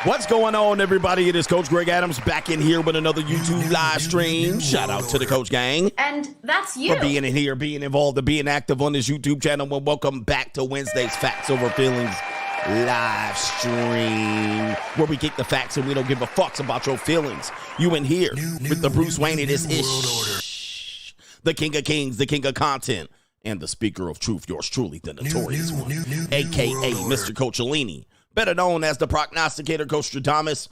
What's going on, everybody? It is Coach Greg Adams back in here with another YouTube live stream. Shout out to the Coach Gang. And that's you. For being in here, being involved, and being active on this YouTube channel. Well, welcome back to Wednesday's Facts Over Feelings live stream, where we get the facts and we don't give a fuck about your feelings. You in here with the Bruce Wayne, it is Ish, the King of Kings, the King of Content, and the Speaker of Truth, yours truly, the Notorious one, a.k.a. Mr. Coachellini, better known as the Prognosticator, Coach Stradamus.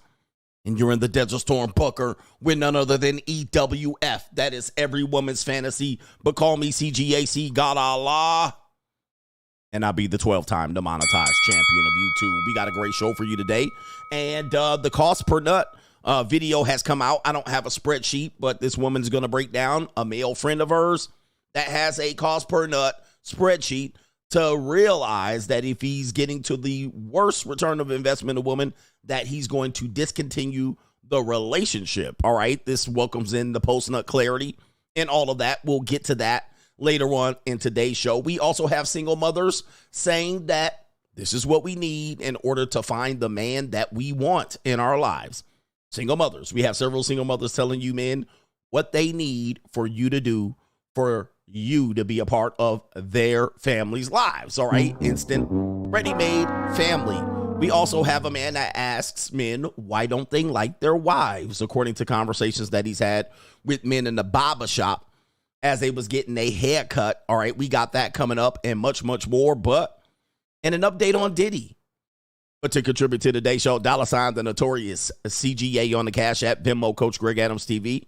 And you're in the Desert Storm Booker with none other than EWF. That is every woman's fantasy, but call me CGAC, God Allah. And I'll be the 12-time demonetized champion of YouTube. We got a great show for you today. And the cost per nut video has come out. I don't have a spreadsheet, but this woman's going to break down, a male friend of hers that has a cost per nut spreadsheet to realize that if he's getting to the worst return of investment, a woman, that he's going to discontinue the relationship. All right. This welcomes in the post-nut clarity and all of that. We'll get to that later on in today's show. We also have single mothers saying that this is what we need in order to find the man that we want in our lives. Single mothers. We have several single mothers telling you men what they need for you to do for you to be a part of their family's lives. All right. Instant, ready-made family. We also have a man that asks men, why don't they like their wives? According to conversations that he's had with men in the barber shop as they was getting a haircut. All right, we got that coming up and much, much more. And an update on Diddy. But to contribute to today's show, $ the Notorious CGA on the Cash App, Venmo, Coach Greg Adams TV.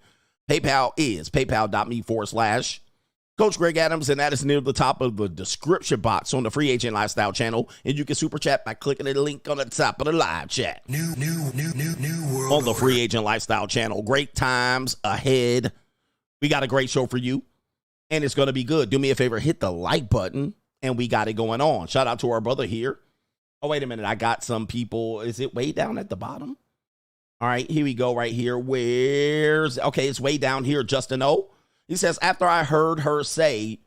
PayPal is paypal.me/Coach Greg Adams, and that is near the top of the description box on the Free Agent Lifestyle channel. And you can super chat by clicking the link on the top of the live chat. New world on the Free Agent Lifestyle channel. Great times ahead. We got a great show for you, and it's going to be good. Do me a favor, hit the like button, and we got it going on. Shout out to our brother here. Oh, wait a minute. I got some people. Is it way down at the bottom? All right, here we go right here. Okay, it's way down here, Justin O. He says, after I heard her say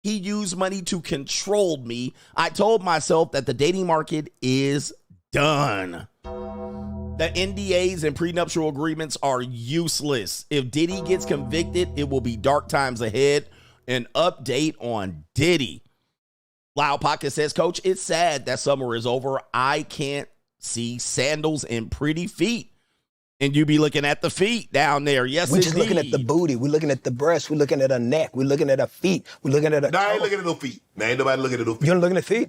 he used money to control me, I told myself that the dating market is done. The NDAs and prenuptial agreements are useless. If Diddy gets convicted, it will be dark times ahead. An update on Diddy. Loud Pocket says, Coach, it's sad that summer is over. I can't see sandals and pretty feet. And you be looking at the feet down there. Yes, we're just looking at the booty. We're looking at the breast. We're looking at her neck. We're looking at her feet. We're looking at her. No, I ain't looking at no feet. Man, ain't nobody looking at no feet. You don't looking at feet?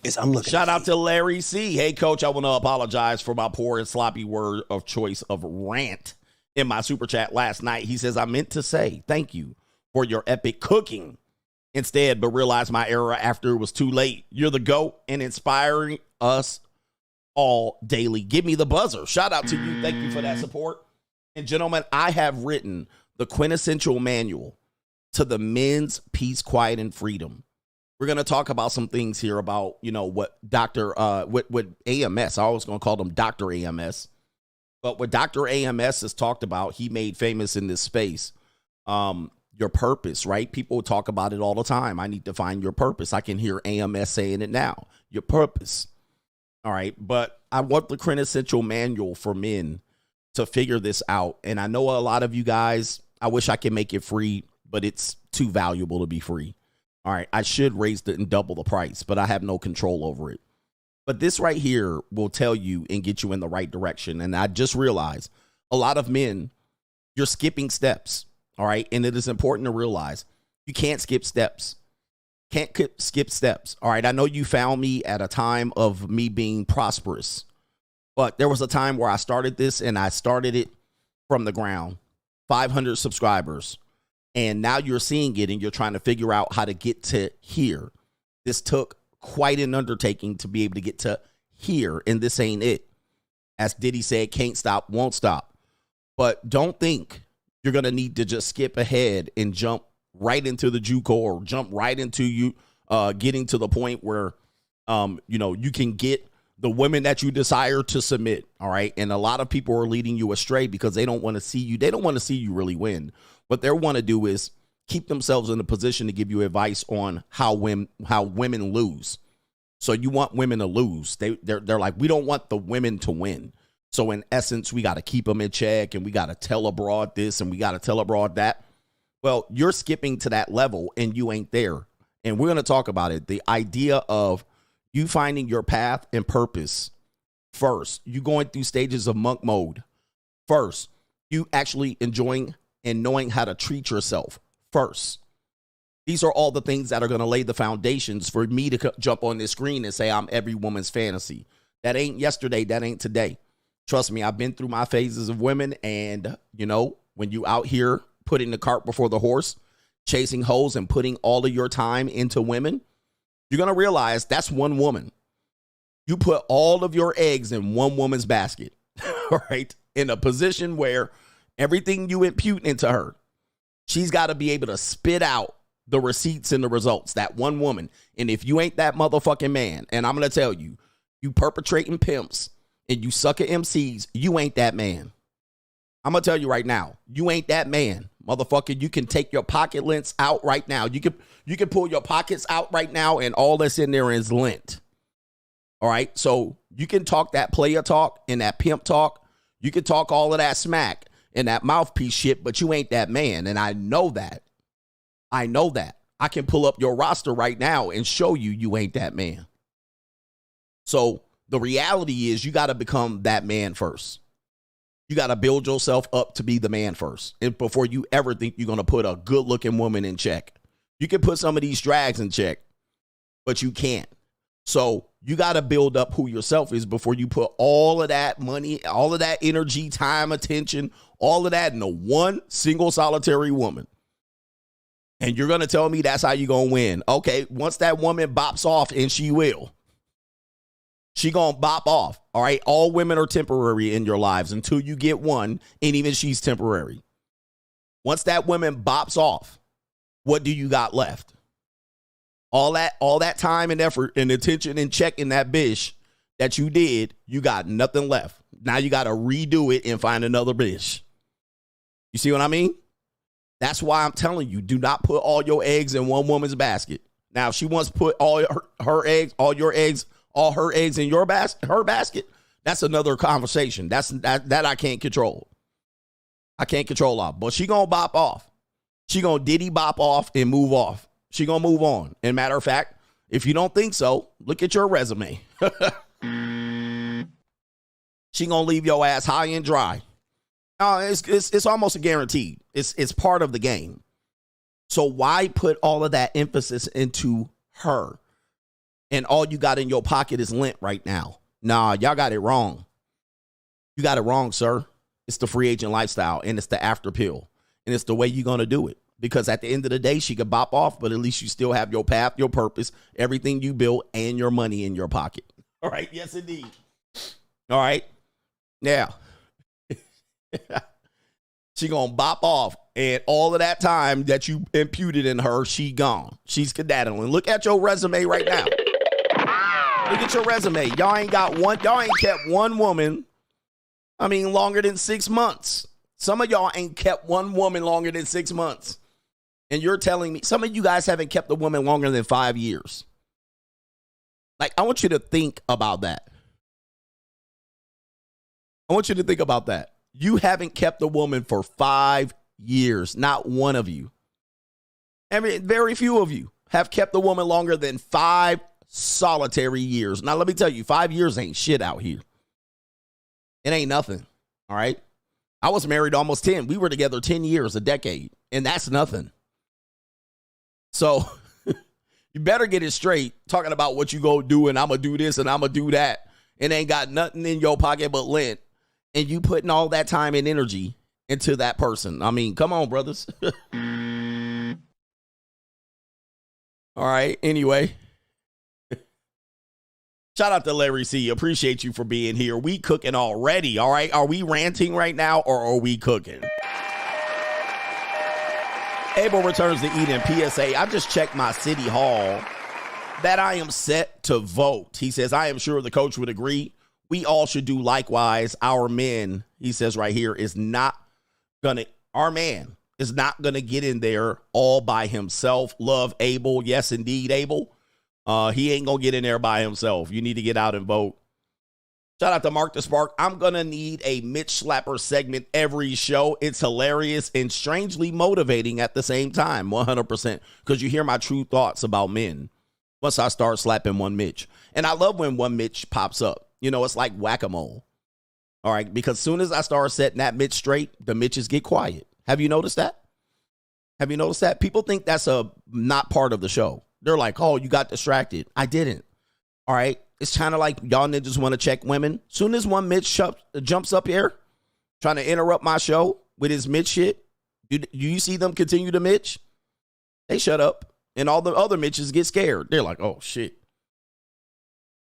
Yes, I'm looking. Shout out to Larry C. Hey, Coach, I want to apologize for my poor and sloppy word of choice of rant in my super chat last night. He says, I meant to say thank you for your epic cooking instead, but realized my error after it was too late. You're the GOAT and inspiring us all daily. Give me the buzzer. Shout out to you. Thank you for that support. And gentlemen, I have written the quintessential manual to the men's peace, quiet, and freedom. We're going to talk about some things here about, what what AMS, I was going to call them Dr. AMS, but what Dr. AMS has talked about, he made famous in this space, your purpose, right? People talk about it all the time. I need to find your purpose. I can hear AMS saying it now, your purpose. All right. But I want the quintessential manual for men to figure this out. And I know a lot of you guys, I wish I could make it free, but it's too valuable to be free. All right, I should raise it and double the price, but I have no control over it. But this right here will tell you and get you in the right direction. And I just realized a lot of men, you're skipping steps. All right. And it is important to realize you can't skip steps. Can't skip steps. All right. I know you found me at a time of me being prosperous, but there was a time where I started this and I started it from the ground, 500 subscribers. And now you're seeing it and you're trying to figure out how to get to here. This took quite an undertaking to be able to get to here. And this ain't it. As Diddy said, can't stop, won't stop. But don't think you're going to need to just skip ahead and jump right into the JUCO or jump right into you getting to the point where, you can get the women that you desire to submit. All right. And a lot of people are leading you astray because they don't want to see you. They don't want to see you really win. What they want to do is keep themselves in a position to give you advice on how women lose. So you want women to lose. They're like, we don't want the women to win. So in essence, we got to keep them in check, and we got to tell abroad this, and we got to tell abroad that. Well, you're skipping to that level, and you ain't there. And we're going to talk about it. The idea of you finding your path and purpose first. You going through stages of monk mode first. You actually enjoying and knowing how to treat yourself first. These are all the things that are going to lay the foundations for me to jump on this screen and say I'm every woman's fantasy. That ain't yesterday. That ain't today. Trust me, I've been through my phases of women. And, you know, when you out here putting the cart before the horse, chasing hoes and putting all of your time into women, you're going to realize that's one woman. You put all of your eggs in one woman's basket, right? In a position where everything you impute into her, she's got to be able to spit out the receipts and the results, that one woman. And if you ain't that motherfucking man, and I'm going to tell you, you perpetrating pimps and you suck at MCs, you ain't that man. I'm going to tell you right now, you ain't that man, motherfucker. You can take your pocket lint out right now. You can pull your pockets out right now, and all that's in there is lint. All right. So you can talk that player talk and that pimp talk. You can talk all of that smack and that mouthpiece shit, but you ain't that man. And I know that. I know that. I can pull up your roster right now and show you ain't that man. So the reality is you got to become that man first. You got to build yourself up to be the man first. And before you ever think you're going to put a good looking woman in check. You can put some of these drags in check, but you can't. So you got to build up who yourself is before you put all of that money, all of that energy, time, attention, all of that into one single solitary woman. And you're going to tell me that's how you're going to win. Okay, once that woman bops off, and she will. She going to bop off. All right, all women are temporary in your lives until you get one, and even she's temporary. Once that woman bops off, what do you got left? All that time and effort and attention and checking that bitch that you did, you got nothing left. Now you got to redo it and find another bitch. You see what I mean? That's why I'm telling you, do not put all your eggs in one woman's basket. Now, if she wants to put all her eggs, all your eggs, all her eggs in your her basket, that's another conversation. That I can't control. I can't control off. But she gonna bop off. She gonna diddy bop off and move off. She gonna move on. And matter of fact, if you don't think so, look at your resume. She gonna leave your ass high and dry. It's almost a guarantee. It's part of the game. So why put all of that emphasis into her? And all you got in your pocket is lint right now. Nah, y'all got it wrong. You got it wrong, sir. It's the free agent lifestyle, and it's the after pill, and it's the way you're gonna do it. Because at the end of the day, she could bop off, but at least you still have your path, your purpose, everything you built, and your money in your pocket. All right. Yes, indeed. All right. Now, she gonna bop off, and all of that time that you imputed in her, she gone. She's skedaddling. Look at your resume right now. Look at your resume. Y'all ain't kept one woman, longer than 6 months. Some of y'all ain't kept one woman longer than 6 months. And you're telling me some of you guys haven't kept a woman longer than 5 years. Like, I want you to think about that. I want you to think about that. You haven't kept a woman for 5 years. Not one of you. Very few of you have kept a woman longer than 5 solitary years. Now, let me tell you, 5 years ain't shit out here. It ain't nothing. All right. I was married almost 10. We were together 10 years, a decade. And that's nothing. So you better get it straight talking about what you go do and I'm going to do this and I'm going to do that. And ain't got nothing in your pocket but lint. And you putting all that time and energy into that person. I mean, come on, brothers. All right. Anyway. Shout out to Larry C. Appreciate you for being here. We cooking already. All right. Are we ranting right now or are we cooking? Abel returns to Eden PSA. I just checked my city hall that I am set to vote. He says, I am sure the coach would agree. We all should do likewise. Our men, he says right here, our man is not going to get in there all by himself. Love Abel. Yes, indeed, Abel. He ain't gonna get in there by himself. You need to get out and vote. Shout out to Mark the Spark. I'm gonna need a Mitch Slapper segment every show. It's hilarious and strangely motivating at the same time, 100%. Because you hear my true thoughts about men once I start slapping one Mitch. And I love when one Mitch pops up. You know, it's like whack-a-mole. All right, because as soon as I start setting that Mitch straight, the Mitches get quiet. Have you noticed that? Have you noticed that? People think that's not part of the show. They're like, oh, you got distracted. I didn't. All right. It's kind of like y'all niggas want to check women. Soon as one Mitch jumps up here trying to interrupt my show with his Mitch shit, do you see them continue to Mitch? They shut up. And all the other Mitches get scared. They're like, oh, shit.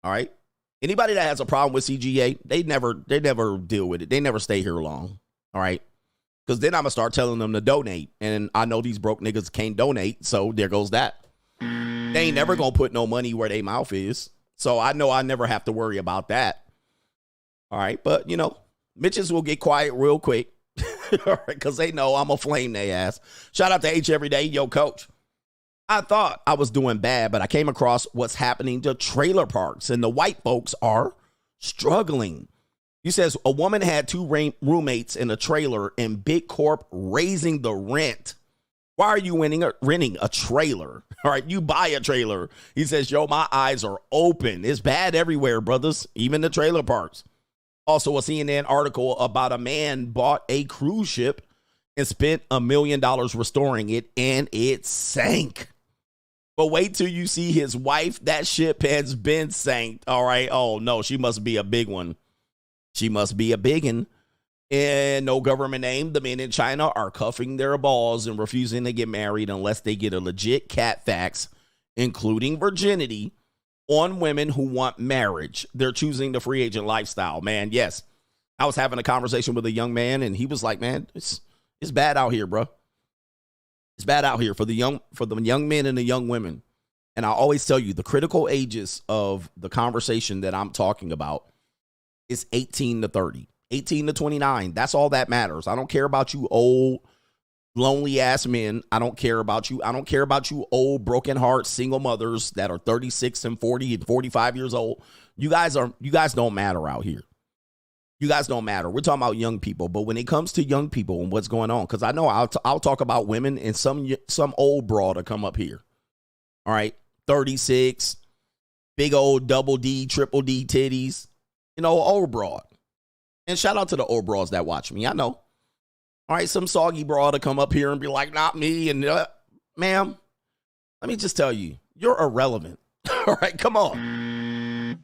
All right. Anybody that has a problem with CGA, they never deal with it. They never stay here long. All right. Because then I'm going to start telling them to donate. And I know these broke niggas can't donate. So there goes that. They ain't never going to put no money where their mouth is. So I know I never have to worry about that. All right. But, you know, Mitches will get quiet real quick. All right. Because they know I'm a flame they ass. Shout out to H every day. Yo, coach. I thought I was doing bad, but I came across what's happening to trailer parks, and the white folks are struggling. He says a woman had two roommates in a trailer and Big Corp raising the rent. Why are you renting a trailer? All right, you buy a trailer. He says, yo, my eyes are open. It's bad everywhere, brothers, even the trailer parks. Also, a CNN article about a man bought a cruise ship and spent $1 million restoring it, and it sank. But wait till you see his wife. That ship has been sank. All right. Oh, no, she must be a big one. She must be a big one. And no government name. The men in China are cuffing their balls and refusing to get married unless they get a legit cat fax, including virginity, on women who want marriage. They're choosing the free agent lifestyle, man. Yes. I was having a conversation with a young man, and he was like, man, it's bad out here, bro. It's bad out here for the young men and the young women. And I always tell you, the critical ages of the conversation that I'm talking about is 18 to 30, 18 to 29. That's all that matters. I don't care about you old, lonely ass men. I don't care about you. I don't care about you old, broken heart, single mothers that are 36 and 40 and 45 years old. You guys don't matter out here. You guys don't matter. We're talking about young people, but when it comes to young people and what's going on, because I know I'll talk about women and some old broad to come up here. All right, 36, big old double D, triple D titties, you know, old broad. And shout out to the old broads that watch me. I know. All right, some soggy broad to come up here and be like, not me. And ma'am, let me just tell you, you're irrelevant. All right, come on.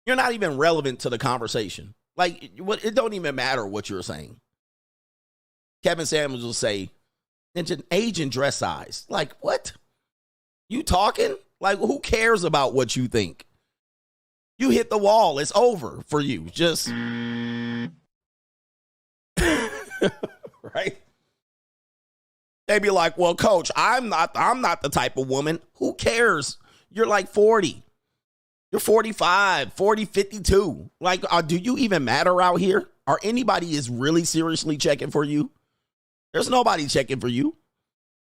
You're not even relevant to the conversation. Like, it don't even matter what you're saying. Kevin Samuels will say, age and dress size. Like, what? You talking? Like, who cares about what you think? You hit the wall. It's over for you. Just, right? They'd be like, well, coach, I'm not the type of woman. Who cares? You're like 40. You're 45, 40, 52. Like, do you even matter out here? Are anybody is really seriously checking for you? There's nobody checking for you.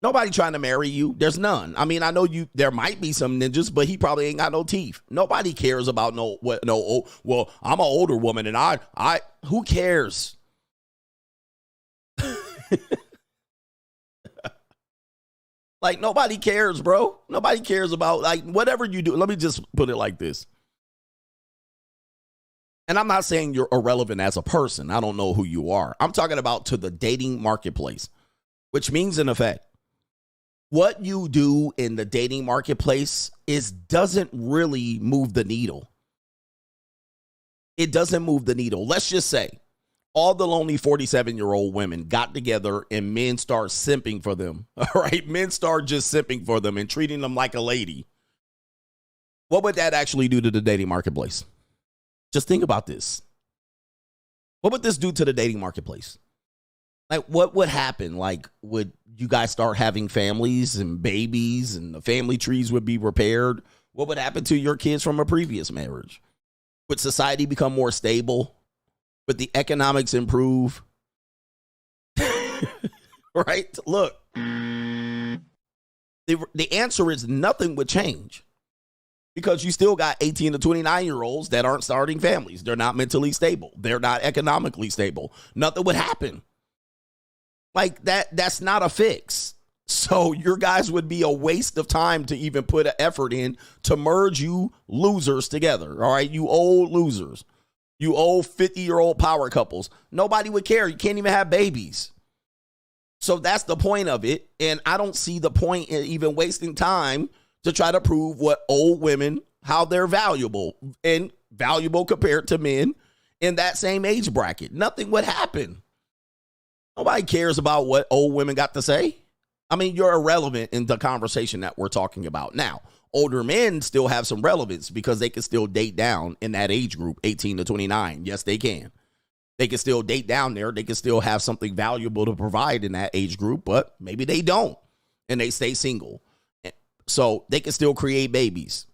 Nobody trying to marry you. There's none. I mean, I know there might be some ninjas, but he probably ain't got no teeth. Nobody cares about well, I'm an older woman and I who cares? Like, nobody cares, bro. Nobody cares about, like, whatever you do. Let me just put it like this. And I'm not saying you're irrelevant as a person. I don't know who you are. I'm talking about to the dating marketplace, which means, in effect, what you do in the dating marketplace doesn't really move the needle. It doesn't move the needle. Let's just say all the lonely 47-year-old women got together and men start simping for them. All right. Men start just simping for them and treating them like a lady. What would that actually do to the dating marketplace? Just think about this. What would this do to the dating marketplace? Like, what would happen? Like, would you guys start having families and babies and the family trees would be repaired? What would happen to your kids from a previous marriage? Would society become more stable? But the economics improve? Right? Look, the answer is nothing would change. because you still got 18 to 29-year-olds that aren't starting families. They're not mentally stable. They're not economically stable. Nothing would happen. Like that's not a fix. So your guys would be a waste of time to even put an effort in to merge you losers together. All right, you old losers. You old 50-year-old power couples. Nobody would care. You can't even have babies. So that's the point of it. And I don't see the point in even wasting time to try to prove what old women, how they're valuable and valuable compared to men in that same age bracket. Nothing would happen. Nobody cares about what old women got to say. I mean, you're irrelevant in the conversation that we're talking about. Now, older men still have some relevance because they can still date down in that age group, 18 to 29. Yes, they can. They can still date down there. They can still have something valuable to provide in that age group, but maybe they don't and they stay single. So they can still create babies.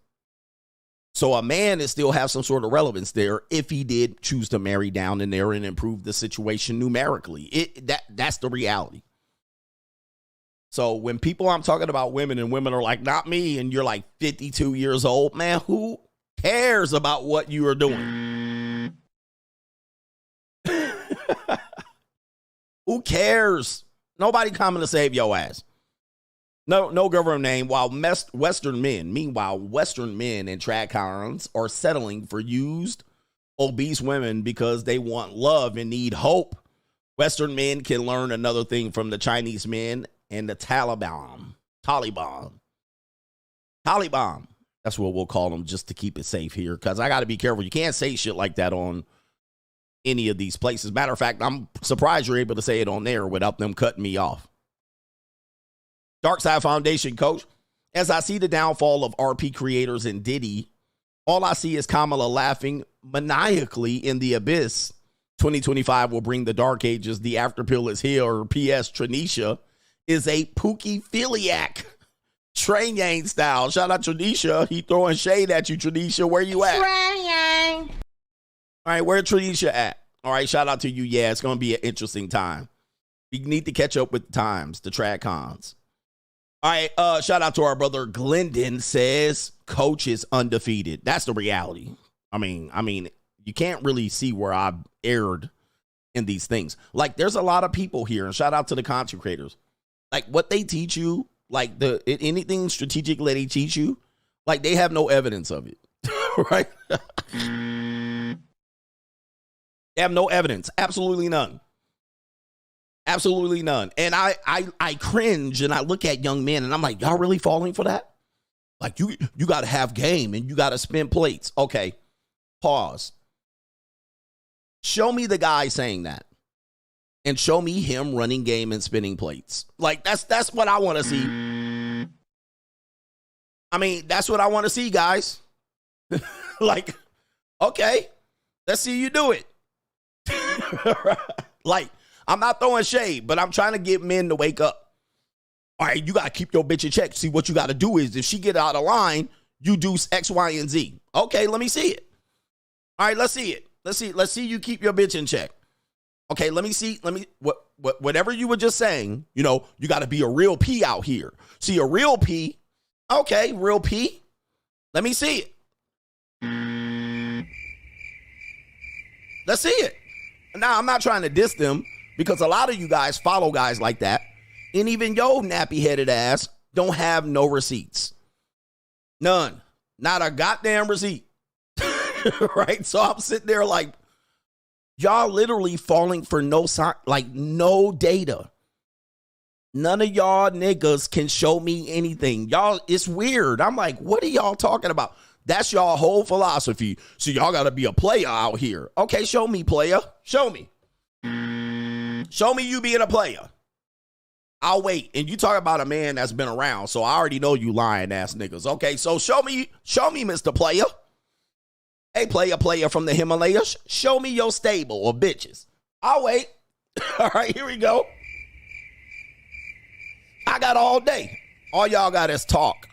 So a man is still have some sort of relevance there if he did choose to marry down in there and improve the situation numerically. That's the reality. So when people, I'm talking about women and women are like, not me, and you're like 52 years old, man, who cares about what you are doing? Who cares? Nobody coming to save your ass. No government name. Meanwhile, Western men and trad cons are settling for used, obese women because they want love and need hope. Western men can learn another thing from the Chinese men and the Taliban. That's what we'll call them just to keep it safe here, because I got to be careful. You can't say shit like that on any of these places. Matter of fact, I'm surprised you're able to say it on there without them cutting me off. Dark Side Foundation, coach. As I see the downfall of RP creators and Diddy, all I see is Kamala laughing maniacally in the abyss. 2025 will bring the dark ages. The afterpill is here. Or P.S. Tranisha is a pookie philiac. Train Yang style. Shout out Tranisha. He throwing shade at you, Tranisha. Where you at? Train Yang. All right, where Tranisha at? All right, shout out to you. Yeah, it's going to be an interesting time. You need to catch up with the times, the trad cons. All right, shout out to our brother Glendon, says coach is undefeated. That's the reality. I mean, you can't really see where I've erred in these things. Like, there's a lot of people here, and shout out to the content creators. Like, what they teach you, like anything strategically they teach you, like they have no evidence of it, right? They have no evidence, absolutely none. Absolutely none. And I cringe and I look at young men and I'm like, y'all really falling for that? Like, you got to have game and you got to spin plates. Okay, pause. Show me the guy saying that. And show me him running game and spinning plates. Like, that's what I want to see. I mean, that's what I want to see, guys. Like, okay, let's see you do it. Like, I'm not throwing shade, but I'm trying to get men to wake up. All right, you got to keep your bitch in check. See, what you got to do is if she get out of line, you do X, Y, and Z. Okay, let me see it. All right, let's see it. Let's see you keep your bitch in check. Okay, let me see. Whatever you were just saying, you got to be a real P out here. See, a real P. Okay, real P. Let me see it. Let's see it. Now, I'm not trying to diss them because a lot of you guys follow guys like that. And even your nappy-headed ass don't have no receipts. None. Not a goddamn receipt. Right? So I'm sitting there like, y'all literally falling for no data. None of y'all niggas can show me anything. Y'all, it's weird. I'm like, what are y'all talking about? That's y'all whole philosophy. So y'all got to be a player out here. Okay, show me, player. Show me. Show me you being a player. I'll wait. And you talk about a man that's been around, so I already know you lying ass niggas. Okay, so show me, Mr. Player. Hey, player from the Himalayas, show me your stable of bitches. I'll wait. All right, here we go. I got all day. All y'all got is talk.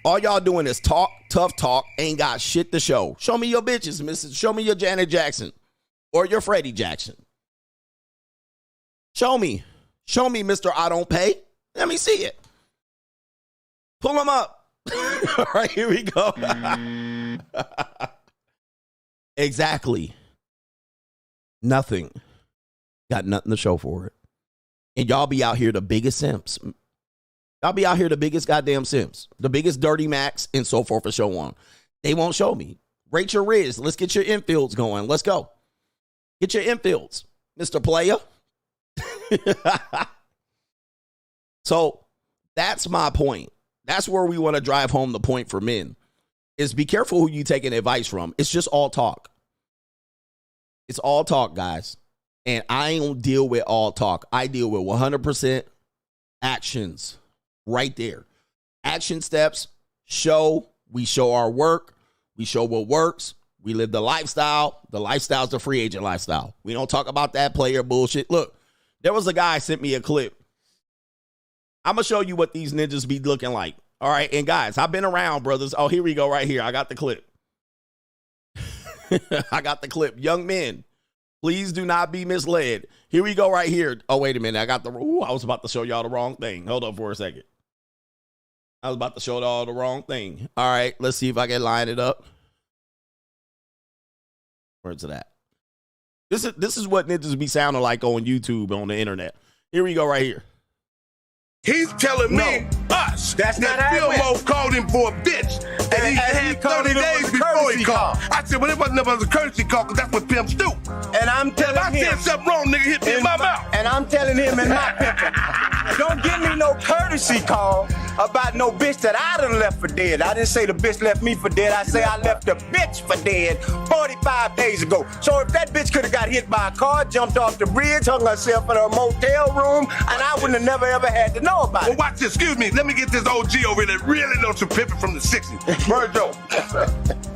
All y'all doing is talk, tough talk, ain't got shit to show. Show me your bitches, Mrs. Show me your Janet Jackson or your Freddie Jackson. Show me, Mr. I don't pay. Let me see it. Pull them up. All right, here we go. Exactly. Nothing. Got nothing to show for it. And y'all be out here the biggest simps. Y'all be out here the biggest goddamn simps. The biggest dirty Macs and so forth for show on. They won't show me. Rate your Riz. Let's get your infields going. Let's go. Get your infields, Mr. Player. So that's my point. That's where we want to drive home the point for men is be careful who you taking advice from. It's just all talk. It's all talk, guys. And I don't deal with all talk. I deal with 100% actions right there. Action steps show. We show our work. We show what works. We live the lifestyle. The lifestyle is the free agent lifestyle. We don't talk about that player bullshit. Look, there was a guy sent me a clip. I'm going to show you what these ninjas be looking like. All right. And guys, I've been around, brothers. Oh, here we go right here. I got the clip. I got the clip. Young men, please do not be misled. Here we go right here. Oh, wait a minute. I was about to show y'all the wrong thing. Hold up for a second. I was about to show y'all the wrong thing. All right. Let's see if I can line it up. Where's it at? This is what ninjas be sounding like on YouTube, on the internet. Here we go right here. He's telling me, us, That's not that how it Filmo called him for a bitch. And he had 30 days before he called. I said, well, it wasn't a courtesy call, because that's what pimps do. And I'm telling If I him. said something wrong, nigga, hit me in my mouth. And I'm telling him in my pimpin', don't give me no courtesy call about no bitch that I done left for dead. I didn't say the bitch left me for dead. I say I left the bitch for dead 45 days ago. So if that bitch could have got hit by a car, jumped off the bridge, hung herself in a motel room, and I wouldn't have never ever had to know about Well, it. watch this. Excuse me. Let me get this OG over here that really knows some pimping from the 60s. Virgil,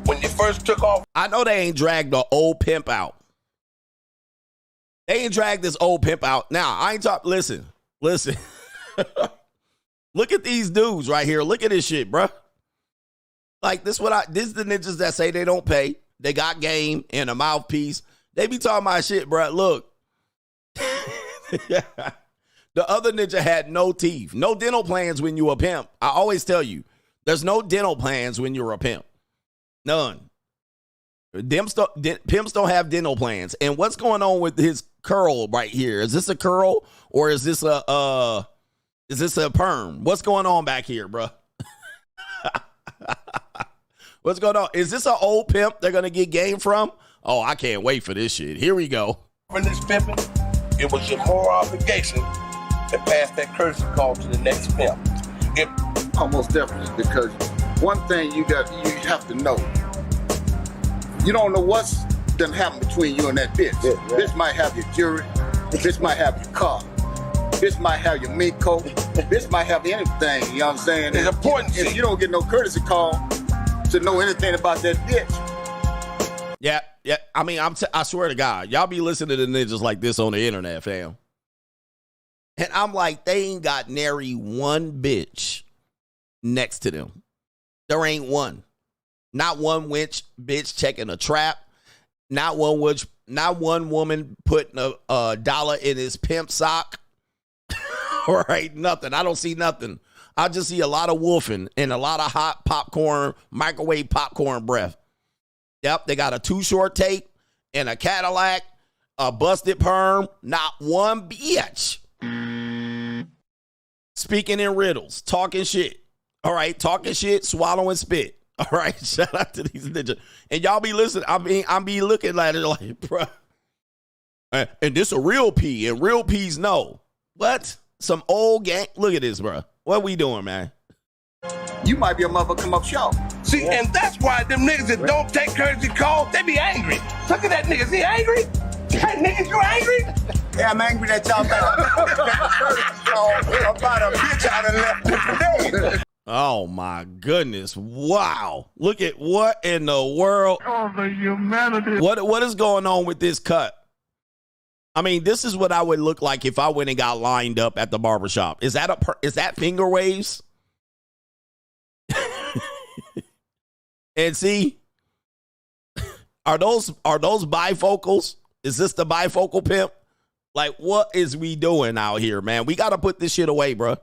when you first took off. I know they ain't dragged the old pimp out. They ain't dragged this old pimp out. Now, I ain't talking. Listen. Look at these dudes right here. Look at this shit, bruh. Like, this is the ninjas that say they don't pay. They got game and a mouthpiece. They be talking about shit, bruh. Look. The other ninja had no teeth. No dental plans when you a pimp. I always tell you, there's no dental plans when you're a pimp. None. Pimps don't have dental plans. And what's going on with his curl right here? Is this a curl or is this a perm? What's going on back here, bro? What's going on? Is this an old pimp they're gonna get game from? Oh, I can't wait for this shit. Here we go. When this pimping, it was your moral obligation to pass that courtesy call to the next pimp. Almost definitely, because one thing you have to know, you don't know what's done happen between you and that bitch. Yeah, right. Bitch might have your jewelry, bitch might have your car, bitch might have your mink coat, bitch might have anything, you know what I'm saying? It's important. If you don't get no courtesy call to know anything about that bitch. Yeah. I mean, I swear to God, y'all be listening to ninjas like this on the internet, fam. And I'm like, they ain't got nary one bitch next to them. There ain't one. Not one bitch checking a trap. Not one woman putting a dollar in his pimp sock. All right, nothing. I don't see nothing. I just see a lot of wolfing and a lot of hot popcorn, microwave popcorn breath. Yep, they got a Too Short tape and a Cadillac, a busted perm. Not one bitch. Speaking in riddles, talking shit. All right, talking shit, swallowing spit. All right, shout out to these ninjas. And y'all be listening. I'm be looking at it like, bruh. And this a real P, and real P's know. What? Some old gang. Look at this, bruh. What we doing, man? You might be a mother come up short. See, and that's why them niggas that don't take courtesy calls, they be angry. Look at that nigga. Is he angry? Hey, niggas, you angry? Yeah, I'm angry that y'all got a courtesy call about a bitch I done left for dead. Oh my goodness. Wow. Look at what in the world. Oh, the humanity. What is going on with this cut? I mean, this is what I would look like if I went and got lined up at the barbershop. Is that finger waves? And see, are those bifocals? Is this the bifocal pimp? Like, what is we doing out here, man? We got to put this shit away, bro.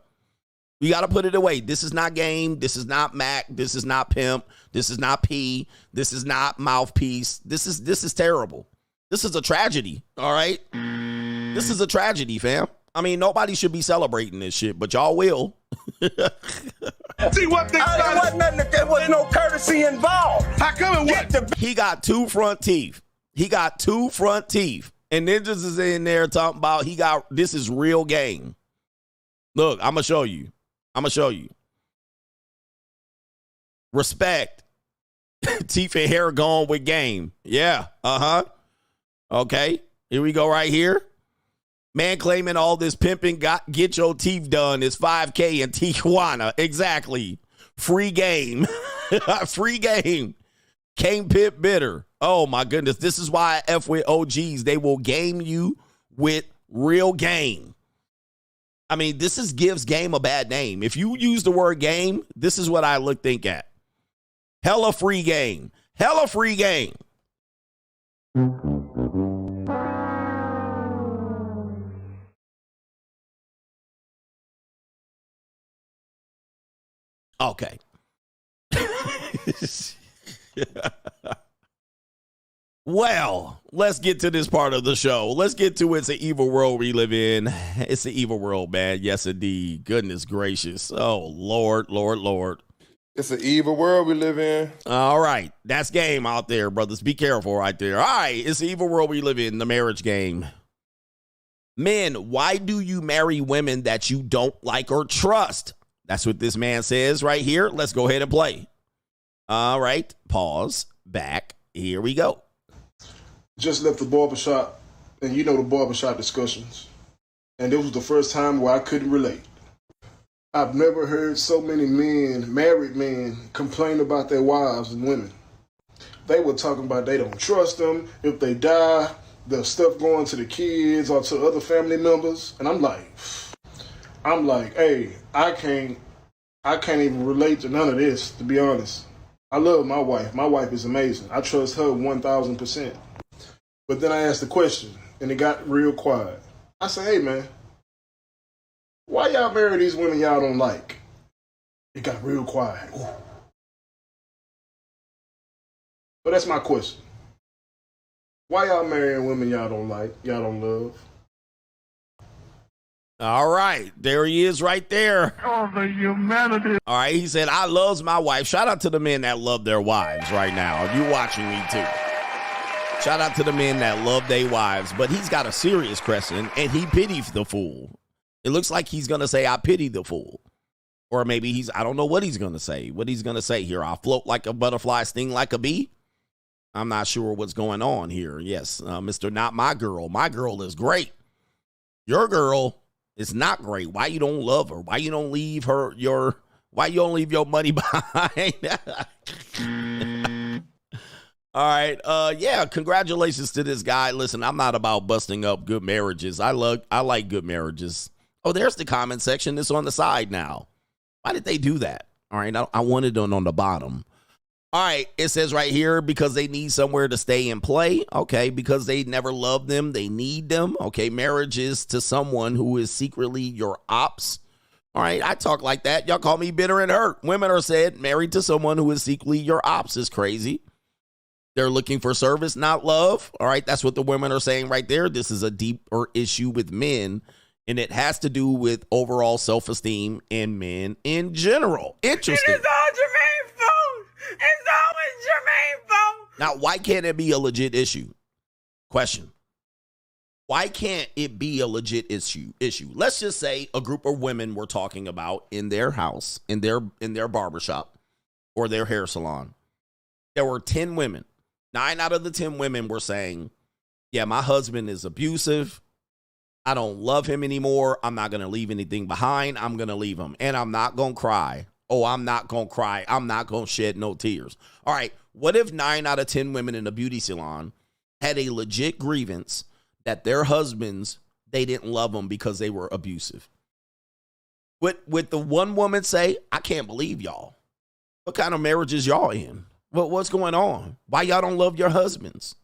We got to put it away. This is not game. This is not Mac. This is not pimp. This is not P. This is not mouthpiece. This is terrible. This is a tragedy. All right. This is a tragedy, fam. I mean, nobody should be celebrating this shit, but y'all will. See what they There was no courtesy involved. How come it was? He got 2 front teeth. He got 2 front teeth. And Ninjas is in there talking about this is real game. Look, I'm going to show you. Respect. Teeth and hair gone with game. Yeah. Okay. Here we go right here. Man claiming all this pimping get your teeth done is $5K in Tijuana. Exactly. Free game. Free game. Cane Pit Bitter. Oh my goodness. This is why I F with OGs. They will game you with real game. I mean, gives game a bad name. If you use the word game, this is what I think at. Hella free game. Hella free game. Okay. Well, let's get to this part of the show. Let's get to It's an Evil World we live in. It's an evil world, man. Yes, indeed. Goodness gracious. Oh, Lord, Lord, Lord. It's an evil world we live in. All right. That's game out there, brothers. Be careful right there. All right. It's the evil world we live in, the marriage game. Men, why do you marry women that you don't like or trust? That's what this man says right here. Let's go ahead and play. All right. Pause. Back. Here we go. Just left the barbershop, and you know the barbershop discussions. And it was the first time where I couldn't relate. I've never heard so many men, married men, complain about their wives and women. They were talking about they don't trust them. If they die, the stuff going to the kids or to other family members. And I'm like, hey, I can't even relate to none of this, to be honest. I love my wife. My wife is amazing. I trust her 1,000%. But then I asked the question, and it got real quiet. I said, hey, man, why y'all marry these women y'all don't like? It got real quiet. Ooh. But that's my question. Why y'all marrying women y'all don't like, y'all don't love? All right. There he is right there. Oh, the humanity. All right. He said, I loves my wife. Shout out to the men that love their wives right now. You watching me too. Shout out to the men that love their wives. But he's got a serious question, and he pities the fool. It looks like he's going to say, I pity the fool. Or maybe I don't know what he's going to say. What he's going to say here. I float like a butterfly, sting like a bee. I'm not sure what's going on here. Yes, Mr. Not My Girl. My girl is great. Your girl is not great. Why you don't love her? Why you don't leave why you don't leave your money behind? All right. Yeah, congratulations to this guy. Listen, I'm not about busting up good marriages. I like good marriages. Oh, there's the comment section. It's on the side now. Why did they do that? All right. I wanted it on the bottom. All right. It says right here, because they need somewhere to stay and play. Okay. Because they never loved them. They need them. Okay. Marriage is to someone who is secretly your ops. All right. I talk like that. Y'all call me bitter and hurt. Women are said married to someone who is secretly your ops is crazy. They're looking for service, not love. All right. That's what the women are saying right there. This is a deeper issue with men, and it has to do with overall self-esteem in men in general. Interesting. It is all Jermaine fault. It's always Jermaine fault. Now, why can't it be a legit issue? Question. Why can't it be a legit issue? Let's just say a group of women were talking about in their house, in their barbershop or their hair salon. There were 10 women. 9 out of the 10 women were saying, yeah, my husband is abusive. I don't love him anymore. I'm not going to leave anything behind. I'm going to leave him. And I'm not going to cry. Oh, I'm not going to cry. I'm not going to shed no tears. All right. What if 9 out of 10 women in a beauty salon had a legit grievance that their husbands, they didn't love them because they were abusive? Would the one woman say, I can't believe y'all. What kind of marriage is y'all in? What's going on? Why y'all don't love your husbands?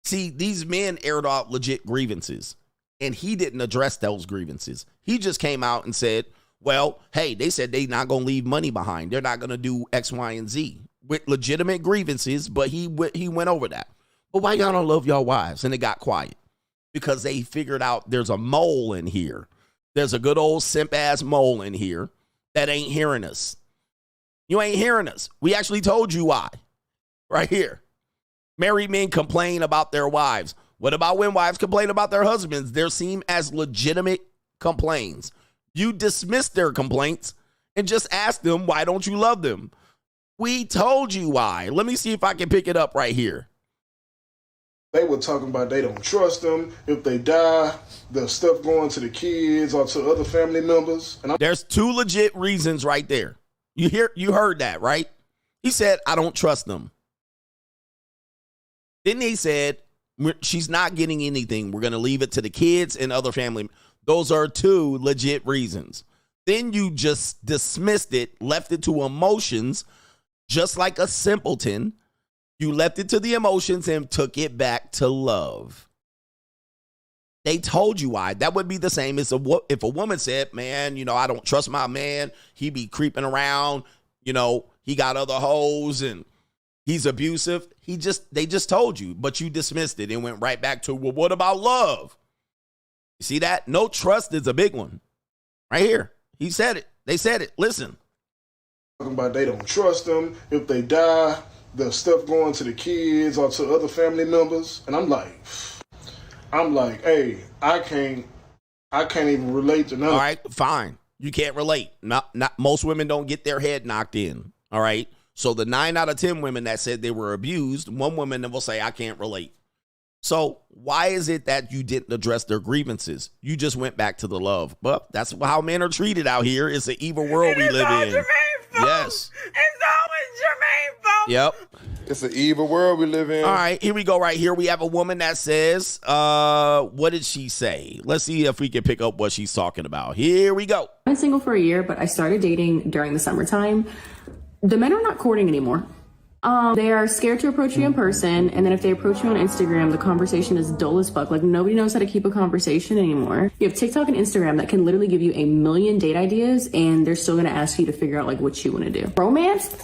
See, these men aired out legit grievances, and he didn't address those grievances. He just came out and said, Well, hey, they said they not going to leave money behind. They're not going to do X, Y, and Z with legitimate grievances, but he went over that. But why y'all don't love y'all wives? And it got quiet because they figured out there's a mole in here. There's a good old simp-ass mole in here that ain't hearing us. You ain't hearing us. We actually told you why. Right here. Married men complain about their wives. What about when wives complain about their husbands? They seem as legitimate complaints. You dismiss their complaints and just ask them, why don't you love them? We told you why. Let me see if I can pick it up right here. They were talking about they don't trust them. If they die, the stuff going to the kids or to other family members. And there's two legit reasons right there. You heard that, right? He said, I don't trust them. Then he said, she's not getting anything. We're going to leave it to the kids and other family. Those are two legit reasons. Then you just dismissed it, left it to emotions, just like a simpleton. You left it to the emotions and took it back to love. They told you why. That would be the same as if a woman said, man, I don't trust my man. He be creeping around. He got other hoes and he's abusive. They just told you, but you dismissed it and went right back to, well, what about love? You see that? No trust is a big one. Right here. He said it. They said it. Listen. Talking about they don't trust them. If they die, the stuff going to the kids or to other family members. And I'm like, hey, I can't even relate to none. All right, fine. You can't relate. Not most women don't get their head knocked in. All right. So the 9 out of 10 women that said they were abused, one woman that will say, I can't relate. So why is it that you didn't address their grievances? You just went back to the love. But that's how men are treated out here. It's an evil world we live in. Yes. It's always Jermaine fault. Yep. It's an evil world we live in. All right, here we go right here. We have a woman that says, what did she say? Let's see if we can pick up what she's talking about. Here we go. I've been single for a year, but I started dating during the summertime. The men are not courting anymore. They are scared to approach you in person, and then if they approach you on Instagram, the conversation is dull as fuck. Like, nobody knows how to keep a conversation anymore. You have TikTok and Instagram that can literally give you a million date ideas, and they're still gonna ask you to figure out, like, what you wanna do. Romance?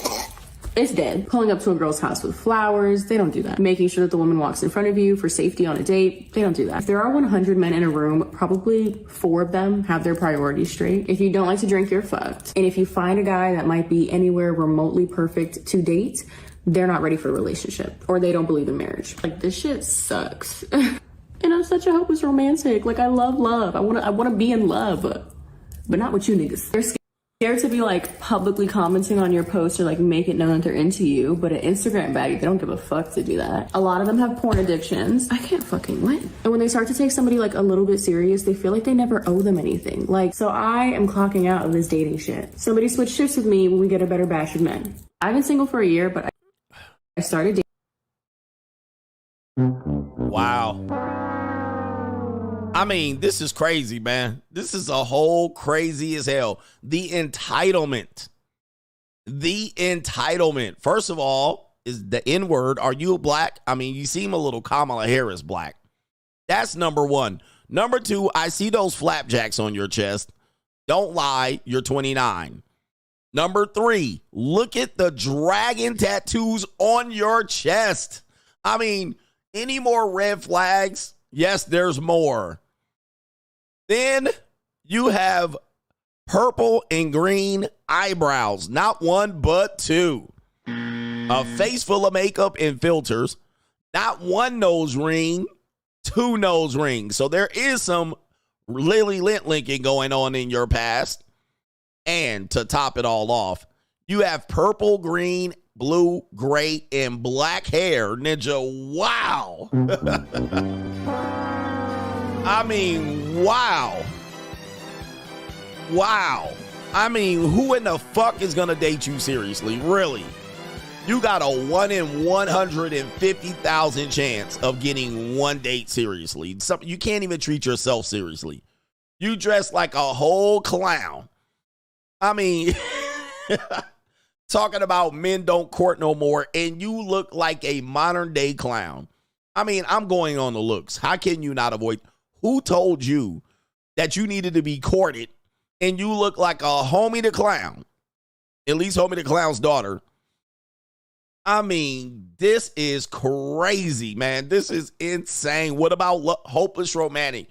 It's dead. Pulling up to a girl's house with flowers, they don't do that. Making sure that the woman walks in front of you for safety on a date, they don't do that. If there are 100 men in a room, probably 4 of them have their priorities straight. If you don't like to drink, you're fucked. And if you find a guy that might be anywhere remotely perfect to date, they're not ready for a relationship, or they don't believe in marriage. Like, this shit sucks. And I'm such a hopeless romantic. Like, I love love. I wanna be in love, but not with you niggas. They're scared to be like publicly commenting on your post or like make it known that they're into you, but an Instagram baddie, they don't give a fuck to do that. A lot of them have porn addictions. I can't fucking win. And when they start to take somebody like a little bit serious, they feel like they never owe them anything. Like, so I am clocking out of this dating shit. Somebody switch shifts with me when we get a better batch of men. I've been single for a year, but I started dating. Wow. I mean, this is crazy, man. This is a whole crazy as hell. The entitlement. First of all, is the N-word. Are you black? I mean, you seem a little Kamala Harris black. That's number one. Number two, I see those flapjacks on your chest. Don't lie, you're 29. Number three, look at the dragon tattoos on your chest. I mean, any more red flags? Yes, there's more. Then you have purple and green eyebrows. Not one, but 2. A face full of makeup and filters. Not 1 nose ring, 2 nose rings. So there is some Lily Lint linking going on in your past. And to top it all off, you have purple, green, blue, gray, and black hair. Ninja, wow. I mean, wow. Wow. I mean, who in the fuck is going to date you seriously? Really? You got a 1 in 150,000 chance of getting one date seriously. You can't even treat yourself seriously. You dress like a whole clown. I mean, talking about men don't court no more, and you look like a modern day clown. I mean, I'm going on the looks. How can you not avoid? Who told you that you needed to be courted and you look like a Homie the Clown, at least Homie the Clown's daughter. I mean, this is crazy, man. This is insane. What about Hopeless Romantic?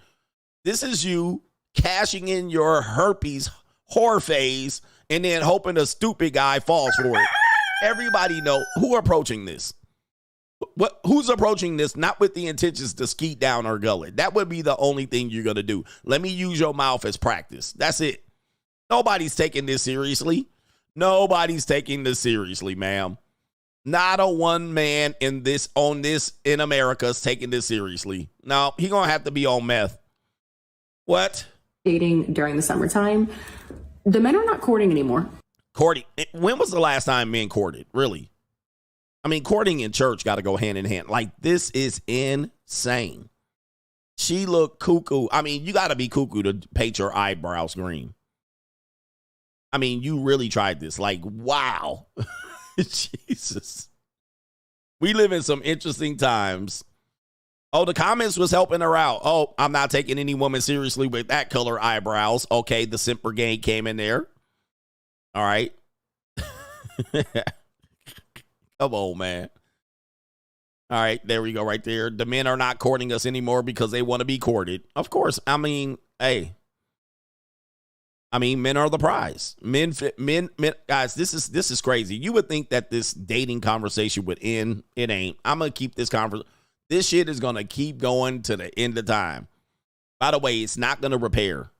This is you cashing in your herpes whore phase and then hoping a stupid guy falls for it. Everybody know who approaching this. Who's approaching this not with the intentions to skeet down or gullet. That would be the only thing you're going to do. Let me use your mouth as practice. That's it. Nobody's taking this seriously. Nobody's taking this seriously, ma'am. Not a one man in America is taking this seriously. No, he going to have to be on meth. What? Dating during the summertime. The men are not courting anymore. Courting. When was the last time men courted? Really? I mean, courting and church got to go hand in hand. Like, this is insane. She looked cuckoo. I mean, you got to be cuckoo to paint your eyebrows green. I mean, you really tried this. Like, wow. Jesus. We live in some interesting times. Oh, the comments was helping her out. Oh, I'm not taking any woman seriously with that color eyebrows. Okay, the simp brigade came in there. All right. Come on, man. All right, there we go right there. The men are not courting us anymore because they want to be courted. Of course. I mean, hey. Men are the prize. Men, guys, this is crazy. You would think that this dating conversation would end. It ain't. I'm going to keep this conversation. This shit is going to keep going to the end of time. By the way, it's not going to repair.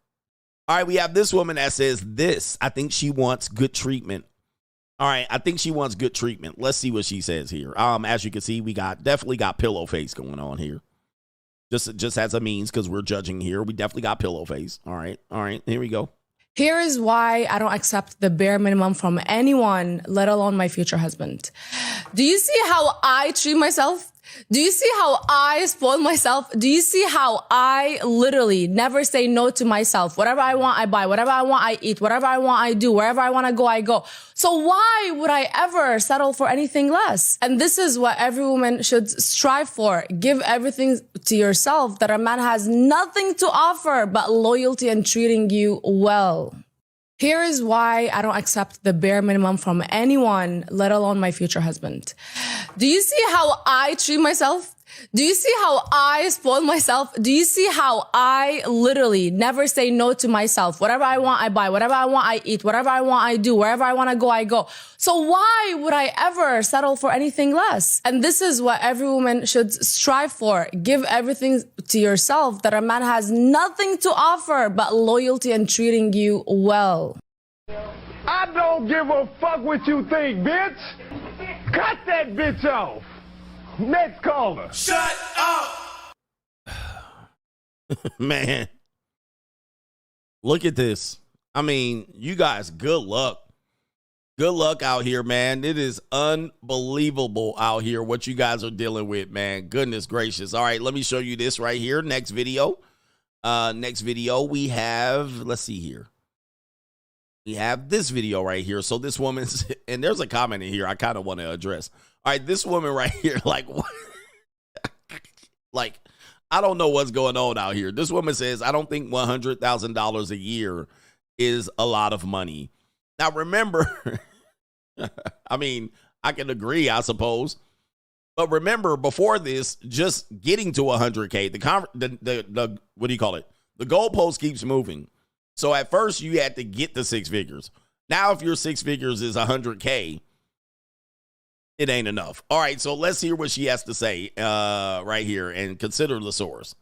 All right, we have this woman that says this. I think she wants good treatment. All right, I think she wants good treatment. Let's see what she says here. As you can see, we definitely got pillow face going on here. Just as a means, because we're judging here. We definitely got pillow face. All right, here we go. Here is why I don't accept the bare minimum from anyone, let alone my future husband. Do you see how I treat myself? Do you see how I spoil myself? Do you see how I literally never say no to myself? Whatever I want, I buy. Whatever I want, I eat. Whatever I want, I do. Wherever I want to go, I go. So why would I ever settle for anything less? And this is what every woman should strive for. Give everything to yourself that a man has nothing to offer but loyalty and treating you well. Here is why I don't accept the bare minimum from anyone, let alone my future husband. Do you see how I treat myself? Do you see how I spoil myself? Do you see how I literally never say no to myself? Whatever I want, I buy. Whatever I want, I eat. Whatever I want, I do. Wherever I want to go, I go. So why would I ever settle for anything less? And this is what every woman should strive for. Give everything to yourself that a man has nothing to offer but loyalty and treating you well. I don't give a fuck what you think, bitch. Cut that bitch off. Next caller. Shut up! Man. Look at this. I mean, you guys, good luck. Good luck out here, man. It is unbelievable out here what you guys are dealing with, man. Goodness gracious. All right, let me show you this right here. Next video. Next video, we have, let's see here. We have this video right here. So this woman's, and there's a comment in here I kind of want to address. All right, this woman right here, like, I don't know what's going on out here. This woman says, I don't think $100,000 a year is a lot of money. Now, remember, I mean, I can agree, I suppose. But remember, before this, just getting to 100K, the what do you call it? The goalpost keeps moving. So at first, you had to get the six figures. Now, if your six figures is 100K, it ain't enough. All right, so let's hear what she has to say right here and consider the source.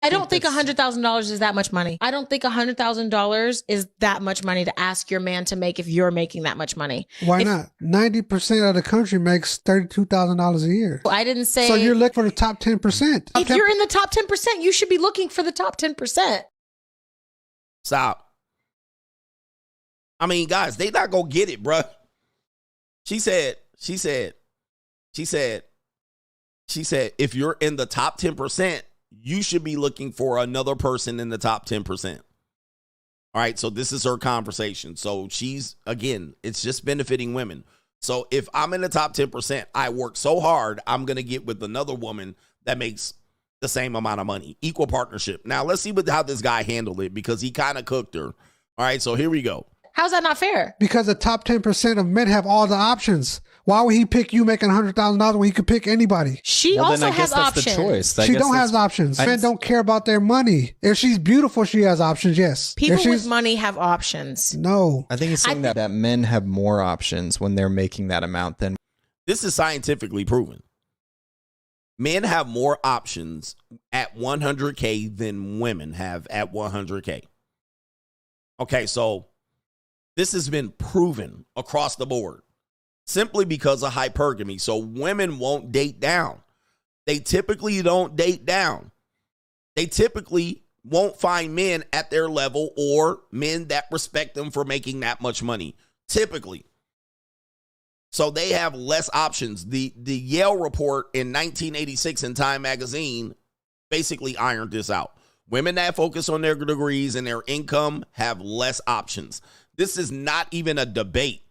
I don't think $100,000 is that much money. I don't think $100,000 is that much money to ask your man to make if you're making that much money. Why not? 90% of the country makes $32,000 a year. I didn't say. So you're looking for the top 10%. If you're in the top 10%, you should be looking for the top 10%. Stop. I mean, guys, they not gonna get it, bruh. She said, if you're in the top 10%, you should be looking for another person in the top 10%. All right, so this is her conversation. So she's, again, it's just benefiting women. So if I'm in the top 10%, I work so hard, I'm going to get with another woman that makes the same amount of money. Equal partnership. Now, let's see how this guy handled it, because he kind of cooked her. All right, so here we go. How's that not fair? Because the top 10% of men have all the options. Why would he pick you making $100,000 when he could pick anybody? She also has options. The choice. She don't have options. Men don't care about their money. If she's beautiful, she has options, yes. People with money have options. No. I think he's saying that men have more options when they're making that amount than. This is scientifically proven. Men have more options at 100K than women have at 100K. Okay, so this has been proven across the board simply because of hypergamy. So women won't date down. They typically don't date down. They typically won't find men at their level or men that respect them for making that much money. Typically. So they have less options. The Yale report in 1986 in Time magazine basically ironed this out. Women that focus on their degrees and their income have less options. This is not even a debate.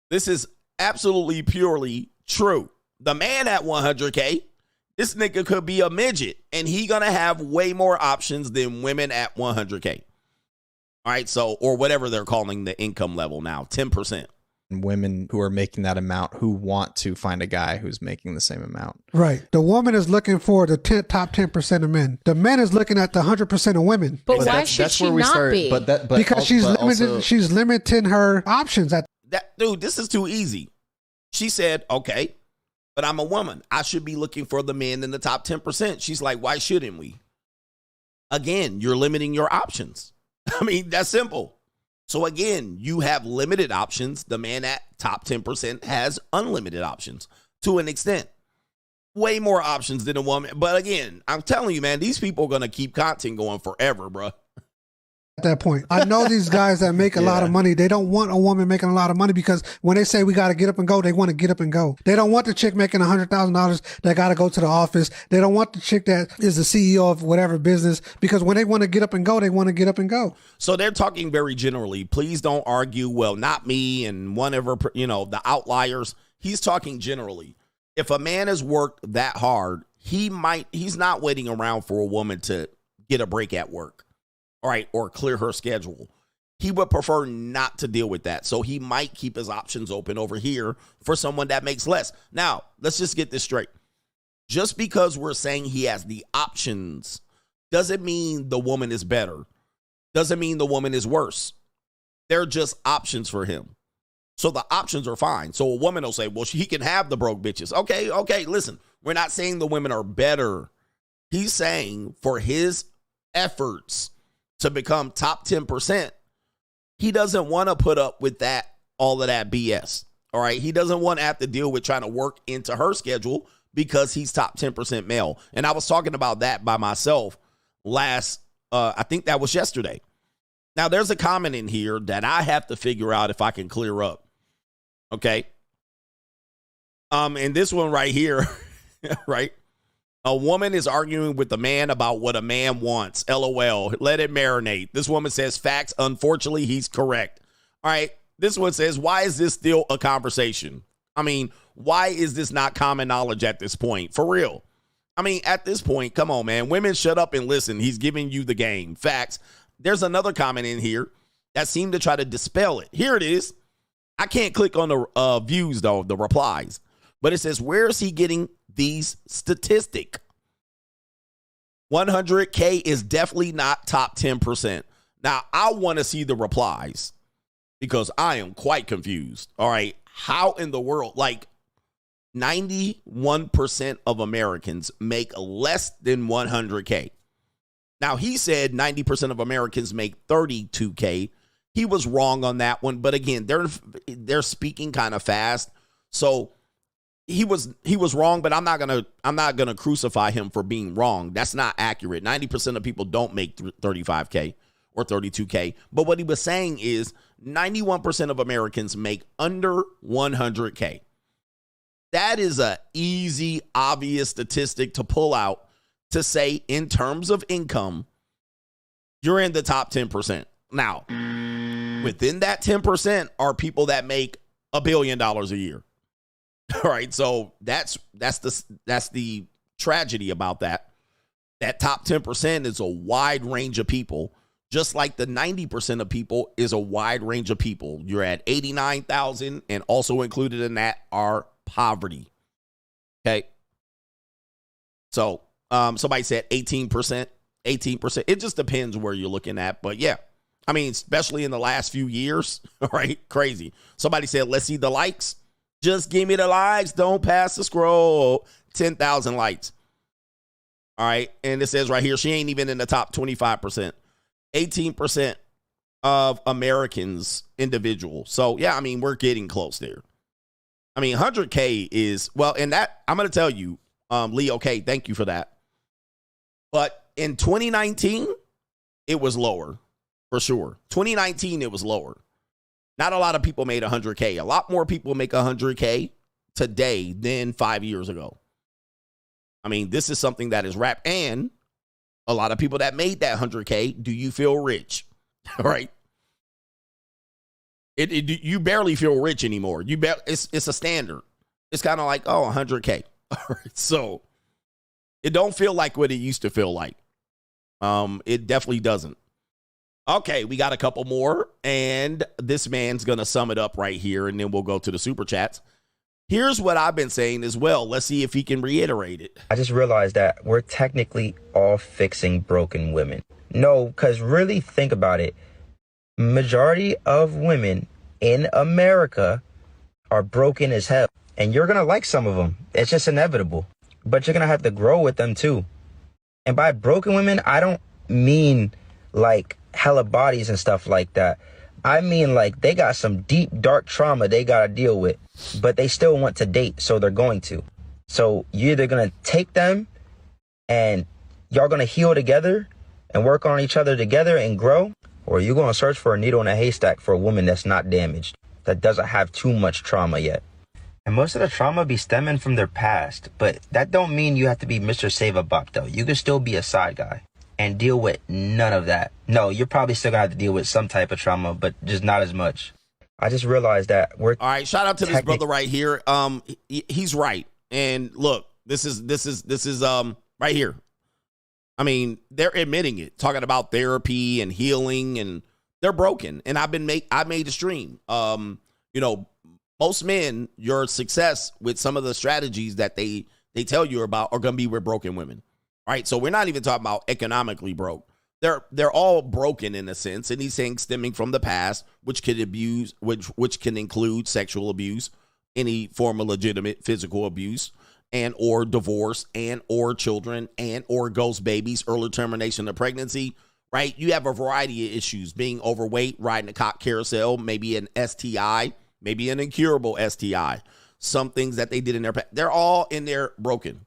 This is absolutely purely true. The man at 100K, this nigga could be a midget, and he gonna have way more options than women at 100K. All right, so, or whatever they're calling the income level now, 10%. Women who are making that amount who want to find a guy who's making the same amount. Right. The woman is looking for the top 10% of men. The man is looking at the 100% of women. But why should she not be? Because she's limiting her options. Dude, this is too easy. She said, okay, but I'm a woman. I should be looking for the men in the top 10%. She's like, why shouldn't we? Again, you're limiting your options. I mean, that's simple. So again, you have limited options. The man at top 10% has unlimited options to an extent. Way more options than a woman. But again, I'm telling you, man, these people are going to keep content going forever, bro. At that point, I know these guys that make a lot of money. They don't want a woman making a lot of money because when they say we got to get up and go, they want to get up and go. They don't want the chick making $100,000 that got to go to the office. They don't want the chick that is the CEO of whatever business because when they want to get up and go, they want to get up and go. So they're talking very generally. Please don't argue, well, not me and whatever, the outliers. He's talking generally. If a man has worked that hard, he's not waiting around for a woman to get a break at work. All right, or clear her schedule. He would prefer not to deal with that. So he might keep his options open over here for someone that makes less. Now, let's just get this straight. Just because we're saying he has the options doesn't mean the woman is better. Doesn't mean the woman is worse. They're just options for him. So the options are fine. So a woman will say, well, he can have the broke bitches. Okay, listen. We're not saying the women are better. He's saying for his efforts to become top 10%, he doesn't want to put up with all of that BS. All right. He doesn't want to have to deal with trying to work into her schedule because he's top 10% male. And I was talking about that by myself I think that was yesterday. Now there's a comment in here that I have to figure out if I can clear up. Okay. And this one right here, right? A woman is arguing with a man about what a man wants. LOL. Let it marinate. This woman says, facts. Unfortunately, he's correct. All right. This one says, why is this still a conversation? I mean, why is this not common knowledge at this point? For real. I mean, at this point, come on, man. Women, shut up and listen. He's giving you the game. Facts. There's another comment in here that seemed to try to dispel it. Here it is. I can't click on the views, though, the replies. But it says, where is he getting these statistics? 100K is definitely not top 10%. Now, I want to see the replies because I am quite confused. All right. How in the world? Like 91% of Americans make less than 100K. Now, he said 90% of Americans make 32K. He was wrong on that one. But again, they're speaking kind of fast. So he was wrong, but I'm not gonna crucify him for being wrong. That's not accurate. 90% of people don't make 35K or 32K. But what he was saying is 91% of Americans make under 100K. That is a easy, obvious statistic to pull out to say in terms of income, you're in the top 10%. Now, within that 10% are people that make $1 billion a year. All right, so that's the tragedy about that. That top 10% is a wide range of people Just like the 90% of people is a wide range of people. You're at 89,000, and also included in that are poverty. Okay. So somebody said 18%. It just depends where you're looking at. But yeah, I mean, especially in the last few years, right? Crazy. Somebody said, let's see the likes. Just give me the likes. Don't pass the scroll. 10,000 likes. All right. And it says right here, she ain't even in the top 25%. 18% of Americans individual. So yeah, I mean, we're getting close there. I mean, 100K is, well, and that, I'm going to tell you, Leo K, thank you for that. But in 2019, it was lower for sure. 2019, it was lower. Not a lot of people made 100K. A lot more people make 100K today than 5 years ago. I mean, this is something that is rap, and a lot of people that made that 100K, do you feel rich? Right? You barely feel rich anymore. It's a standard. It's kind of like, oh, 100K. All right, so it don't feel like what it used to feel like. It definitely doesn't. Okay, we got a couple more, and this man's going to sum it up right here, and then we'll go to the super chats. Here's what I've been saying as well. Let's see if he can reiterate it. I just realized that we're technically all fixing broken women. No, because really think about it. Majority of women in America are broken as hell. And you're going to like some of them. It's just inevitable. But you're going to have to grow with them too. And by broken women, I don't mean like hella bodies and stuff like that. I mean like they got some deep, dark trauma they got to deal with. But they still want to date, so they're going to. So you're either going to take them and y'all going to heal together and work on each other together and grow, or you're going to search for a needle in a haystack for a woman that's not damaged, that doesn't have too much trauma yet. And most of the trauma be stemming from their past, but that don't mean you have to be Mr. Save-A-Bop, though. You can still be a side guy and deal with none of that. No, you're probably still going to have to deal with some type of trauma, but just not as much. I just realized that we're all right. Shout out to this brother right here. He's right. And look, this is right here. I mean, they're admitting it, talking about therapy and healing, and they're broken. And I made a stream. You know, most men, your success with some of the strategies that they tell you about are going to be with broken women. All right. So we're not even talking about economically broke. They're all broken in a sense, and he's saying stemming from the past, which can include sexual abuse, any form of legitimate physical abuse, and or divorce, and or children, and or ghost babies, early termination of pregnancy. Right? You have a variety of issues: being overweight, riding a cock carousel, maybe an STI, maybe an incurable STI. Some things that they did in their past, they're all in there broken.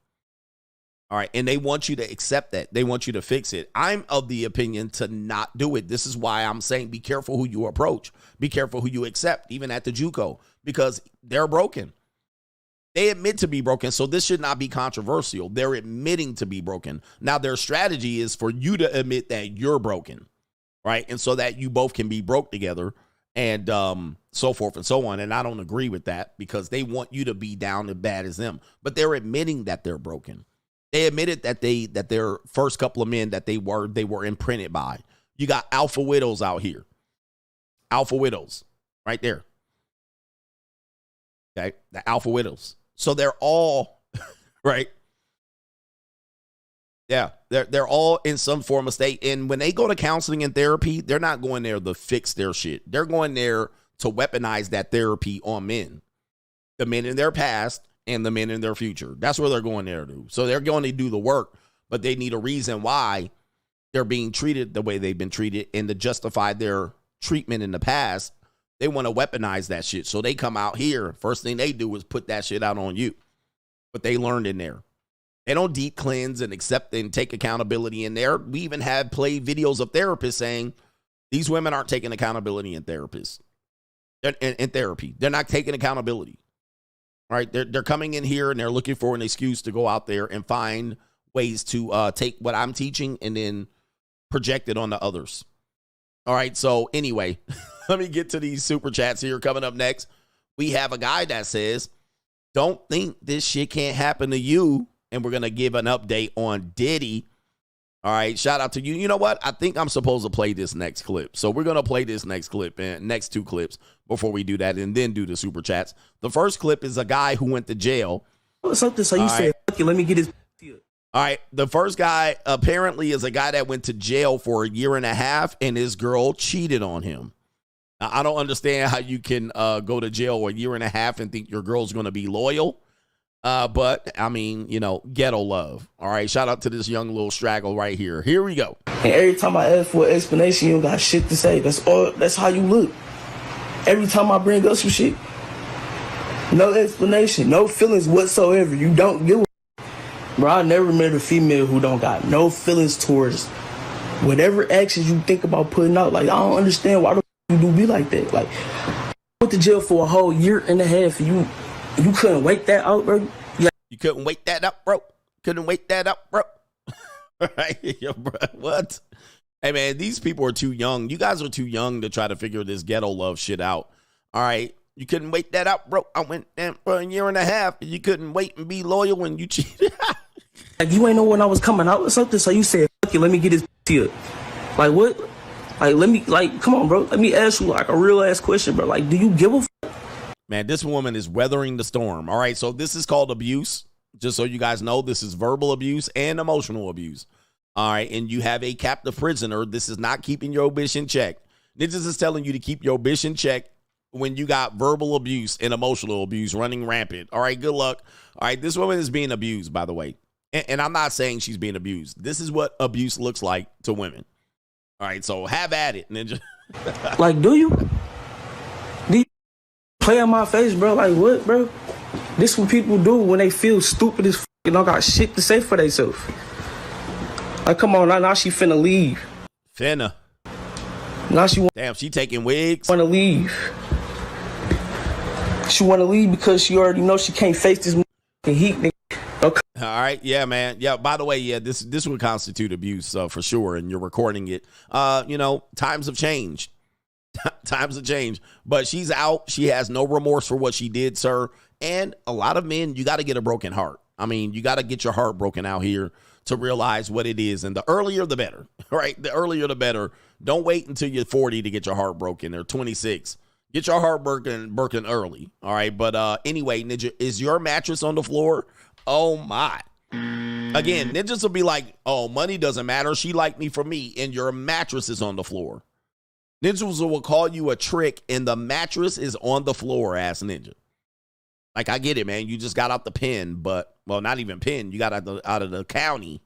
All right. And they want you to accept that. They want you to fix it. I'm of the opinion to not do it. This is why I'm saying be careful who you approach. Be careful who you accept, even at the JUCO, because they're broken. They admit to be broken. So this should not be controversial. They're admitting to be broken. Now, their strategy is for you to admit that you're broken. Right. And so that you both can be broke together and so forth and so on. And I don't agree with that because they want you to be down as bad as them. But they're admitting that they're broken. They admitted that their first couple of men that they were imprinted by. You got alpha widows out here. Alpha widows right there. Okay. The alpha widows. So they're all right. Yeah. They're all in some form of state. And when they go to counseling and therapy, they're not going there to fix their shit. They're going there to weaponize that therapy on men. The men in their past and the men in their future. That's where they're going there to. So they're going to do the work, but they need a reason why they're being treated the way they've been treated, and to justify their treatment in the past, they want to weaponize that shit. So they come out here. First thing they do is put that shit out on you. But they learned in there. They don't deep cleanse and accept and take accountability in there. We even have played videos of therapists saying these women aren't taking accountability in therapists. In therapy. They're not taking accountability. Right, they're coming in here and they're looking for an excuse to go out there and find ways to take what I'm teaching and then project it on the others. All right, so anyway, let me get to these super chats here. Coming up next, we have a guy that says, don't think this shit can't happen to you. And we're going to give an update on Diddy All right, shout out to you. You know what? I think I'm supposed to play this next clip. So we're going to play this next clip and next two clips before we do that and then do the super chats. The first clip is a guy who went to jail. Something so you said, let me get his. All right, the first guy apparently is a guy that went to jail for 1.5 years and his girl cheated on him. Now, I don't understand how you can go to jail 1.5 years and think your girl's going to be loyal. But I mean, you know, ghetto love. All right. Shout out to this young little straggle right here. Here we go. And every time I ask for an explanation, you don't got shit to say. That's how you look. Every time I bring up some shit, no explanation, no feelings whatsoever. You don't give a bro. I never met a female who don't got no feelings towards whatever actions you think about putting out. Like, I don't understand why you do be like that. Like, I went to jail for 1.5 years and you couldn't wait that out, bro? You couldn't wait that up, bro? Couldn't wait that up, bro? Right? Yo, bro, what? Hey, man, these people are too young. You guys are too young to try to figure this ghetto love shit out. All right? You couldn't wait that out, bro? I went there for 1.5 years. And you couldn't wait and be loyal when you cheated. Like, you ain't know when I was coming out or something, so you said, fuck it, let me get his here. Like, what? Like, come on, bro. Let me ask you, like, a real-ass question, bro. Like, do you give a fuck? Man, this woman is weathering the storm. All right, so this is called abuse. Just so you guys know, this is verbal abuse and emotional abuse. All right, and you have a captive prisoner. This is not keeping your bitch in check. Ninjas is telling you to keep your bitch in check when you got verbal abuse and emotional abuse running rampant. All right, good luck. All right, this woman is being abused, by the way. And I'm not saying she's being abused. This is what abuse looks like to women. All right, so have at it, Ninja. Like, do you play in my face, bro? Like, what, bro? This what people do when they feel stupid as f*** and don't got shit to say for themselves. Like, come on, now she finna leave. Finna. Now damn, she taking wigs. Wanna leave. She wanna leave because she already know she can't face this heat, nigga. Okay. All right, yeah, man. Yeah, by the way, yeah, this would constitute abuse for sure, and you're recording it. You know, times have changed. Times have changed. But she's out. She has no remorse for what she did, sir. And a lot of men, you got to get a broken heart. I mean, you got to get your heart broken out here to realize what it is. And the earlier, the better, right? The earlier, the better. Don't wait until you're 40 to get your heart broken or 26. Get your heart broken early, all right? But anyway, Ninja, is your mattress on the floor? Oh, my. Again, Ninjas will be like, oh, money doesn't matter. She liked me for me, and your mattress is on the floor. Ninjas will call you a trick, and the mattress is on the floor, ass Ninja. Like, I get it, man. You just got out the pen, but, well, not even pen. You got out of the county.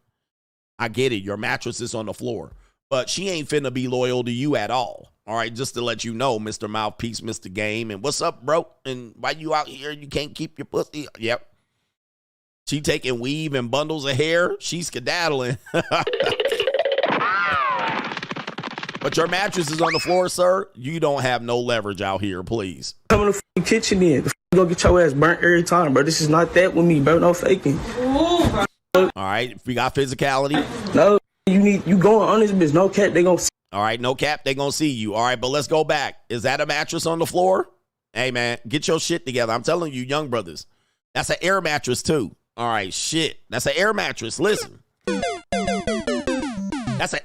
I get it. Your mattress is on the floor. But she ain't finna be loyal to you at all. All right, just to let you know, Mr. Mouthpiece, Mr. Game. And what's up, bro? And why you out here? You can't keep your pussy. Yep. She taking weave and bundles of hair. She's skedaddling. But your mattress is on the floor, sir. You don't have no leverage out here, please. Come in the kitchen in. You gonna get your ass burnt every time, bro. This is not that with me, bro. No faking. All right, if we got physicality. No, you going on this bitch. No cap, they gonna see. All right, no cap, they gonna see you. All right, but let's go back. Is that a mattress on the floor? Hey, man, get your shit together. I'm telling you, young brothers. That's an air mattress, too. All right, shit. That's an air mattress. Listen.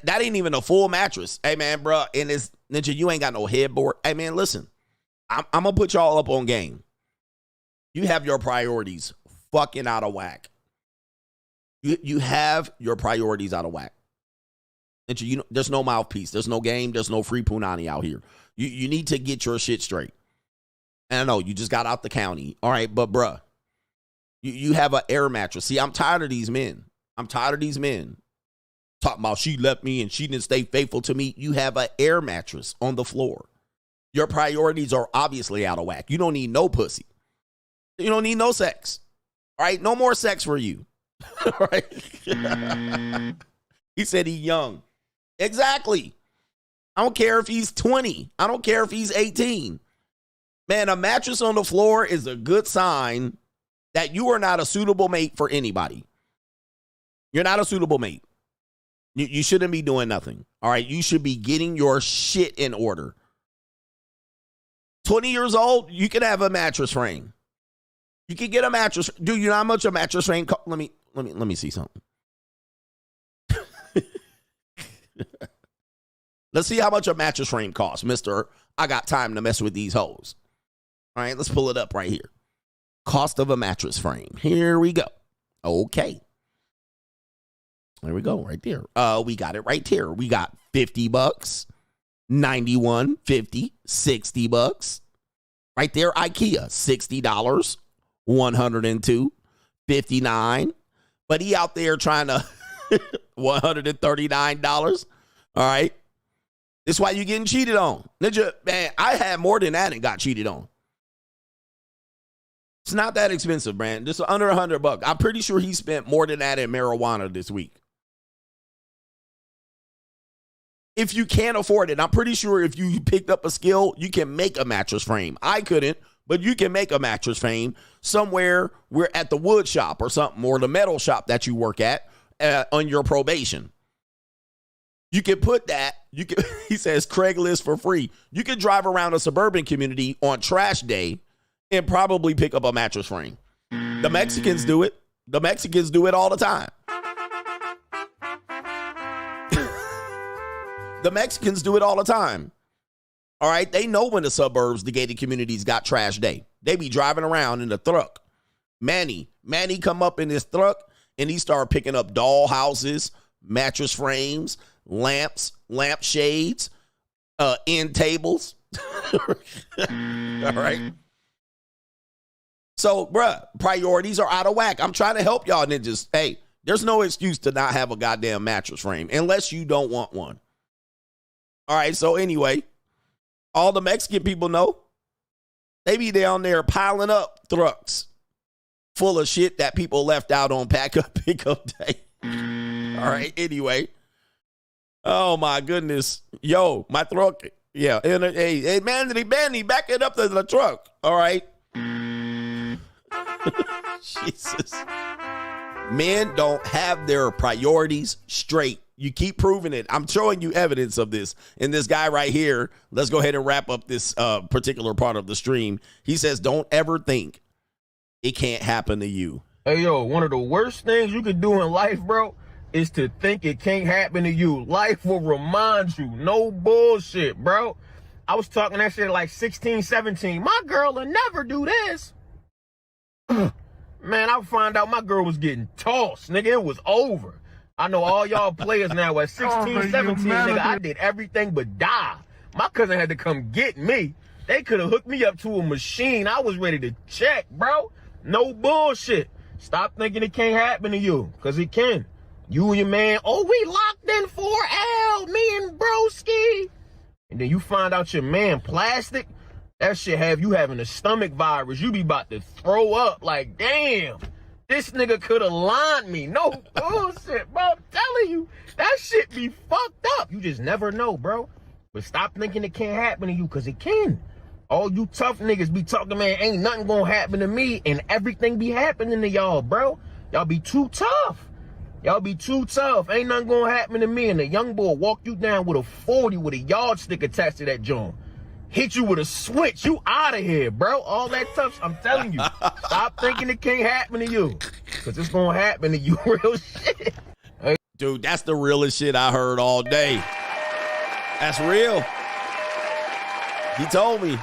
That ain't even a full mattress. Hey, man, bro. And it's Ninja, you ain't got no headboard. Hey, man, listen. I'm going to put y'all up on game. You have your priorities fucking out of whack. You have your priorities out of whack. Ninja, you know, there's no mouthpiece. There's no game. There's no free punani out here. You need to get your shit straight. And I know you just got out the county. All right, but bruh, you have an air mattress. See, I'm tired of these men. Talking about she left me and she didn't stay faithful to me. You have an air mattress on the floor. Your priorities are obviously out of whack. You don't need no pussy. You don't need no sex. All right? No more sex for you. All right? He said he's young. Exactly. I don't care if he's 20. I don't care if he's 18. Man, a mattress on the floor is a good sign that you are not a suitable mate for anybody. You're not a suitable mate. You shouldn't be doing nothing. All right. You should be getting your shit in order. 20 years old, you can have a mattress frame. You can get a mattress. Dude, you know how much a mattress frame costs? Let me see something. Let's see how much a mattress frame costs, Mr. I got time to mess with these hoes. All right, let's pull it up right here. Cost of a mattress frame. Here we go. Okay. There we go, right there. We got it right here. We got $50, $91, $50, $60. Right there, IKEA, $60, $102, $59. But he out there trying to $139. All right. This is why you getting cheated on. Ninja, man, I had more than that and got cheated on. It's not that expensive, man. Just under $100. I'm pretty sure he spent more than that in marijuana this week. If you can't afford it, I'm pretty sure if you picked up a skill, you can make a mattress frame. I couldn't, but you can make a mattress frame somewhere. We're at the wood shop or something, or the metal shop that you work at on your probation. You can put that, he says Craigslist for free. You can drive around a suburban community on trash day and probably pick up a mattress frame. The Mexicans do it. The Mexicans do it all the time. The Mexicans do it all the time. All right. They know when the suburbs, the gated communities got trash day. They be driving around in the truck. Manny come up in this truck and he start picking up doll houses, mattress frames, lamps, lamp shades, end tables. All right. So, bruh, priorities are out of whack. I'm trying to help y'all ninjas. Hey, there's no excuse to not have a goddamn mattress frame unless you don't want one. All right, so anyway, all the Mexican people know they be down there piling up trucks full of shit that people left out on pickup day. All right, anyway. Oh, my goodness. Yo, my truck. Yeah. Hey, Manny, back it up to the truck. All right. Jesus. Men don't have their priorities straight. You keep proving it. I'm showing you evidence of this. And this guy right here, let's go ahead and wrap up this particular part of the stream. He says, don't ever think it can't happen to you. Hey, yo, one of the worst things you could do in life, bro, is to think it can't happen to you. Life will remind you. No bullshit, bro. I was talking that shit at like 16, 17. My girl will never do this. Man, I found out my girl was getting tossed, nigga. It was over. I know all y'all players now at 16, 17, nigga. I did everything but die. My cousin had to come get me. They could have hooked me up to a machine. I was ready to check, bro. No bullshit. Stop thinking it can't happen to you, because it can. You and your man, oh, we locked in 4L, me and broski. And then you find out your man plastic. That shit have you having a stomach virus. You be about to throw up like, damn, this nigga could have lined me. No bullshit, bro. I'm telling you, that shit be fucked up. You just never know, bro. But stop thinking it can't happen to you, because it can. All you tough niggas be talking, man, ain't nothing gonna happen to me, and everything be happening to y'all, bro. Y'all be too tough. Y'all be too tough. Ain't nothing gonna happen to me. And the young boy walk you down with a 40 with a yardstick attached to that joint. Hit you with a switch. You out of here, bro. All that tough. I'm telling you. Stop thinking it can't happen to you. Because it's going to happen to you. Real shit. Hey. Dude, that's the realest shit I heard all day. That's real. He told me.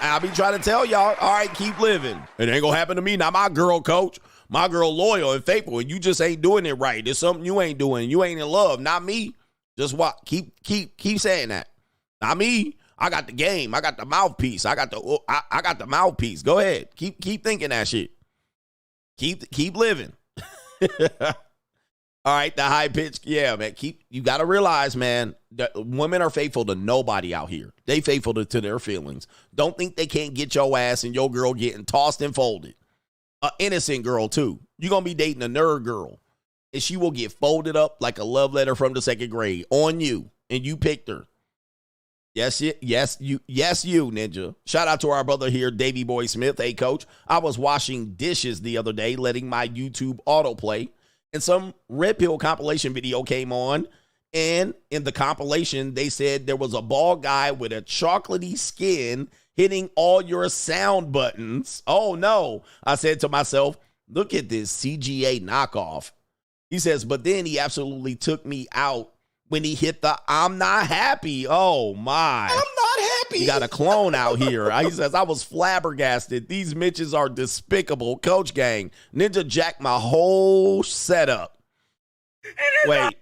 I be trying to tell y'all, all right, keep living. It ain't going to happen to me. Not my girl, coach. My girl loyal and faithful, and you just ain't doing it right. There's something you ain't doing. You ain't in love. Not me. Just what? Keep saying that. Not me. I got the game. I got the mouthpiece. I got the mouthpiece. Go ahead. Keep thinking that shit. Keep living. All right, the high pitch. Yeah, man. You got to realize, man, that women are faithful to nobody out here. They faithful to their feelings. Don't think they can't get your ass and your girl getting tossed and folded. An innocent girl, too. You're going to be dating a nerd girl, and she will get folded up like a love letter from the second grade on you, and you picked her. Yes, you, Ninja. Shout out to our brother here, Davey Boy Smith. Hey, coach, I was washing dishes the other day, letting my YouTube autoplay, and some Red Pill compilation video came on, and in the compilation, they said there was a bald guy with a chocolatey skin hitting all your sound buttons. Oh, no. I said to myself, look at this CGA knockoff. He says, but then he absolutely took me out when he hit the I'm not happy. Oh, my. I'm not happy. You got a clone out here. He says, I was flabbergasted. These Mitches are despicable. Coach gang. Ninja jacked my whole setup. Wait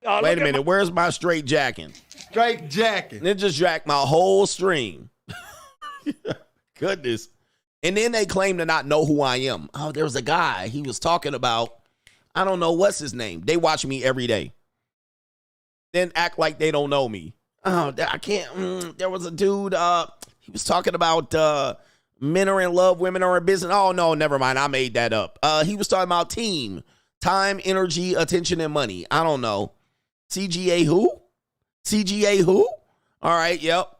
a minute. Where's my straight jacking? Straight jacking. Ninja jacked my whole stream. Goodness. And then they claim to not know who I am. Oh, there was a guy. He was talking about, I don't know, what's his name? They watch me every day. Then act like they don't know me. Oh, I can't. There was a dude. He was talking about men are in love, women are in business. Oh, no, never mind. I made that up. He was talking about team, time, energy, attention, and money. I don't know. CGA who? CGA who? All right, yep.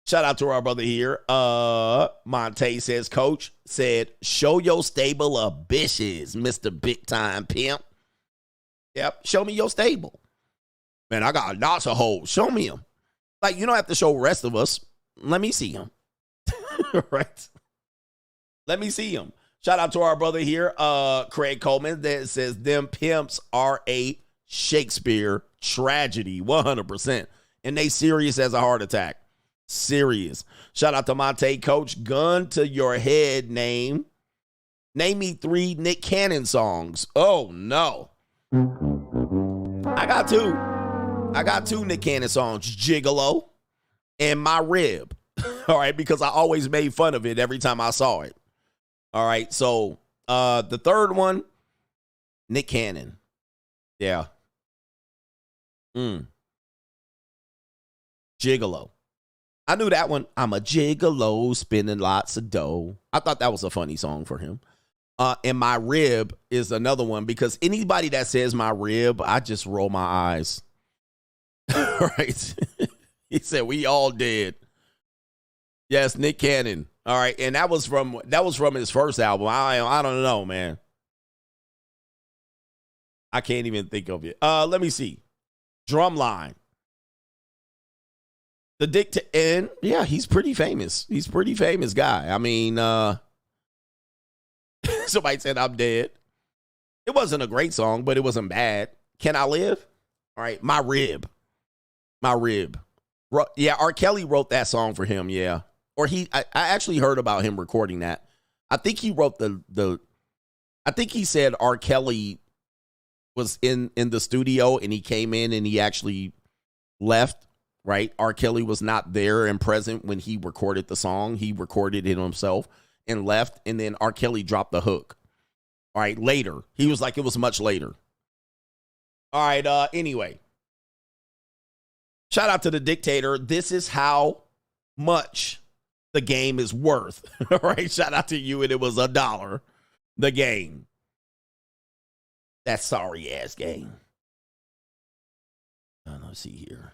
Shout out to our brother here. Monte says, Coach said, show your stable of bitches, Mr. Big Time Pimp. Yep, show me your stable. Man, I got lots of hoes. Show me them. Like, you don't have to show the rest of us. Let me see them. Right? Let me see them. Shout out to our brother here, Craig Coleman, that says, them pimps are a Shakespeare tragedy, 100%. And they serious as a heart attack. Serious. Shout out to Monte. Coach, gun to your head, name me 3 Nick Cannon songs. Oh, no. I got two Nick Cannon songs, Gigolo and My Rib. All right, because I always made fun of it every time I saw it. All right, so the third one, Nick Cannon. Yeah. Gigolo. I knew that one. I'm a gigolo, spending lots of dough. I thought that was a funny song for him. And My Rib is another one because anybody that says My Rib, I just roll my eyes. Right? He said we all did. Yes, Nick Cannon. All right, and that was from his first album. I don't know, man. I can't even think of it. Let me see. Drumline. The dictator, and yeah, he's pretty famous. He's a pretty famous guy. I mean, somebody said I'm dead. It wasn't a great song, but it wasn't bad. Can I Live? All right, My Rib. My Rib. Yeah, R. Kelly wrote that song for him, yeah. Or I actually heard about him recording that. I think he wrote I think he said R. Kelly was in the studio and he came in and he actually left. Right? R. Kelly was not there and present when he recorded the song. He recorded it himself and left. And then R. Kelly dropped the hook. All right. Later. He was like, it was much later. All right. Anyway. Shout out to the dictator. This is how much the game is worth. All right. Shout out to you. And it was $1. The game. That sorry ass game. Let's see here.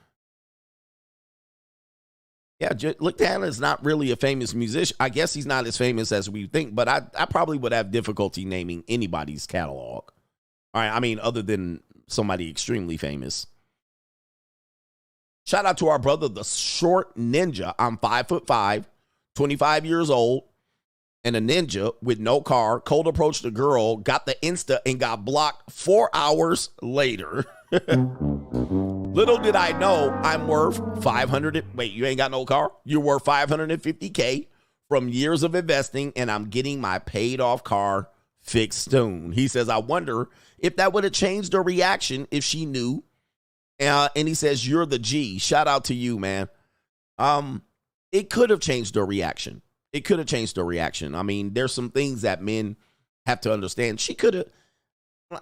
Yeah, Lick Tanner is not really a famous musician. I guess he's not as famous as we think, but I probably would have difficulty naming anybody's catalog. All right, I mean, other than somebody extremely famous. Shout out to our brother, the Short Ninja. I'm 5'5", 25 years old, and a ninja with no car. Cold approached a girl, got the Insta, and got blocked 4 hours later. Little did I know I'm worth 500. Wait, you ain't got no car? You're worth $550K from years of investing, and I'm getting my paid off car fixed soon. He says, I wonder if that would have changed her reaction if she knew. And he says, you're the G. Shout out to you, man. It could have changed her reaction. It could have changed her reaction. I mean, there's some things that men have to understand. She could have.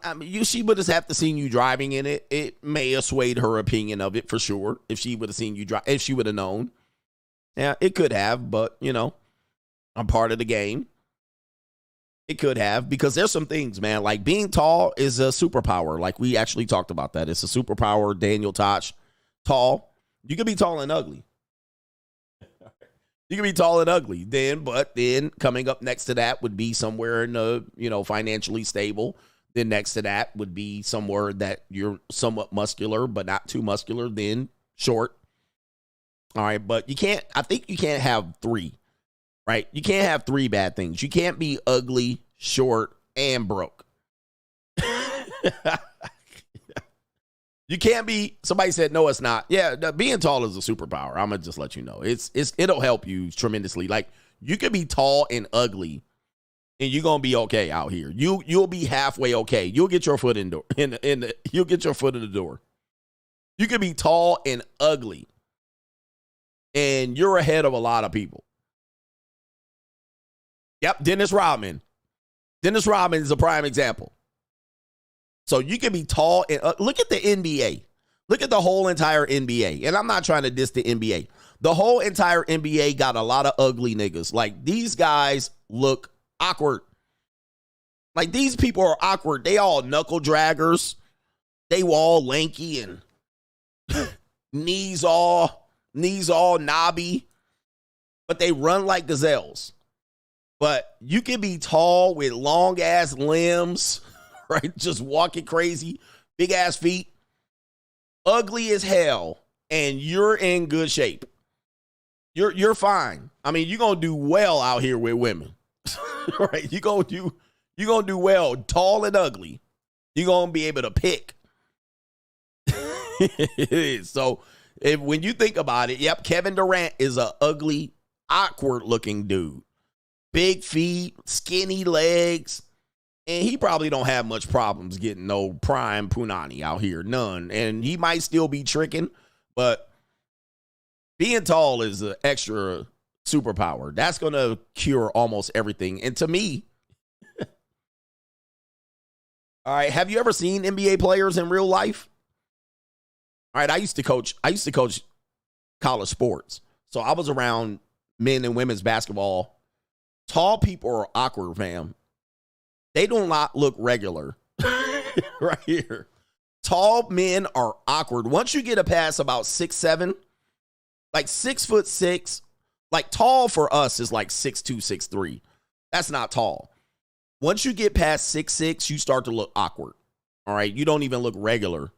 I mean, she would have to seen you driving in it. It may have swayed her opinion of it for sure. If she would have seen you drive, if she would have known. Yeah, it could have, but you know, I'm part of the game. It could have, because there's some things, man, like being tall is a superpower. Like we actually talked about that. It's a superpower. Daniel Tosh, tall. You can be tall and ugly. You can be tall and ugly. But then coming up next to that would be somewhere in the, financially stable. Then next to that would be somewhere that you're somewhat muscular, but not too muscular. Then short. All right. But I think you can't have three, right? You can't have three bad things. You can't be ugly, short, and broke. You You can't be, somebody said, no, it's not. Yeah, being tall is a superpower. I'm going to just let you know. It'll help you tremendously. Like, you could be tall and ugly, and you're going to be okay out here. You'll be halfway okay. You'll get your foot you'll get your foot in the door. You could be tall and ugly, and you're ahead of a lot of people. Yep, Dennis Rodman. Dennis Rodman is a prime example. So you can be tall and look at the NBA. Look at the whole entire NBA. And I'm not trying to diss the NBA. The whole entire NBA got a lot of ugly niggas. Like, these guys look awkward. Like, these people are awkward. They all knuckle draggers. They were all lanky and knees all knobby. But they run like gazelles. But you can be tall with long ass limbs, right? Just walking crazy, big ass feet, ugly as hell, and you're in good shape. You're fine. I mean, you're gonna do well out here with women, right? You're gonna do well, tall and ugly. You're gonna be able to pick. It is. So when you think about it, yep, Kevin Durant is a ugly, awkward looking dude. Big feet, skinny legs, and he probably don't have much problems getting no prime punani out here. None. And he might still be tricking, but being tall is an extra superpower. That's going to cure almost everything. And to me, all right, have you ever seen NBA players in real life? All right, I used to coach college sports. So I was around men and women's basketball. Tall people are awkward, fam. They do not look regular. Right here. Tall men are awkward. Once you get a past about 6'7", like 6'6", like tall for us is like 6'2", 6'3". That's not tall. Once you get past 6'6", you start to look awkward. All right. You don't even look regular.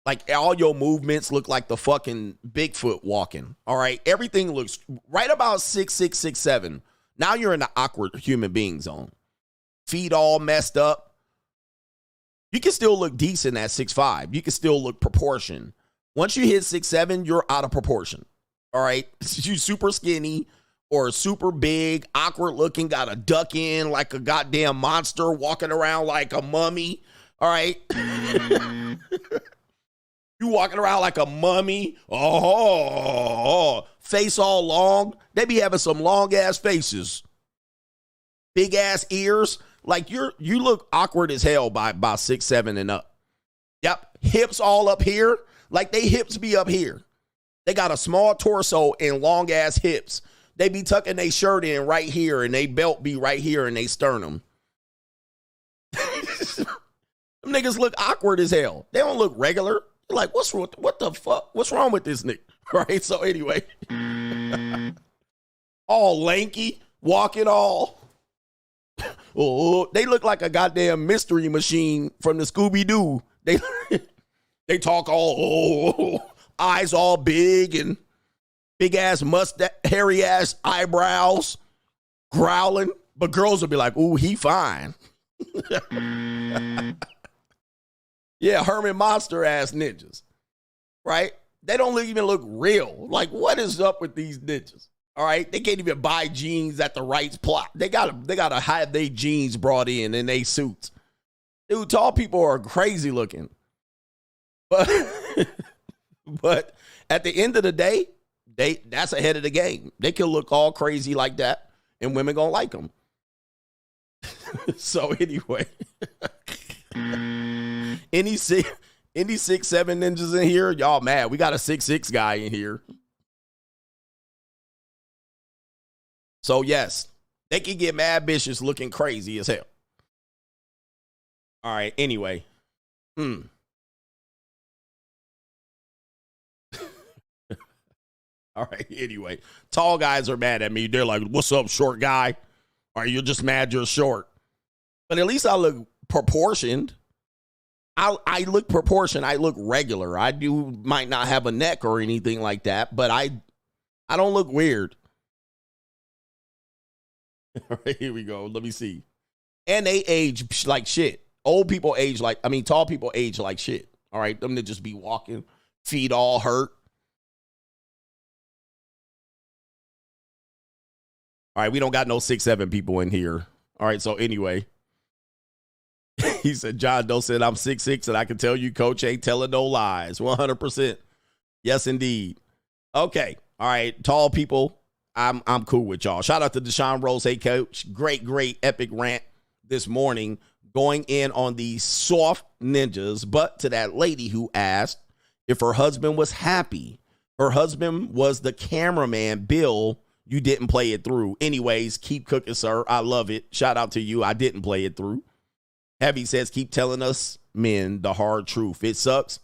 Like, all your movements look like the fucking Bigfoot walking. All right. Everything looks right about 6'6", 6'7". Now you're in the awkward human being zone. Feet all messed up. You can still look decent at 6'5". You can still look proportioned. Once you hit 6'7", you're out of proportion. All right. You super skinny or super big, awkward looking, got a duck in like a goddamn monster, walking around like a mummy. All right. You walking around like a mummy. Oh, face all long. They be having some long ass faces. Big ass ears. Like, you look awkward as hell by 6'7" and up. Yep. Hips all up here. Like, they hips be up here. They got a small torso and long ass hips. They be tucking their shirt in right here, and they belt be right here in they sternum. Them niggas look awkward as hell. They don't look regular. You're like, what the fuck? What's wrong with this nigga? Right? So anyway, all lanky, walking all. Oh, they look like a goddamn mystery machine from the Scooby-Doo. They talk all, eyes all big and big ass mustache, hairy ass eyebrows, growling. But girls will be like, ooh, he fine. Yeah, Herman Monster ass ninjas, right? They don't even look real. Like, what is up with these ninjas? All right, they can't even buy jeans at the right plot. They gotta have their jeans brought in they suits. Dude, tall people are crazy looking, but at the end of the day, that's ahead of the game. They can look all crazy like that, and women gonna like them. So anyway. Any 6'7" ninjas in here? Y'all mad. We got a 6'6" guy in here. So yes, they can get mad bitches looking crazy as hell. All right, anyway. All right, anyway. Tall guys are mad at me. They're like, what's up, short guy? Or you're just mad you're short. But at least I look proportioned. I look proportioned. I look regular. I might not have a neck or anything like that, but I don't look weird. All right, here we go. Let me see. And they age like shit. Tall people age like shit. All right, them niggas be walking, feet all hurt. All right, we don't got no 6'7" people in here. All right, so anyway. He said, John Doe said, I'm 6'6", and I can tell you, Coach ain't telling no lies. 100%. Yes, indeed. Okay. All right, tall people, I'm cool with y'all. Shout out to Deshaun Rose. Hey, Coach. Great, epic rant this morning going in on the soft ninjas, but to that lady who asked if her husband was happy. Her husband was the cameraman, Bill. You didn't play it through. Anyways, keep cooking, sir. I love it. Shout out to you. I didn't play it through. Heavy says, keep telling us men the hard truth. It sucks,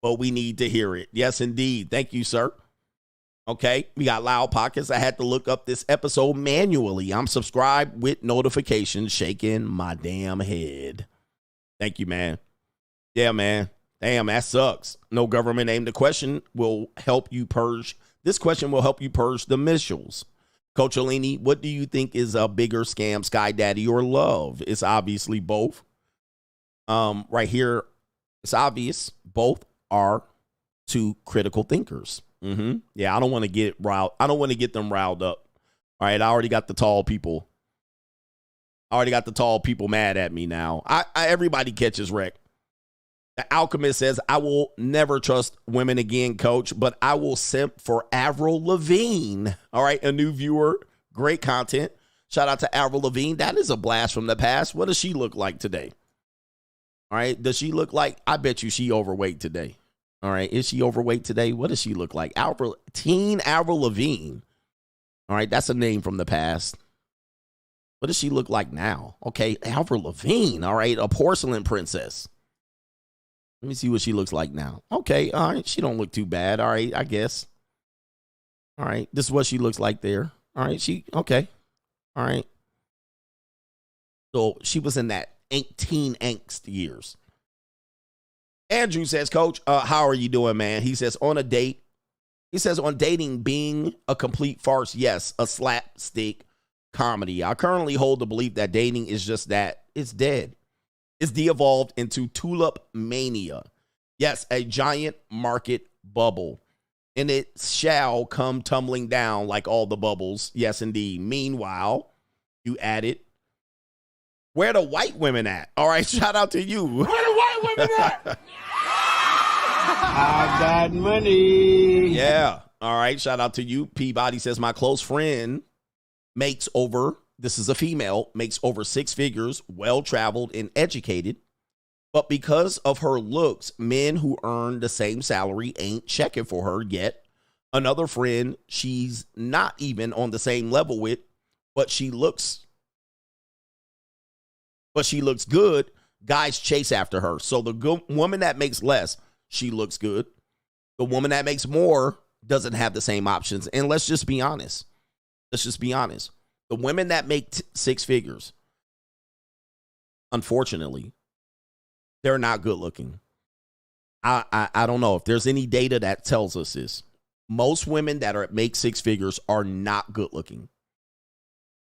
but we need to hear it. Yes, indeed. Thank you, sir. Okay, we got Loud Pockets. I had to look up this episode manually. I'm subscribed with notifications, shaking my damn head. Thank you, man. Yeah, man. Damn, that sucks. No government name. The question will help you purge. This question will help you purge the missiles. Coach Alini, what do you think is a bigger scam, Sky Daddy or love? It's obviously both. Right here, it's obvious. Both are two critical thinkers. Yeah, I don't want to get riled. I don't want to get them riled up. All right, I already got the tall people. Mad at me now. Everybody catches wreck. The Alchemist says, I will never trust women again, Coach, but I will simp for Avril Lavigne. All right, a new viewer. Great content. Shout out to Avril Lavigne. That is a blast from the past. What does she look like today? All right, does she look like, I bet you she overweight today. All right, is she overweight today? What does she look like? Teen Avril Lavigne. All right, that's a name from the past. What does she look like now? Okay, Avril Lavigne. All right, a porcelain princess. Let me see what she looks like now. Okay, all right, she don't look too bad. All right, I guess. All right, this is what she looks like there. All right, okay. All right. So she was in that teen angst years. Andrew says, Coach, how are you doing, man? He says, on dating being a complete farce, yes, a slapstick comedy. I currently hold the belief that dating is just that. It's dead. It's de-evolved into tulip mania. Yes, a giant market bubble. And it shall come tumbling down like all the bubbles. Yes, indeed. Meanwhile, you added, where the white women at? All right, shout out to you. Where the white women at? I got money. Yeah. All right, shout out to you. Peabody says, my close friend makes over, this is a female, makes over 6 figures, well-traveled and educated. But because of her looks, men who earn the same salary ain't checking for her yet. Another friend she's not even on the same level with, but she looks good. Guys chase after her. So the woman that makes less, she looks good. The woman that makes more doesn't have the same options. And let's just be honest. The women that make 6 figures, unfortunately, they're not good looking. I don't know if there's any data that tells us this. Most women that make 6 figures are not good looking.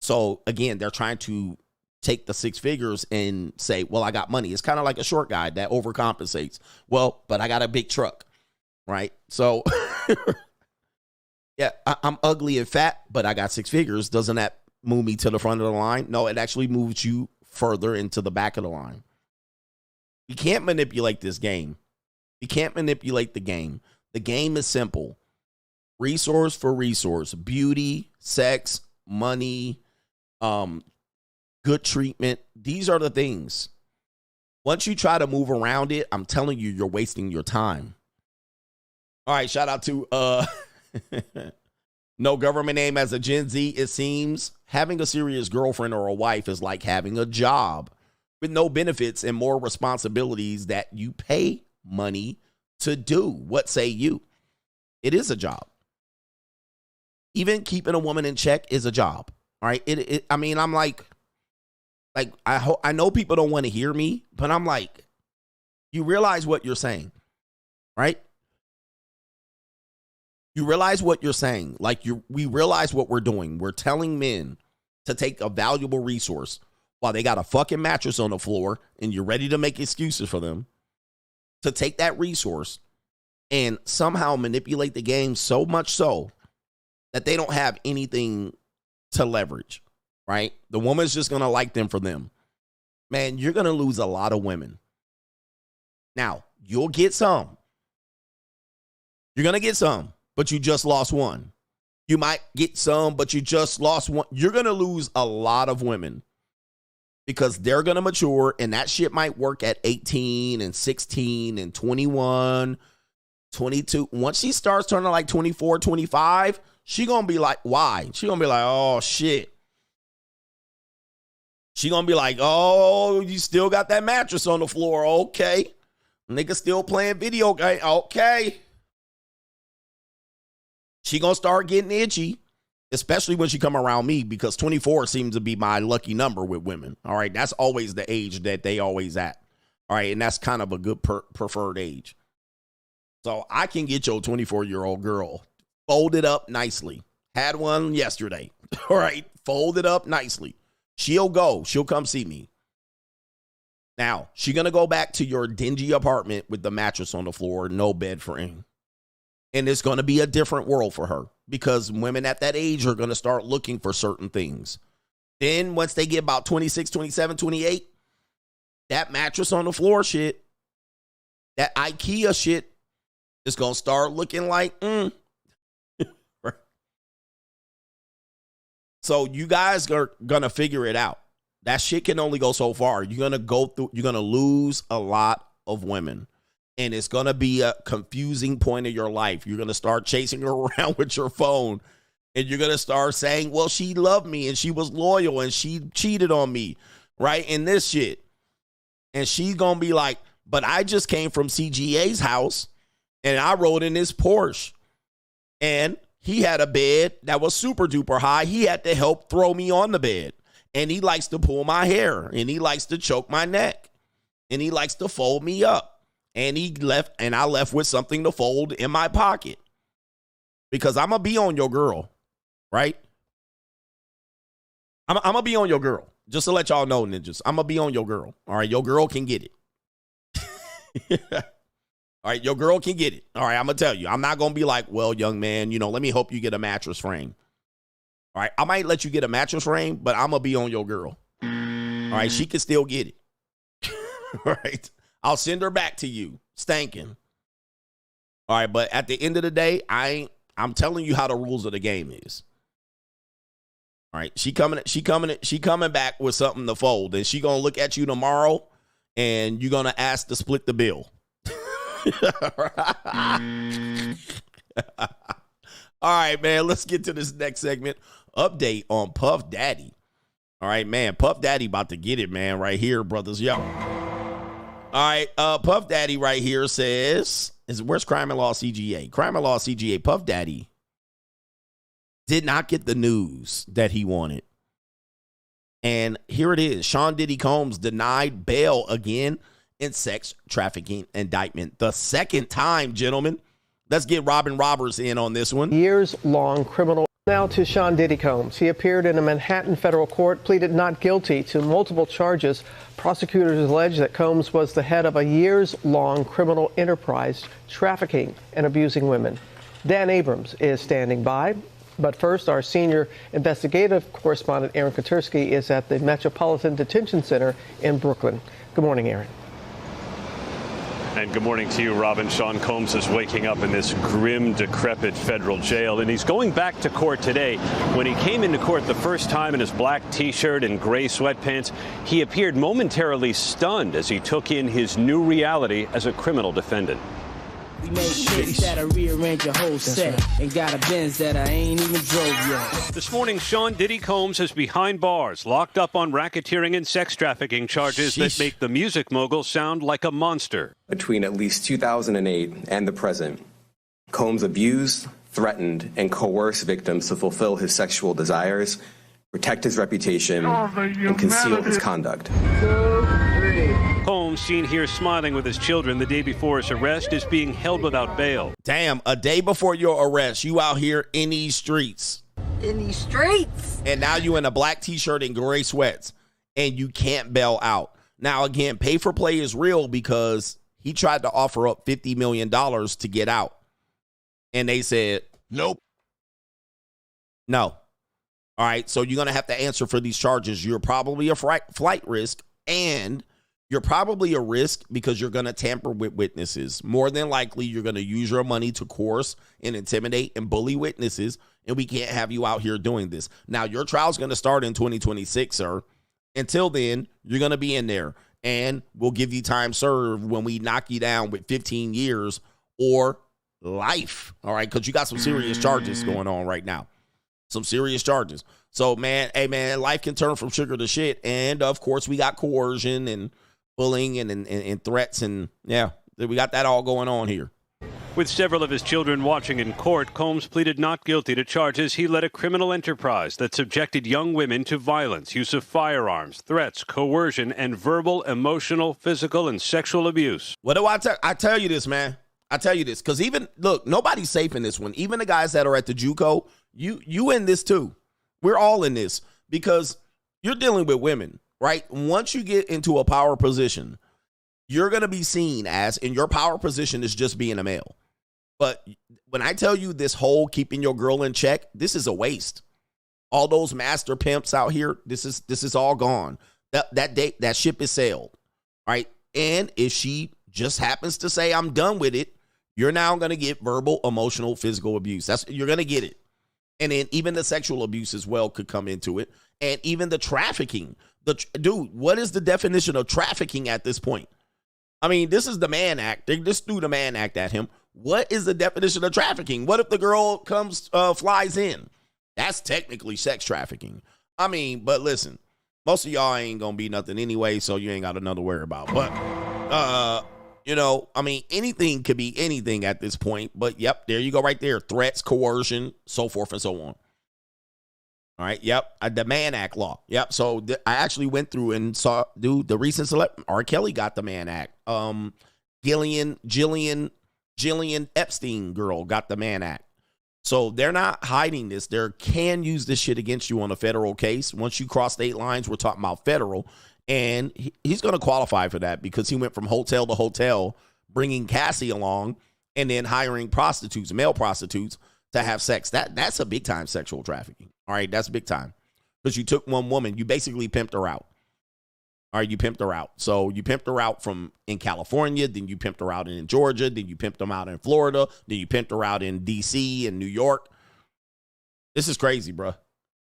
So again, they're trying to take the 6 figures and say, well, I got money. It's kind of like a short guy that overcompensates. Well, but I got a big truck, right? So yeah, I'm ugly and fat, but I got 6 figures. Doesn't that move me to the front of the line? No, it actually moves you further into the back of the line. You can't manipulate this game. You can't manipulate the game. The game is simple. Resource for resource. Beauty, sex, money, good treatment. These are the things. Once you try to move around it, I'm telling you, you're wasting your time. All right, shout out to no government name as a Gen Z. It seems having a serious girlfriend or a wife is like having a job with no benefits and more responsibilities that you pay money to do. What say you? It is a job. Even keeping a woman in check is a job. All right. I mean, I'm like I know people don't want to hear me, but I'm like, you realize what you're saying, right? You realize what you're saying. We realize what we're doing. We're telling men to take a valuable resource while they got a fucking mattress on the floor and you're ready to make excuses for them, to take that resource and somehow manipulate the game so much so that they don't have anything to leverage, right? The woman's just going to like them for them. Man, you're going to lose a lot of women. Now, you'll get some. You're going to get some, but you just lost one. You might get some, but you just lost one. You're going to lose a lot of women because they're going to mature, and that shit might work at 18 and 16 and 21, 22. Once she starts turning like 24, 25, she going to be like, why? She going to be like, oh, shit. She going to be like, oh, you still got that mattress on the floor. Okay. Nigga still playing video game. Okay. She going to start getting itchy, especially when she come around me, because 24 seems to be my lucky number with women. All right. That's always the age that they always at. All right. And that's kind of a good preferred age. So I can get your 24-year-old girl folded up nicely. Had one yesterday. All right. Folded up nicely. She'll go. She'll come see me. Now, she's going to go back to your dingy apartment with the mattress on the floor, no bed frame. And it's going to be a different world for her because women at that age are going to start looking for certain things. Then once they get about 26, 27, 28, that mattress on the floor shit, that IKEA shit is going to start looking like, Right. So you guys are going to figure it out. That shit can only go so far. You're going to lose a lot of women. And it's going to be a confusing point of your life. You're going to start chasing her around with your phone. And you're going to start saying, well, she loved me and she was loyal and she cheated on me, right? And this shit. And she's going to be like, but I just came from CGA's house and I rode in this Porsche. And he had a bed that was super duper high. He had to help throw me on the bed. And he likes to pull my hair. And he likes to choke my neck. And he likes to fold me up. And I left with something to fold in my pocket. Because I'm going to be on your girl, right? I'm going to be on your girl. Just to let y'all know, ninjas. I'm going to be on your girl. All right, your girl can get it. All right, your girl can get it. All right, I'm going to tell you. I'm not going to be like, well, young man, let me help you get a mattress frame. All right, I might let you get a mattress frame, but I'm going to be on your girl. All right, she can still get it. All right. I'll send her back to you, stankin'. All right, but at the end of the day, I'm telling you how the rules of the game is. All right, she coming back with something to fold, and she gonna look at you tomorrow, and you're gonna ask to split the bill. All right, man, let's get to this next segment. Update on Puff Daddy. All right, man, Puff Daddy about to get it, man, right here, brothers. Yo. All right, Puff Daddy right here says, where's Crime and Law CGA? Crime and Law CGA, Puff Daddy did not get the news that he wanted. And here it is. Sean Diddy Combs denied bail again in sex trafficking indictment. The second time, gentlemen. Let's get Robin Roberts in on this one. Years-long criminal. Now to Sean Diddy Combs. He appeared in a Manhattan federal court, pleaded not guilty to multiple charges. Prosecutors allege that Combs was the head of a years-long criminal enterprise trafficking and abusing women. Dan Abrams is standing by. But first, our senior investigative correspondent, Aaron Katersky, is at the Metropolitan Detention Center in Brooklyn. Good morning, Aaron. And good morning to you, Robin. Sean Combs is waking up in this grim, decrepit federal jail, and he's going back to court today. When he came into court the first time in his black T-shirt and gray sweatpants, he appeared momentarily stunned as he took in his new reality as a criminal defendant. We made shit that'll rearrange your whole set and got a Benz that I ain't even drove yet. This morning, Sean Diddy Combs is behind bars, locked up on racketeering and sex trafficking charges that make the music mogul sound like a monster. Between at least 2008 and the present, Combs abused, threatened, and coerced victims to fulfill his sexual desires, protect his reputation, and conceal his conduct. Combs, seen here smiling with his children the day before his arrest, is being held without bail. Damn, a day before your arrest, you out here in these streets. In these streets. And now you in a black T-shirt and gray sweats, and you can't bail out. Now, again, pay for play is real because he tried to offer up $50 million to get out. And they said, nope. No. All right, so you're going to have to answer for these charges. You're probably a flight risk, and you're probably a risk because you're going to tamper with witnesses. More than likely, you're going to use your money to coerce and intimidate and bully witnesses, and we can't have you out here doing this. Now, your trial's going to start in 2026, sir. Until then, you're going to be in there, and we'll give you time served when we knock you down with 15 years or life, all right, because you got some serious charges going on right now. Some serious charges. So, man, hey, man, life can turn from sugar to shit. And, of course, we got coercion and bullying and threats. And, yeah, we got that all going on here. With several of his children watching in court, Combs pleaded not guilty to charges he led a criminal enterprise that subjected young women to violence, use of firearms, threats, coercion, and verbal, emotional, physical, and sexual abuse. What do I tell? I tell you this, man. I tell you this, because even, look, nobody's safe in this one. Even the guys that are at the JUCO, you in this too. We're all in this because you're dealing with women, right? Once you get into a power position, you're going to be seen as, in your power position is just being a male. But when I tell you this whole keeping your girl in check, this is a waste. All those master pimps out here, this is all gone. That ship is sailed, right? And if she just happens to say, I'm done with it, you're now going to get verbal, emotional, physical abuse. You're going to get it. And then even the sexual abuse as well could come into it. And even the trafficking. Dude, what is the definition of trafficking at this point? I mean, this is the Mann Act. They just threw the Mann Act at him. What is the definition of trafficking? What if the girl flies in? That's technically sex trafficking. I mean, but listen, most of y'all ain't going to be nothing anyway, so you ain't got another worry about. But, I mean, anything could be anything at this point. But, yep, there you go right there. Threats, coercion, so forth and so on. All right, yep, the Mann Act law. Yep, so I actually went through and saw, dude, the recent R. Kelly got the Mann Act. Jillian Epstein girl got the Mann Act. So they're not hiding this. They can use this shit against you on a federal case. Once you cross state lines, we're talking about federal. And he's going to qualify for that because he went from hotel to hotel, bringing Cassie along and then hiring prostitutes, male prostitutes, to have sex. That's a big time sexual trafficking. All right, that's big time. Because you took one woman, you basically pimped her out. All right, you pimped her out. So you pimped her out in California, then you pimped her out in Georgia, then you pimped them out in Florida, then you pimped her out in D.C. and New York. This is crazy, bro.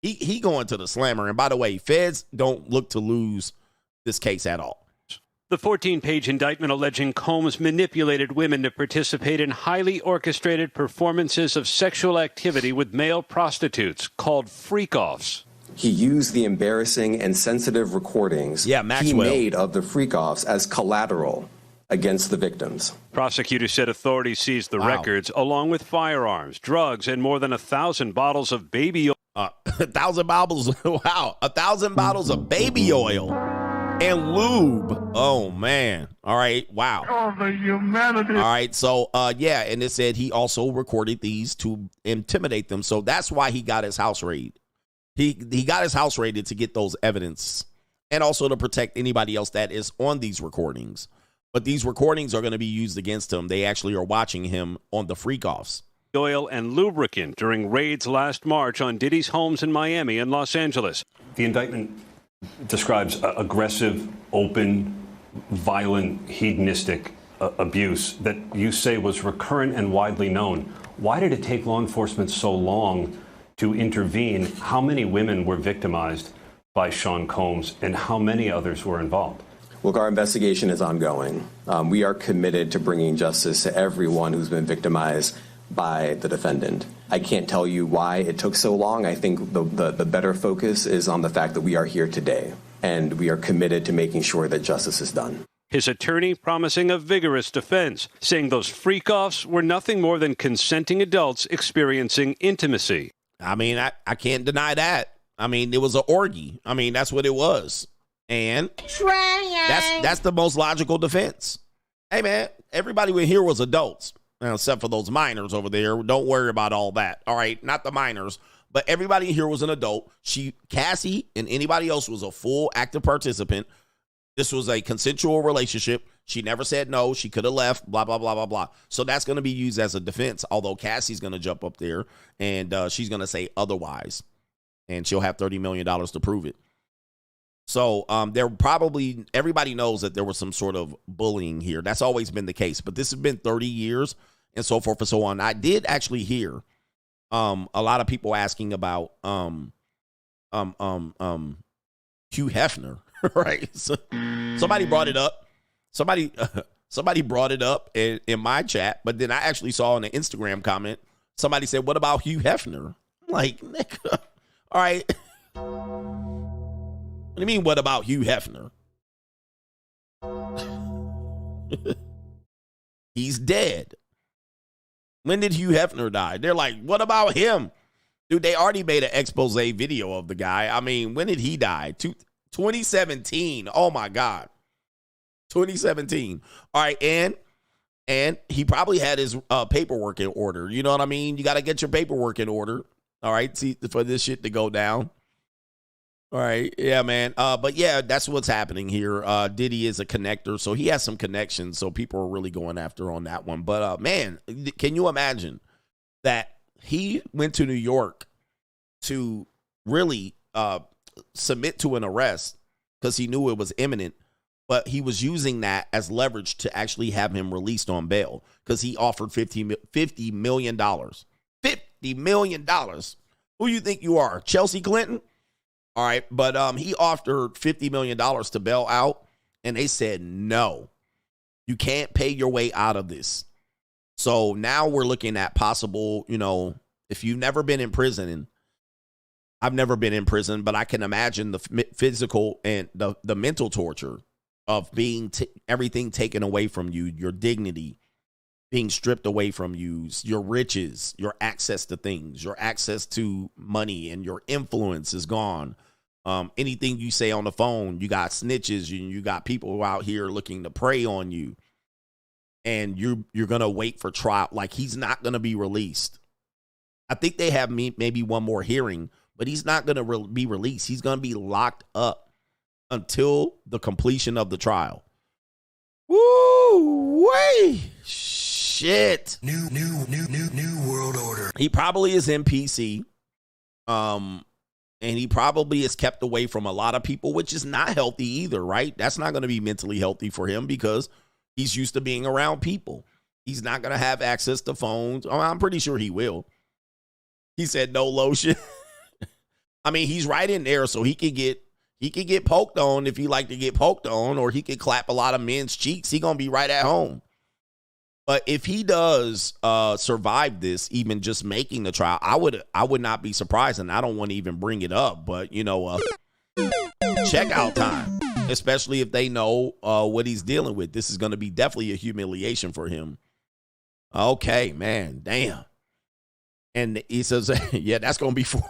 He going to the slammer. And by the way, feds don't look to lose this case at all. The 14-page indictment alleging Combs manipulated women to participate in highly orchestrated performances of sexual activity with male prostitutes called freak-offs. He used the embarrassing and sensitive recordings he made of the freak-offs as collateral against the victims. Prosecutors said authorities seized the records along with firearms, drugs, and more than 1,000 bottles of baby oil. 1,000 bottles, wow, 1,000 bottles of baby oil. And lube. Oh, man. All right. Wow. Oh, the humanity. All right. So, yeah. And it said he also recorded these to intimidate them. So that's why he got his house raided. He got his house raided to get those evidence and also to protect anybody else that is on these recordings. But these recordings are going to be used against him. They actually are watching him on the freak-offs. Oil and lubricant during raids last March on Diddy's homes in Miami and Los Angeles. The indictment describes aggressive, open, violent, hedonistic abuse that you say was recurrent and widely known. Why did it take law enforcement so long to intervene? How many women were victimized by Sean Combs and how many others were involved? Look, our investigation is ongoing. We are committed to bringing justice to everyone who's been victimized by the defendant. I can't tell you why it took so long. I think the better focus is on the fact that we are here today, and we are committed to making sure that justice is done. His attorney promising a vigorous defense, saying those freak-offs were nothing more than consenting adults experiencing intimacy. I mean, I can't deny that. I mean, it was an orgy. I mean, that's what it was. And that's the most logical defense. Hey, man, everybody in here was adults. Except for those minors over there. Don't worry about all that. All right, not the minors. But everybody here was an adult. Cassie and anybody else was a full active participant. This was a consensual relationship. She never said no. She could have left, blah, blah, blah, blah, blah. So that's going to be used as a defense, although Cassie's going to jump up there and she's going to say otherwise. And she'll have $30 million to prove it. So there probably, everybody knows that there was some sort of bullying here. That's always been the case. But this has been 30 years and so forth and so on. I did actually hear a lot of people asking about Hugh Hefner, right? So, somebody brought it up. Somebody brought it up in my chat, but then I actually saw in an Instagram comment, somebody said, what about Hugh Hefner? I'm like, nigga, all right. What do you mean, what about Hugh Hefner? He's dead. When did Hugh Hefner die? They're like, what about him? Dude, they already made an expose video of the guy. I mean, when did he die? 2017. Oh, my God. 2017. All right, and he probably had his paperwork in order. You know what I mean? You got to get your paperwork in order. All right, see, for this shit to go down. All right, yeah, man. But yeah, that's what's happening here. Diddy is a connector, so he has some connections. So people are really going after on that one. But man, can you imagine that he went to New York to really submit to an arrest because he knew it was imminent, but he was using that as leverage to actually have him released on bail because he offered $50 million. $50 million. Who you think you are, Chelsea Clinton? All right, but he offered $50 million to bail out, and they said, no, you can't pay your way out of this. So now we're looking at possible, if you've never been in prison, and I've never been in prison, but I can imagine the physical and the mental torture of being everything taken away from you, your dignity being stripped away from you, your riches, your access to things, your access to money, and your influence is gone. Anything you say on the phone, you got snitches, and you got people out here looking to prey on you. And you're going to wait for trial. Like, he's not going to be released. I think they have maybe one more hearing, but he's not going to be released. He's going to be locked up until the completion of the trial. Woo! Way! Shit. New world order. He probably is in PC. And he probably is kept away from a lot of people, which is not healthy either, right? That's not going to be mentally healthy for him because he's used to being around people. He's not going to have access to phones. Oh, I'm pretty sure he will. He said no lotion. I mean, he's right in there, so he could get poked on if he like to get poked on, or he could clap a lot of men's cheeks. He going to be right at home. But if he does survive this, even just making the trial, I would not be surprised, and I don't want to even bring it up. But checkout time, especially if they know what he's dealing with. This is going to be definitely a humiliation for him. Okay, man, damn. And he says, yeah, that's going to be for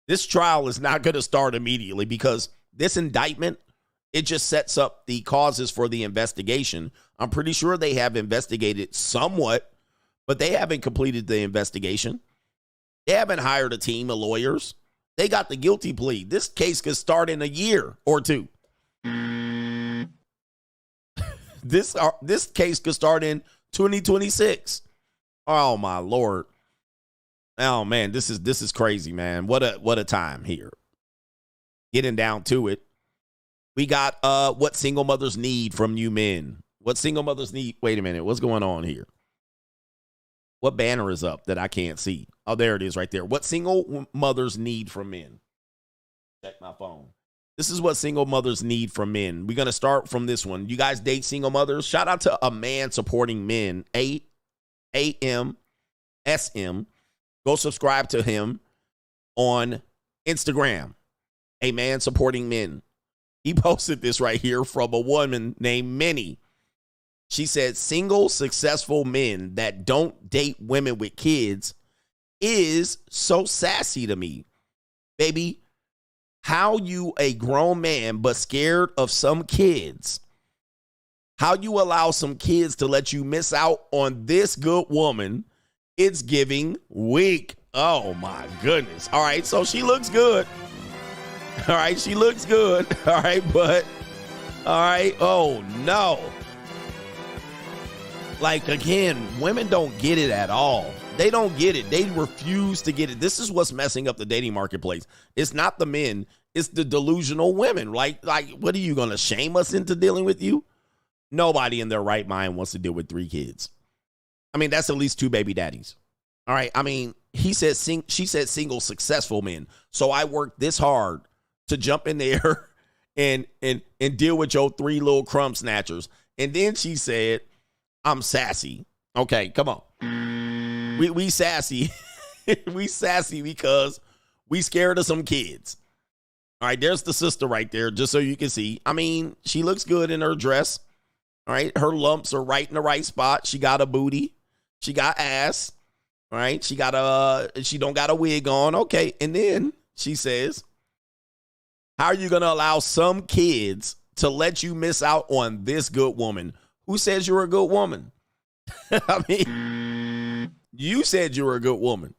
this trial is not going to start immediately because this indictment, it just sets up the causes for the investigation. I'm pretty sure they have investigated somewhat, but they haven't completed the investigation. They haven't hired a team of lawyers. They got the guilty plea. This case could start in a year or two. This case could start in 2026. Oh my Lord. Oh man, this is crazy, man. What a time here. Getting down to it. We got what single mothers need from you men. What single mothers need. Wait a minute. What's going on here? What banner is up that I can't see? Oh, there it is right there. What single mothers need from men. Check my phone. This is what single mothers need from men. We're going to start from this one. You guys date single mothers? Shout out to a man supporting men. AMSM. Go subscribe to him on Instagram. A man supporting men. He posted this right here from a woman named Minnie. She said, single, successful men that don't date women with kids is so sassy to me. Baby, how you a grown man but scared of some kids? How you allow some kids to let you miss out on this good woman? It's giving weak. Oh, my goodness. All right, so she looks good. All right, she looks good. All right, but, all right, oh, no. Like, again, women don't get it at all. They don't get it. They refuse to get it. This is what's messing up the dating marketplace. It's not the men. It's the delusional women. Like, what are you going to shame us into dealing with you? Nobody in their right mind wants to deal with 3 kids. I mean, that's at least 2 baby daddies. All right. I mean, she said single successful men. So I worked this hard to jump in there and deal with your 3 little crumb snatchers. And then she said, I'm sassy. Okay, come on. We sassy. We sassy because we scared of some kids. All right, there's the sister right there, just so you can see. I mean, she looks good in her dress. All right, her lumps are right in the right spot. She got a booty. She got ass. All right, she don't got a wig on. Okay, and then she says, how are you going to allow some kids to let you miss out on this good woman? Who says you're a good woman? I mean, you said you were a good woman.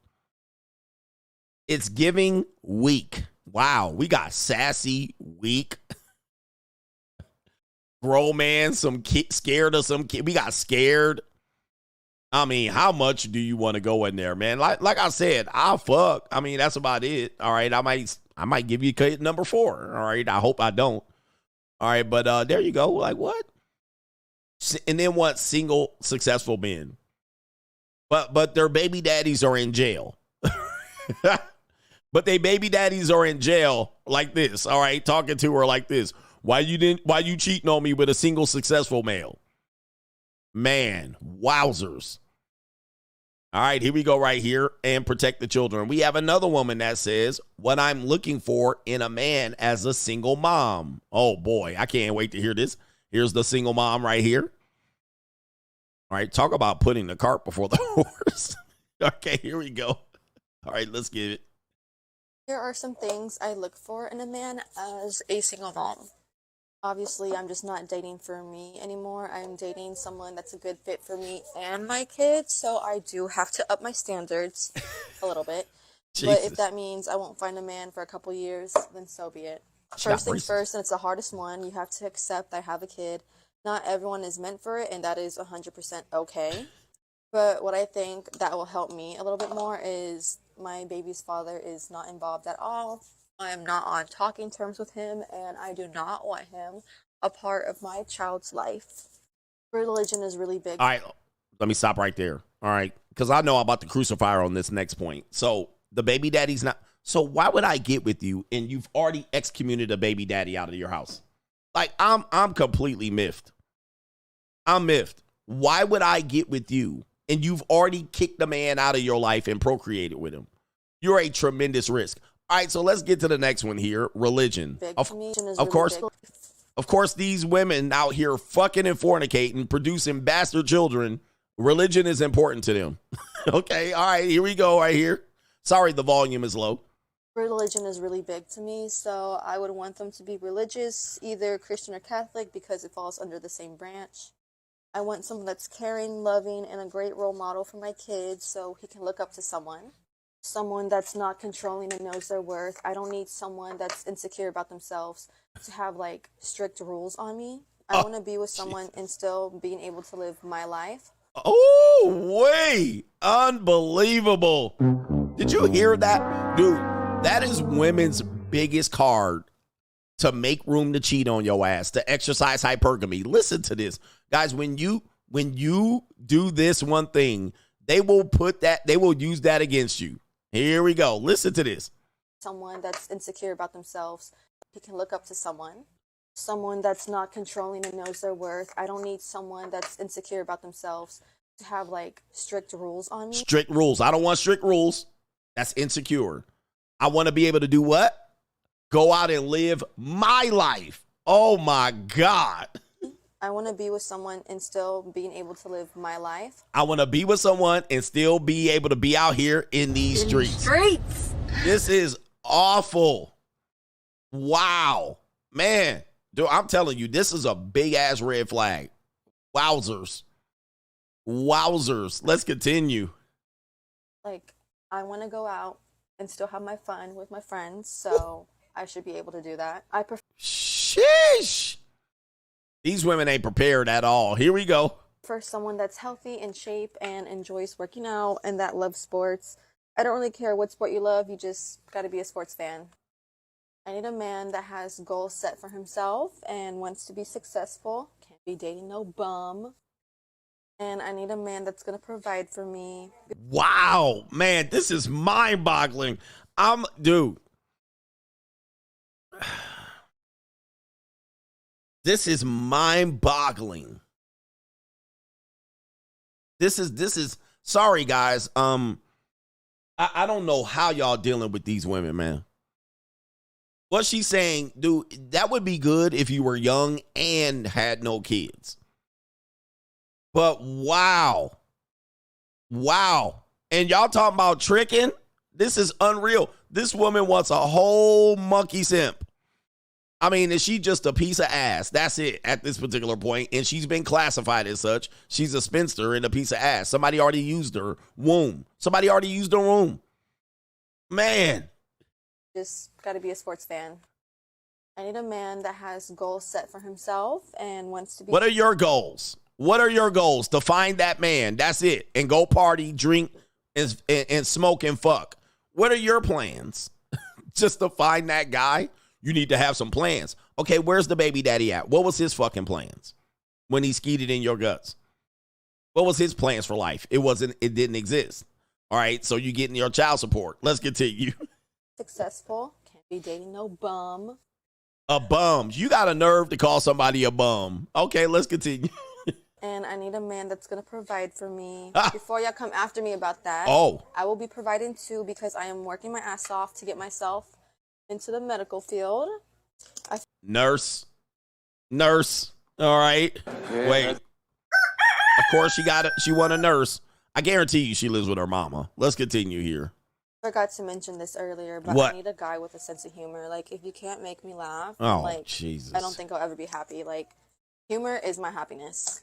It's giving weak. Wow, we got sassy, weak, grown man, some kid, scared of some kid. We got scared. I mean, how much do you want to go in there, man? Like I said, I'll fuck. I mean, that's about it. All right, I might give you cut number 4. All right, I hope I don't. All right, but there you go. Like, what? And then what? Single successful men. But their baby daddies are in jail. But they baby daddies are in jail like this. All right, talking to her like this. Why you cheating on me with a single successful male? Man, wowzers. All right, here we go right here, and protect the children. We have another woman that says, what I'm looking for in a man as a single mom. Oh, boy, I can't wait to hear this. Here's the single mom right here. All right, talk about putting the cart before the horse. Okay, here we go. All right, let's get it. Here are some things I look for in a man as a single mom. Obviously, I'm just not dating for me anymore. I'm dating someone that's a good fit for me and my kids, so I do have to up my standards a little bit. But if that means I won't find a man for a couple years, then so be it. First things first, and it's the hardest one, you have to accept I have a kid. Not everyone is meant for it, and that is 100% okay. But what I think that will help me a little bit more is my baby's father is not involved at all. I am not on talking terms with him, and I do not want him a part of my child's life. Religion is really big. All right, let me stop right there. All right, because I know I'm about to crucify her on this next point. So the baby daddy's not. So why would I get with you and you've already excommunicated a baby daddy out of your house? Like, I'm completely miffed. I'm miffed. Why would I get with you and you've already kicked the man out of your life and procreated with him? You're a tremendous risk. All right, so let's get to the next one here. Religion. Of course, these women out here fucking and fornicating, producing bastard children. Religion is important to them. Okay, all right, here we go right here. Sorry, the volume is low. Religion is really big to me, so I would want them to be religious, either Christian or Catholic, because it falls under the same branch. I want someone that's caring, loving, and a great role model for my kids, so he can look up to someone. Someone that's not controlling and knows their worth. I don't need someone that's insecure about themselves to have, like, strict rules on me. I want to be with someone and still being able to live my life. Oh, wait. Unbelievable. Did you hear that? Dude, that is women's biggest card to make room to cheat on your ass, to exercise hypergamy. Listen to this. Guys, when you do this one thing, they will use that against you. Here we go. Listen to this. Someone that's insecure about themselves. He can look up to someone. Someone that's not controlling and knows their worth. I don't need someone that's insecure about themselves to have, like, strict rules on me. Strict rules. I don't want strict rules. That's insecure. I want to be able to do what? Go out and live my life. Oh, my God. I want to be with someone and still being able to live my life. I want to be with someone and still be able to be out here in these streets. This is awful. Wow. Man, dude, I'm telling you, this is a big-ass red flag. Wowzers. Wowzers. Let's continue. Like, I want to go out and still have my fun with my friends, so I should be able to do that. Sheesh. These women ain't prepared at all. Here we go. For someone that's healthy, in shape, and enjoys working out, and that loves sports. I don't really care what sport you love, you just gotta be a sports fan. I need a man that has goals set for himself and wants to be successful. Can't be dating no bum. And I need a man that's gonna provide for me. Wow, man, this is mind-boggling. Dude. This is mind-boggling. This is sorry guys. I don't know how y'all dealing with these women, man. What she's saying, dude, that would be good if you were young and had no kids. But wow. Wow. And y'all talking about tricking? This is unreal. This woman wants a whole monkey simp. I mean, is she just a piece of ass? That's it at this particular point. And she's been classified as such. She's a spinster and a piece of ass. Somebody already used her womb. Somebody already used her womb. Man. Just got to be a sports fan. I need a man that has goals set for himself and wants to be. What are your goals? What are your goals? To find that man. That's it. And go party, drink, and smoke and fuck. What are your plans? Just to find that guy? You need to have some plans. Okay, where's the baby daddy at? What was his fucking plans when he skeeted in your guts? What was his plans for life? It didn't exist. All right, so you getting your child support. Let's continue. Successful. Can't be dating no bum. A bum. You got a nerve to call somebody a bum. Okay, let's continue. And I need a man that's going to provide for me. Before y'all come after me about that, I will be providing too because I am working my ass off to get myself into the medical field. Nurse. All right. Yeah. Wait. Of course she want a nurse. I guarantee you she lives with her mama. Let's continue here. I forgot to mention this earlier, but what? I need a guy with a sense of humor. Like, if you can't make me laugh, Jesus. I don't think I'll ever be happy. Like, humor is my happiness.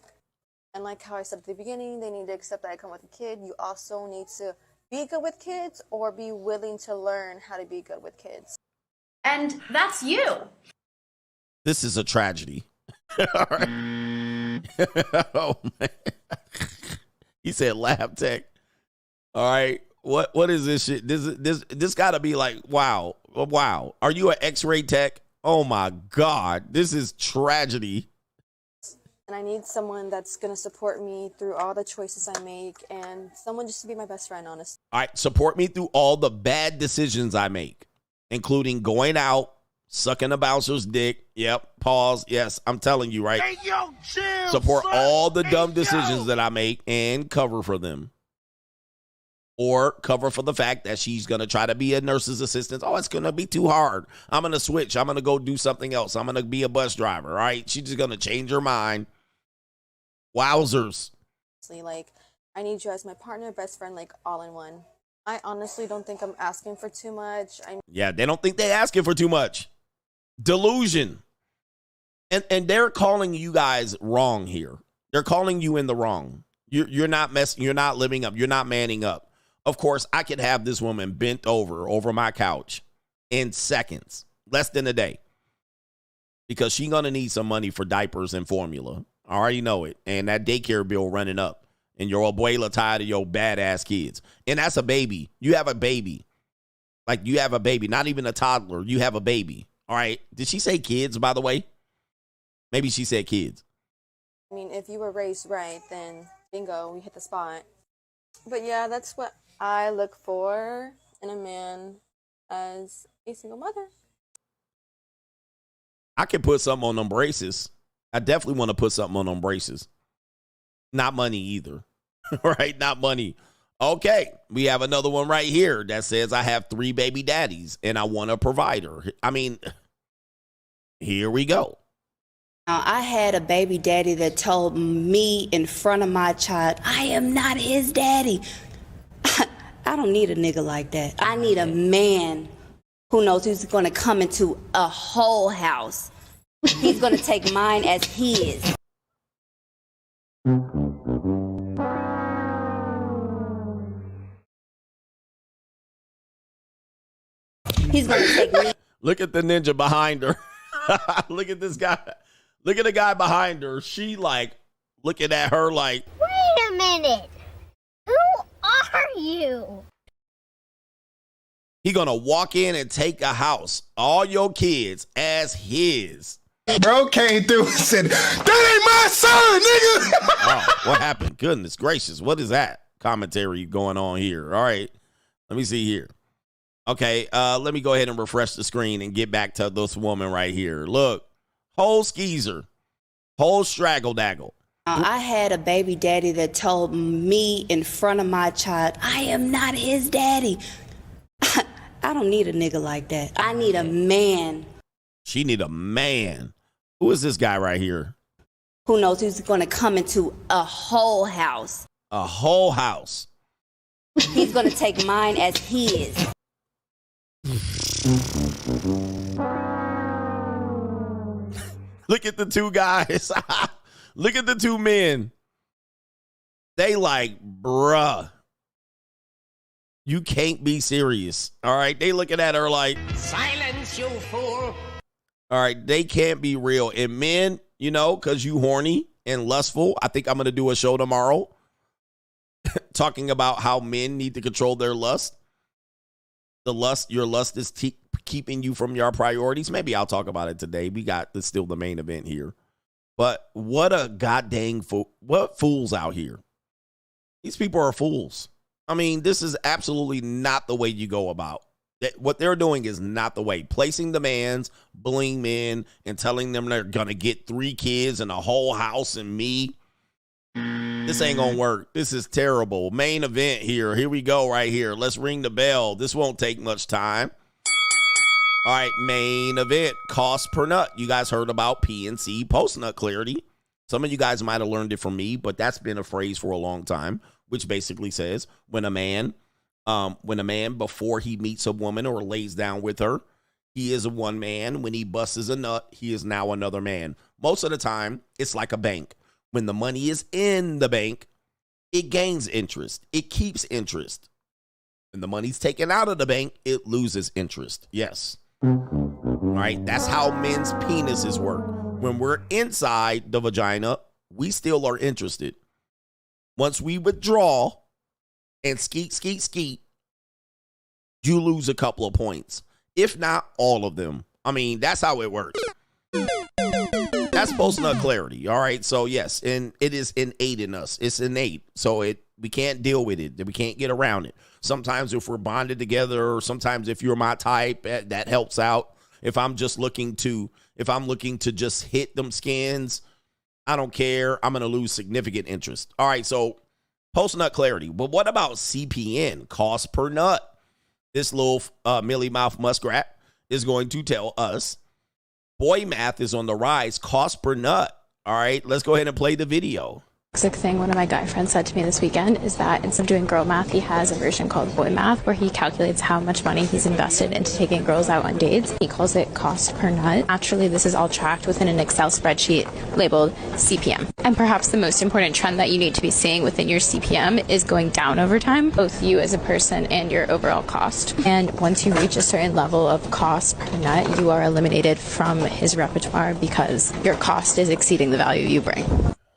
And like how I said at the beginning, they need to accept that I come with a kid. You also need to be good with kids or be willing to learn how to be good with kids. And that's you. This is a tragedy. All right. Oh, man. He said lab tech. All right. What is this shit? This got to be like, wow. Are you an X-ray tech? Oh, my God. This is tragedy. And I need someone that's going to support me through all the choices I make and someone just to be my best friend, honestly. All right. Support me through all the bad decisions I make, including going out, sucking a bouncer's dick. Yep. Pause. Yes, I'm telling you, right? Hey, yo, chill, support son. All the dumb decisions that I make and cover for them. Or cover for the fact that she's going to try to be a nurse's assistant. Oh, it's going to be too hard. I'm going to switch. I'm going to go do something else. I'm going to be a bus driver, right? She's just going to change her mind. Wowzers. Like, I need you as my partner, best friend, like all in one. I honestly don't think I'm asking for too much. Yeah, they don't think they're asking for too much. Delusion. And they're calling you guys wrong here. They're calling you in the wrong. You're not living up. You're not manning up. Of course, I could have this woman bent over my couch in seconds, less than a day, because she's going to need some money for diapers and formula. I already know it. And that daycare bill running up. And your abuela tired of your badass kids. And that's a baby. You have a baby. Like, you have a baby. Not even a toddler. You have a baby. All right. Did she say kids, by the way? Maybe she said kids. I mean, if you were raised right, then bingo, we hit the spot. But yeah, that's what I look for in a man as a single mother. I can put something on them braces. I definitely want to put something on them braces. Not money either. Right? Not money. Okay. We have another one right here that says I have 3 baby daddies and I want a provider. I mean, here we go. Now, I had a baby daddy that told me in front of my child, I am not his daddy. I don't need a nigga like that. I need a man who knows who's going to come into a whole house. He's going to take mine as his. He's going to take me. Look at the ninja behind her. Look at this guy. Look at the guy behind her. She like looking at her like, wait a minute. Who are you? he gonna walk in and take a house, all your kids as his. Bro came through and said, that ain't my son, nigga. Oh, what happened? Goodness gracious. What is that commentary going on here? All right. Let me see here. Okay, let me go ahead and refresh the screen and get back to this woman right here. Look, whole skeezer, whole straggle daggle. I had a baby daddy that told me in front of my child, I am not his daddy. I don't need a nigga like that. I need a man. She need a man. Who is this guy right here? Who knows who's going to come into a whole house. A whole house. He's going to take mine as his. Look at the two guys. Look at the two men. They like, bruh, you can't be serious. All right. They looking at her like, Silence, you fool. all right. They can't be real. And men, you know, because you horny and lustful, I think I'm going to do a show tomorrow talking about how men need to control their lust. Your lust is keeping you from your priorities. Maybe I'll talk about it today. We got this still the main event here. But what a goddamn fool. What fools out here. These people are fools. I mean, this is absolutely not the way you go about it. What they're doing is not the way. Placing demands, bullying men, and telling them they're going to get 3 kids and a whole house and me. This ain't going to work. This is terrible. Main event here. Here we go right here. Let's ring the bell. This won't take much time. All right, main event, cost per nut. You guys heard about PNC, post-nut clarity. Some of you guys might have learned it from me, but that's been a phrase for a long time, which basically says when a man before he meets a woman or lays down with her, he is one man. When he busts a nut, he is now another man. Most of the time, it's like a bank. When the money is in the bank, it gains interest. It keeps interest. When the money's taken out of the bank, it loses interest. Yes. All right. That's how men's penises work. When we're inside the vagina, we still are interested. Once we withdraw and skeet, you lose a couple of points. If not all of them. I mean, that's how it works. That's post-nut clarity. All right. So yes, and it is innate in us. It's innate. So we can't deal with it. We can't get around it. Sometimes if we're bonded together, or sometimes if you're my type, that helps out. If I'm looking to just hit them skins, I don't care. I'm going to lose significant interest. All right. So post-nut clarity. But what about CPN, cost per nut? This little mealy mouth muskrat is going to tell us boy math is on the rise, cost per nut. All right, let's go ahead and play the video. Toxic thing one of my guy friends said to me this weekend is that instead of doing girl math, he has a version called boy math where he calculates how much money he's invested into taking girls out on dates. He calls it cost per nut. Naturally, this is all tracked within an Excel spreadsheet labeled CPM. And perhaps the most important trend that you need to be seeing within your CPM is going down over time, both you as a person and your overall cost. And once you reach a certain level of cost per nut, you are eliminated from his repertoire because your cost is exceeding the value you bring.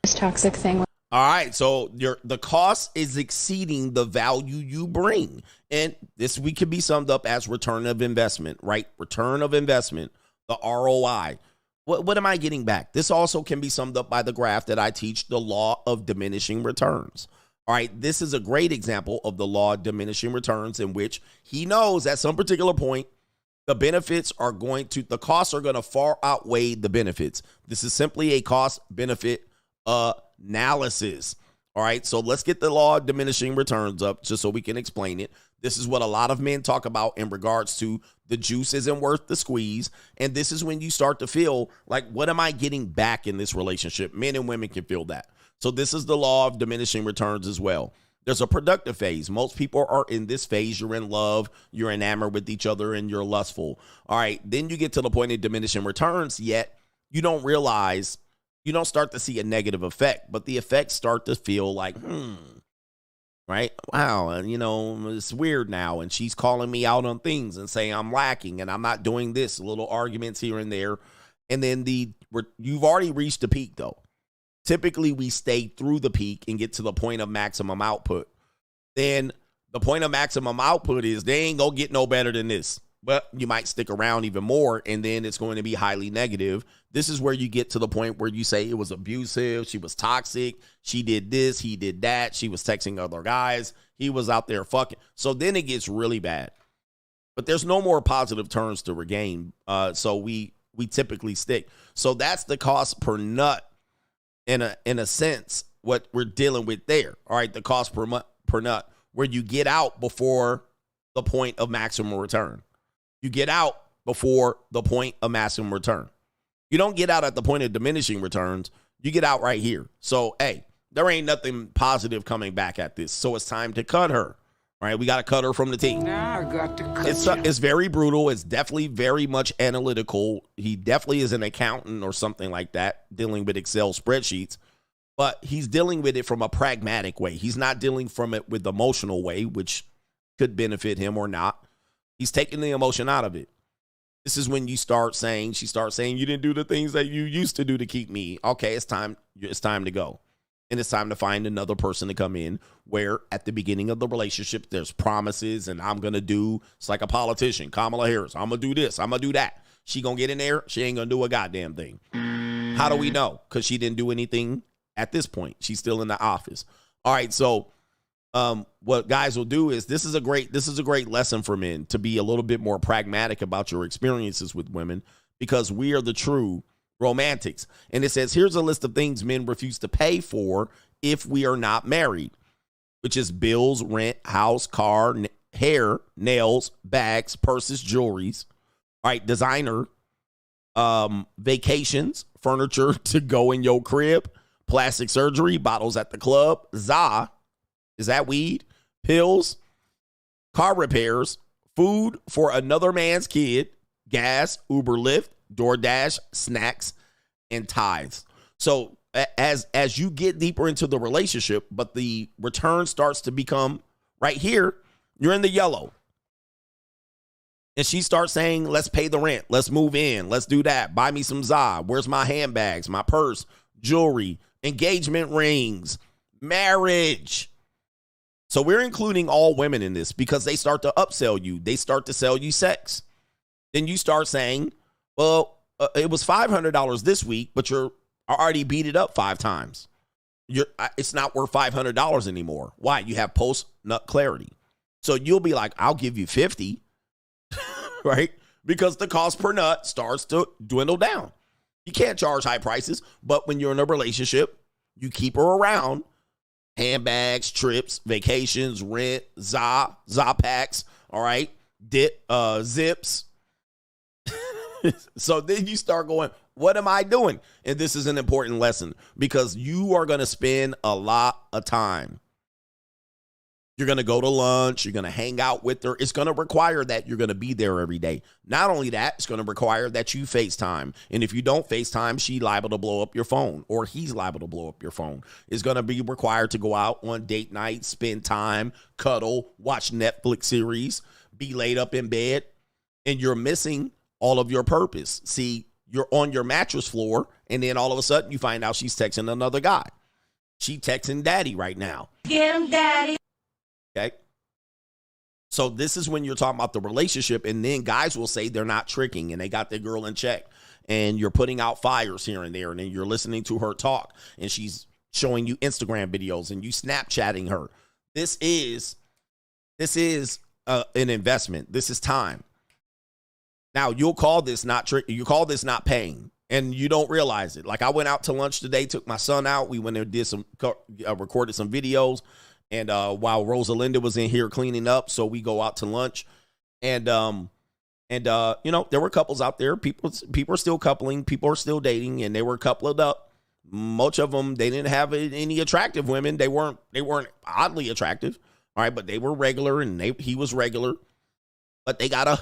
This toxic thing. All right, so the cost is exceeding the value you bring. And this we could be summed up as return of investment, right? Return of investment, the ROI. What am I getting back? This also can be summed up by the graph that I teach, the law of diminishing returns. All right, this is a great example of the law of diminishing returns in which he knows at some particular point, the costs are going to far outweigh the benefits. This is simply a cost-benefit analysis. All right, so let's get the law of diminishing returns up just so we can explain it. This is what a lot of men talk about in regards to the juice isn't worth the squeeze. And this is when you start to feel like, what am I getting back in this relationship? Men and women can feel that. So this is the law of diminishing returns as well. There's a productive phase. Most people are in this phase. You're in love, you're enamored with each other, and you're lustful. All right, then you get to the point of diminishing returns, yet you don't realize, you don't start to see a negative effect, but the effects start to feel like, right? Wow, and it's weird now, and she's calling me out on things and saying I'm lacking and I'm not doing this, little arguments here and there. And then you've already reached the peak though. Typically, we stay through the peak and get to the point of maximum output. Then the point of maximum output is they ain't going to get no better than this. But you might stick around even more, and then it's going to be highly negative. This is where you get to the point where you say it was abusive, she was toxic, she did this, he did that, she was texting other guys, he was out there fucking. So then it gets really bad. But there's no more positive turns to regain, so we typically stick. So that's the cost per nut, in a sense, what we're dealing with there. All right, the cost per nut, where you get out before the point of maximum return. You get out before the point of maximum return. You don't get out at the point of diminishing returns. You get out right here. So, hey, there ain't nothing positive coming back at this. So it's time to cut her. All right, we got to cut her from the team. Now I got to cut It's very brutal. It's definitely very much analytical. He definitely is an accountant or something like that, dealing with Excel spreadsheets. But he's dealing with it from a pragmatic way. He's not dealing from it with the emotional way, which could benefit him or not. He's taking the emotion out of it. This is when she starts saying, you didn't do the things that you used to do to keep me. Okay, it's time to go. And it's time to find another person to come in where at the beginning of the relationship, there's promises and it's like a politician, Kamala Harris. I'm going to do this. I'm going to do that. She going to get in there. She ain't going to do a goddamn thing. How do we know? Because she didn't do anything at this point. She's still in the office. All right. So what guys will do is this is a great lesson for men to be a little bit more pragmatic about your experiences with women, because we are the true romantics. And it says, here's a list of things men refuse to pay for if we are not married, which is bills, rent, house, car, hair, nails, bags, purses, jewelries. All right, designer, vacations, furniture to go in your crib, plastic surgery, bottles at the club, za, is that weed? Pills, car repairs, food for another man's kid, gas, Uber, Lyft, DoorDash, snacks, and tithes. So as you get deeper into the relationship, but the return starts to become right here, you're in the yellow. And she starts saying, let's pay the rent. Let's move in. Let's do that. Buy me some za. Where's my handbags, my purse, jewelry, engagement rings, marriage. So we're including all women in this because they start to upsell you. They start to sell you sex. Then you start saying, well, it was $500 this week, but you're already beat it up 5 times. It's not worth $500 anymore. Why? You have post-nut clarity. So you'll be like, I'll give you 50, right? Because the cost per nut starts to dwindle down. You can't charge high prices, but when you're in a relationship, you keep her around. Handbags, trips, vacations, rent, za packs, all right, zips. So then you start going, what am I doing? And this is an important lesson because you are going to spend a lot of time. You're going to go to lunch. You're going to hang out with her. It's going to require that you're going to be there every day. Not only that, it's going to require that you FaceTime. And if you don't FaceTime, she's liable to blow up your phone or he's liable to blow up your phone. It's going to be required to go out on date night, spend time, cuddle, watch Netflix series, be laid up in bed, and you're missing all of your purpose. See, you're on your mattress floor, and then all of a sudden you find out she's texting another guy. She texting daddy right now. Get him, daddy. Okay. So this is when you're talking about the relationship, and then guys will say they're not tricking and they got their girl in check, and you're putting out fires here and there, and then you're listening to her talk, and she's showing you Instagram videos, and you Snapchatting her. This is an investment. This is time. Now you'll call this not trick. You call this not paying, and you don't realize it. Like I went out to lunch today, took my son out. We went and did recorded some videos. And while Rosalinda was in here cleaning up, so we go out to lunch, and you know, there were couples out there. People are still coupling. People are still dating, and they were coupled up. Most of them, they didn't have any attractive women. They weren't oddly attractive, all right, but they were regular, and he was regular. But they gotta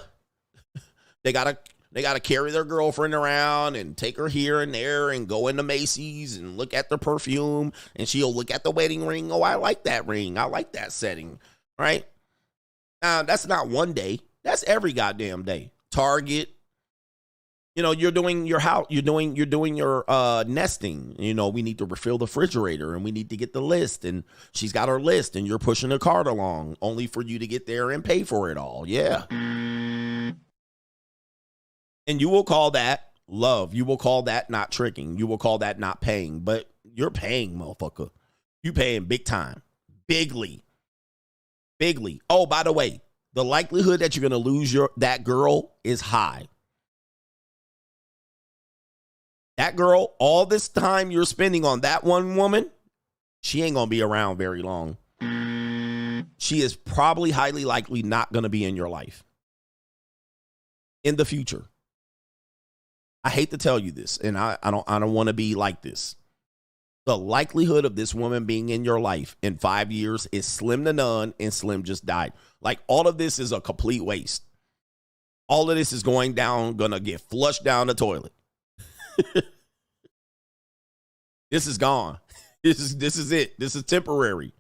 carry their girlfriend around and take her here and there and go into Macy's and look at the perfume, and she'll look at the wedding ring. Oh, I like that ring. I like that setting. Right? Now, that's not one day. That's every goddamn day. Target, You know, you're doing your house, you're doing your nesting. You know, we need to refill the refrigerator and we need to get the list. And she's got her list and you're pushing the cart along only for you to get there and pay for it all. Yeah. And you will call that love. You will call that not tricking. You will call that not paying. But you're paying, motherfucker. You paying big time. Bigly. Oh, by the way, the likelihood that you're going to lose that girl is high. That girl, all this time you're spending on that one woman, she ain't going to be around very long. She is probably highly likely not going to be in your life in the future. I hate to tell you this, and I don't want to be like this. The likelihood of this woman being in your life in 5 years is slim to none, and Slim just died. Like, all of this is a complete waste. All of this is going to get flushed down the toilet. This is gone. This is it. This is temporary.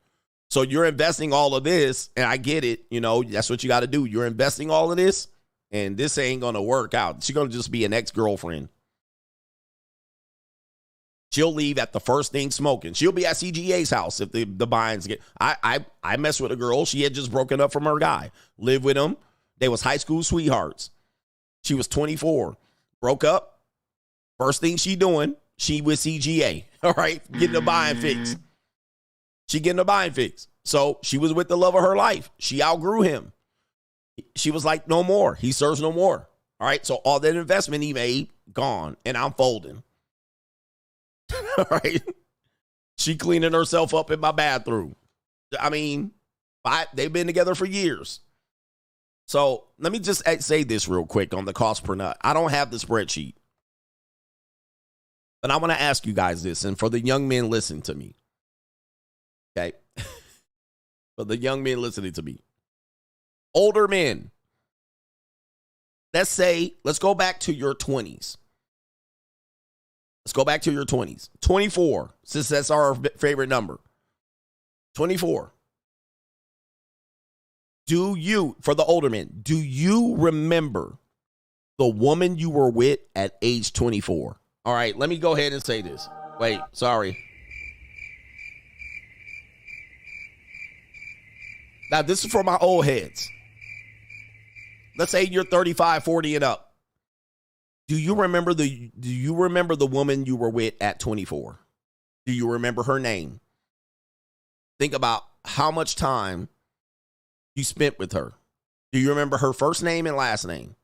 So you're investing all of this, and I get it. You know, that's what you got to do. You're investing all of this, and this ain't going to work out. She's going to just be an ex-girlfriend. She'll leave at the first thing smoking. She'll be at CGA's house if the binds get. I messed with a girl. She had just broken up from her guy. Lived with him. They was high school sweethearts. She was 24. Broke up. First thing she doing, she with CGA. All right, getting the bind fix. She getting the bind fix. So she was with the love of her life. She outgrew him. She was like, no more. He serves no more. All right, so all that investment he made, gone, and I'm folding. All right, she cleaning herself up in my bathroom. I mean, they've been together for years. So let me just say this real quick on the cost per nut. I don't have the spreadsheet. But I want to ask you guys this, and for the young men listening to me, okay? For the young men listening to me. Older men, let's go back to your 20s. Let's go back to your 20s. 24, since that's our favorite number. 24. For the older men, do you remember the woman you were with at age 24? All right, let me go ahead and say this. Wait, sorry. Now, this is for my old heads. Let's say you're 35, 40 and up. Do you remember the woman you were with at 24? Do you remember her name? Think about how much time you spent with her. Do you remember her first name and last name?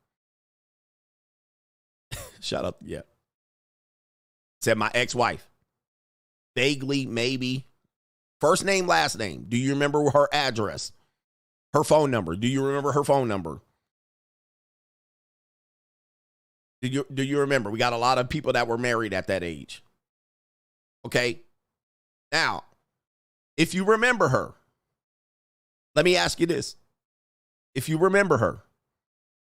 Shut up. Yeah. Said my ex-wife. Vaguely, maybe. First name, last name. Do you remember her address? Her phone number. Do you remember her phone number? Do you remember? We got a lot of people that were married at that age. Okay. Now, if you remember her, let me ask you this. If you remember her,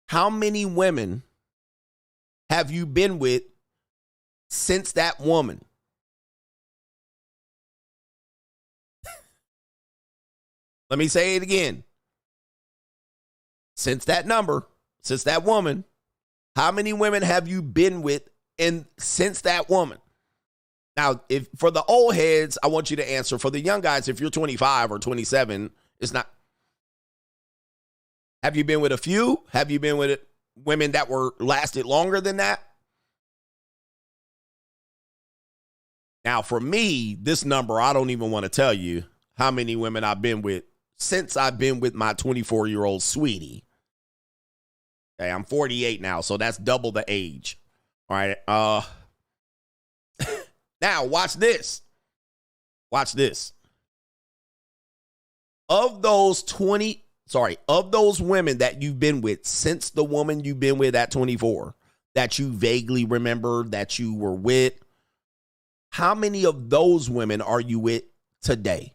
how many women have you been with since that woman? Let me say it again. Since that woman, how many women have you been with since that woman? Now, if for the old heads, I want you to answer. For the young guys, if you're 25 or 27, it's not. Have you been with a few? Have you been with women that lasted longer than that? Now, for me, this number, I don't even want to tell you how many women I've been with since I've been with my 24-year-old sweetie. Okay, I'm 48 now, so that's double the age. All right. Now, watch this. Watch this. Of those women that you've been with since the woman you've been with at 24, that you vaguely remember that you were with, how many of those women are you with today?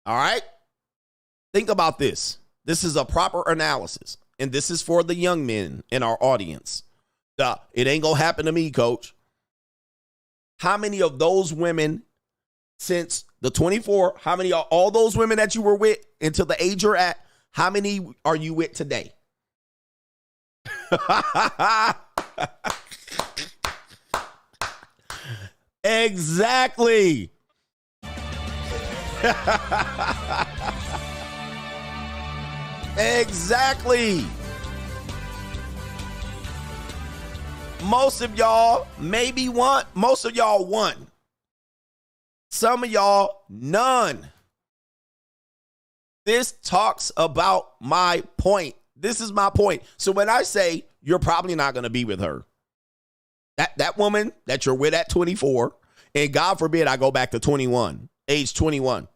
All right? Think about this. This is a proper analysis, and this is for the young men in our audience. It ain't going to happen to me, coach. How many of those women since the 24, how many are all those women that you were with until the age you're at? How many are you with today? Exactly. Exactly. Most of y'all maybe one. Most of y'all one. Some of y'all none. This talks about my point. This is my point. So when I say you're probably not going to be with her, that woman that you're with at 24, and God forbid I go back to 21, age 21.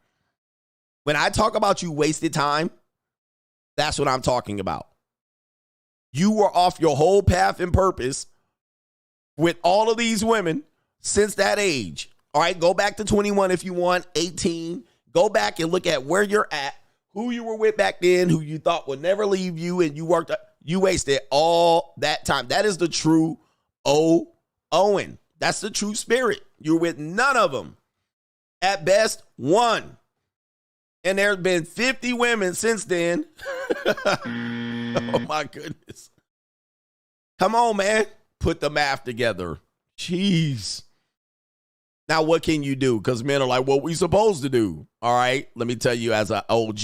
When I talk about you wasted time, that's what I'm talking about. You were off your whole path and purpose with all of these women since that age. All right, go back to 21 if you want, 18. Go back and look at where you're at, who you were with back then, who you thought would never leave you, and you wasted all that time. That is the true Owen. That's the true spirit. You're with none of them. At best, one. And there have been 50 women since then. Oh, my goodness. Come on, man. Put the math together. Jeez. Now, what can you do? Because men are like, what we supposed to do? All right, let me tell you as an OG.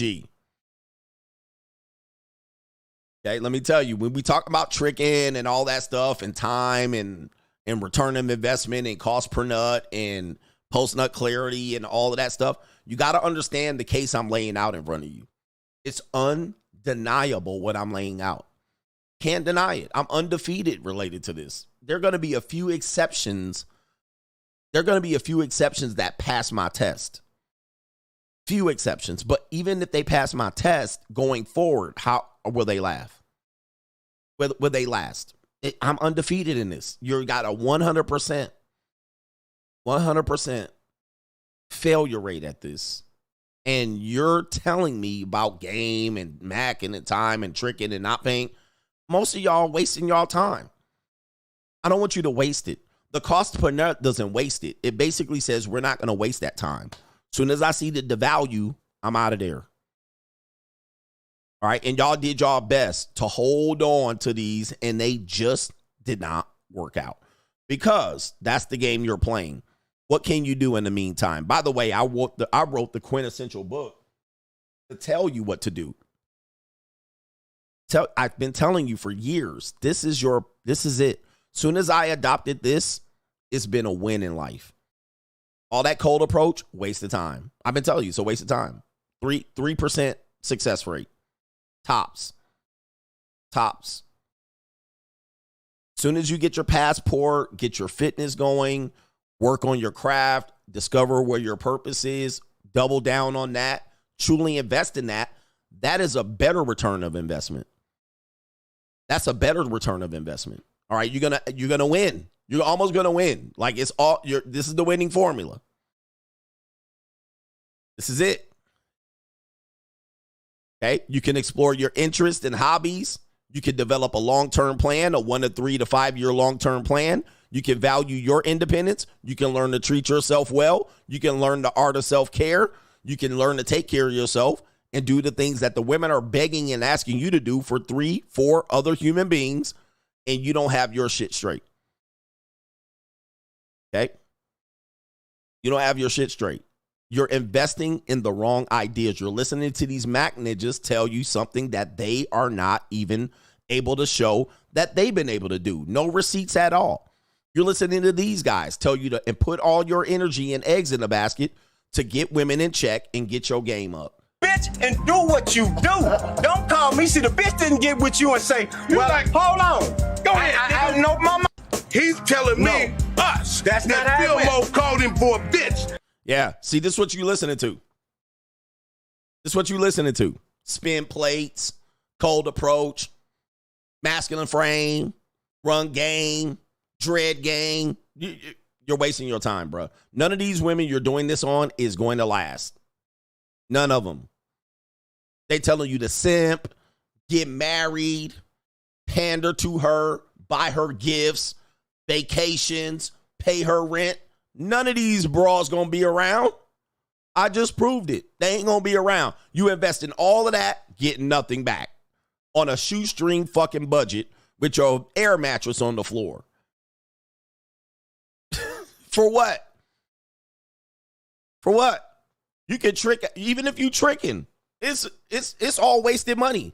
Okay, let me tell you, when we talk about tricking and all that stuff and time and return of investment and cost per nut and post-nut clarity and all of that stuff, you got to understand the case I'm laying out in front of you. It's undeniable what I'm laying out. Can't deny it. I'm undefeated related to this. There are going to be a few exceptions. There are going to be a few exceptions that pass my test. Few exceptions. But even if they pass my test going forward, how will they laugh? Will they last? I'm undefeated in this. You got a 100% failure rate at this. And you're telling me about game and macking and time and tricking and not paying. Most of y'all wasting y'all time. I don't want you to waste it. The cost per nut doesn't waste it. It basically says we're not going to waste that time. Soon as I see the value, I'm out of there. All right. And y'all did y'all best to hold on to these, and they just did not work out because that's the game you're playing. What can you do in the meantime? By the way, I wrote the quintessential book to tell you what to do. I've been telling you for years, this is it. Soon as I adopted this, it's been a win in life. All that cold approach, waste of time. I've been telling you, it's a waste of time. 3% success rate. Tops. Soon as you get your passport, get your fitness going, work on your craft, discover where your purpose is, double down on that, truly invest in that, that is a better return of investment. That's a better return of investment. All right, you're gonna win. You're almost gonna win. Like this is the winning formula. This is it. Okay, you can explore your interests and hobbies. You can develop a long-term plan, a 1 to 3 to 5 year long-term plan. You can value your independence. You can learn to treat yourself well. You can learn the art of self-care. You can learn to take care of yourself and do the things that the women are begging and asking you to do for 3, 4 other human beings, and you don't have your shit straight. Okay? You don't have your shit straight. You're investing in the wrong ideas. You're listening to these Mac ninjas tell you something that they are not even able to show that they've been able to do. No receipts at all. You're listening to these guys tell you to and put all your energy and eggs in the basket to get women in check and get your game up. Bitch, and do what you do. Don't call me. See, the bitch didn't get with you and say, well, like, hold on. Go ahead. I know mama. He's telling me us. That's not how Philmo called him for a bitch. Yeah. See, this is what you listening to. This is what you listening to. Spin plates, cold approach, masculine frame, run game, dread game. You're wasting your time, bro. None of these women you're doing this on is going to last. None of them. They telling you to simp, get married, pander to her, buy her gifts, vacations, pay her rent. None of these bras going to be around. I just proved it. They ain't going to be around. You invest in all of that, getting nothing back on a shoestring fucking budget with your air mattress on the floor. For what? For what? You can trick, even if you tricking, it's all wasted money.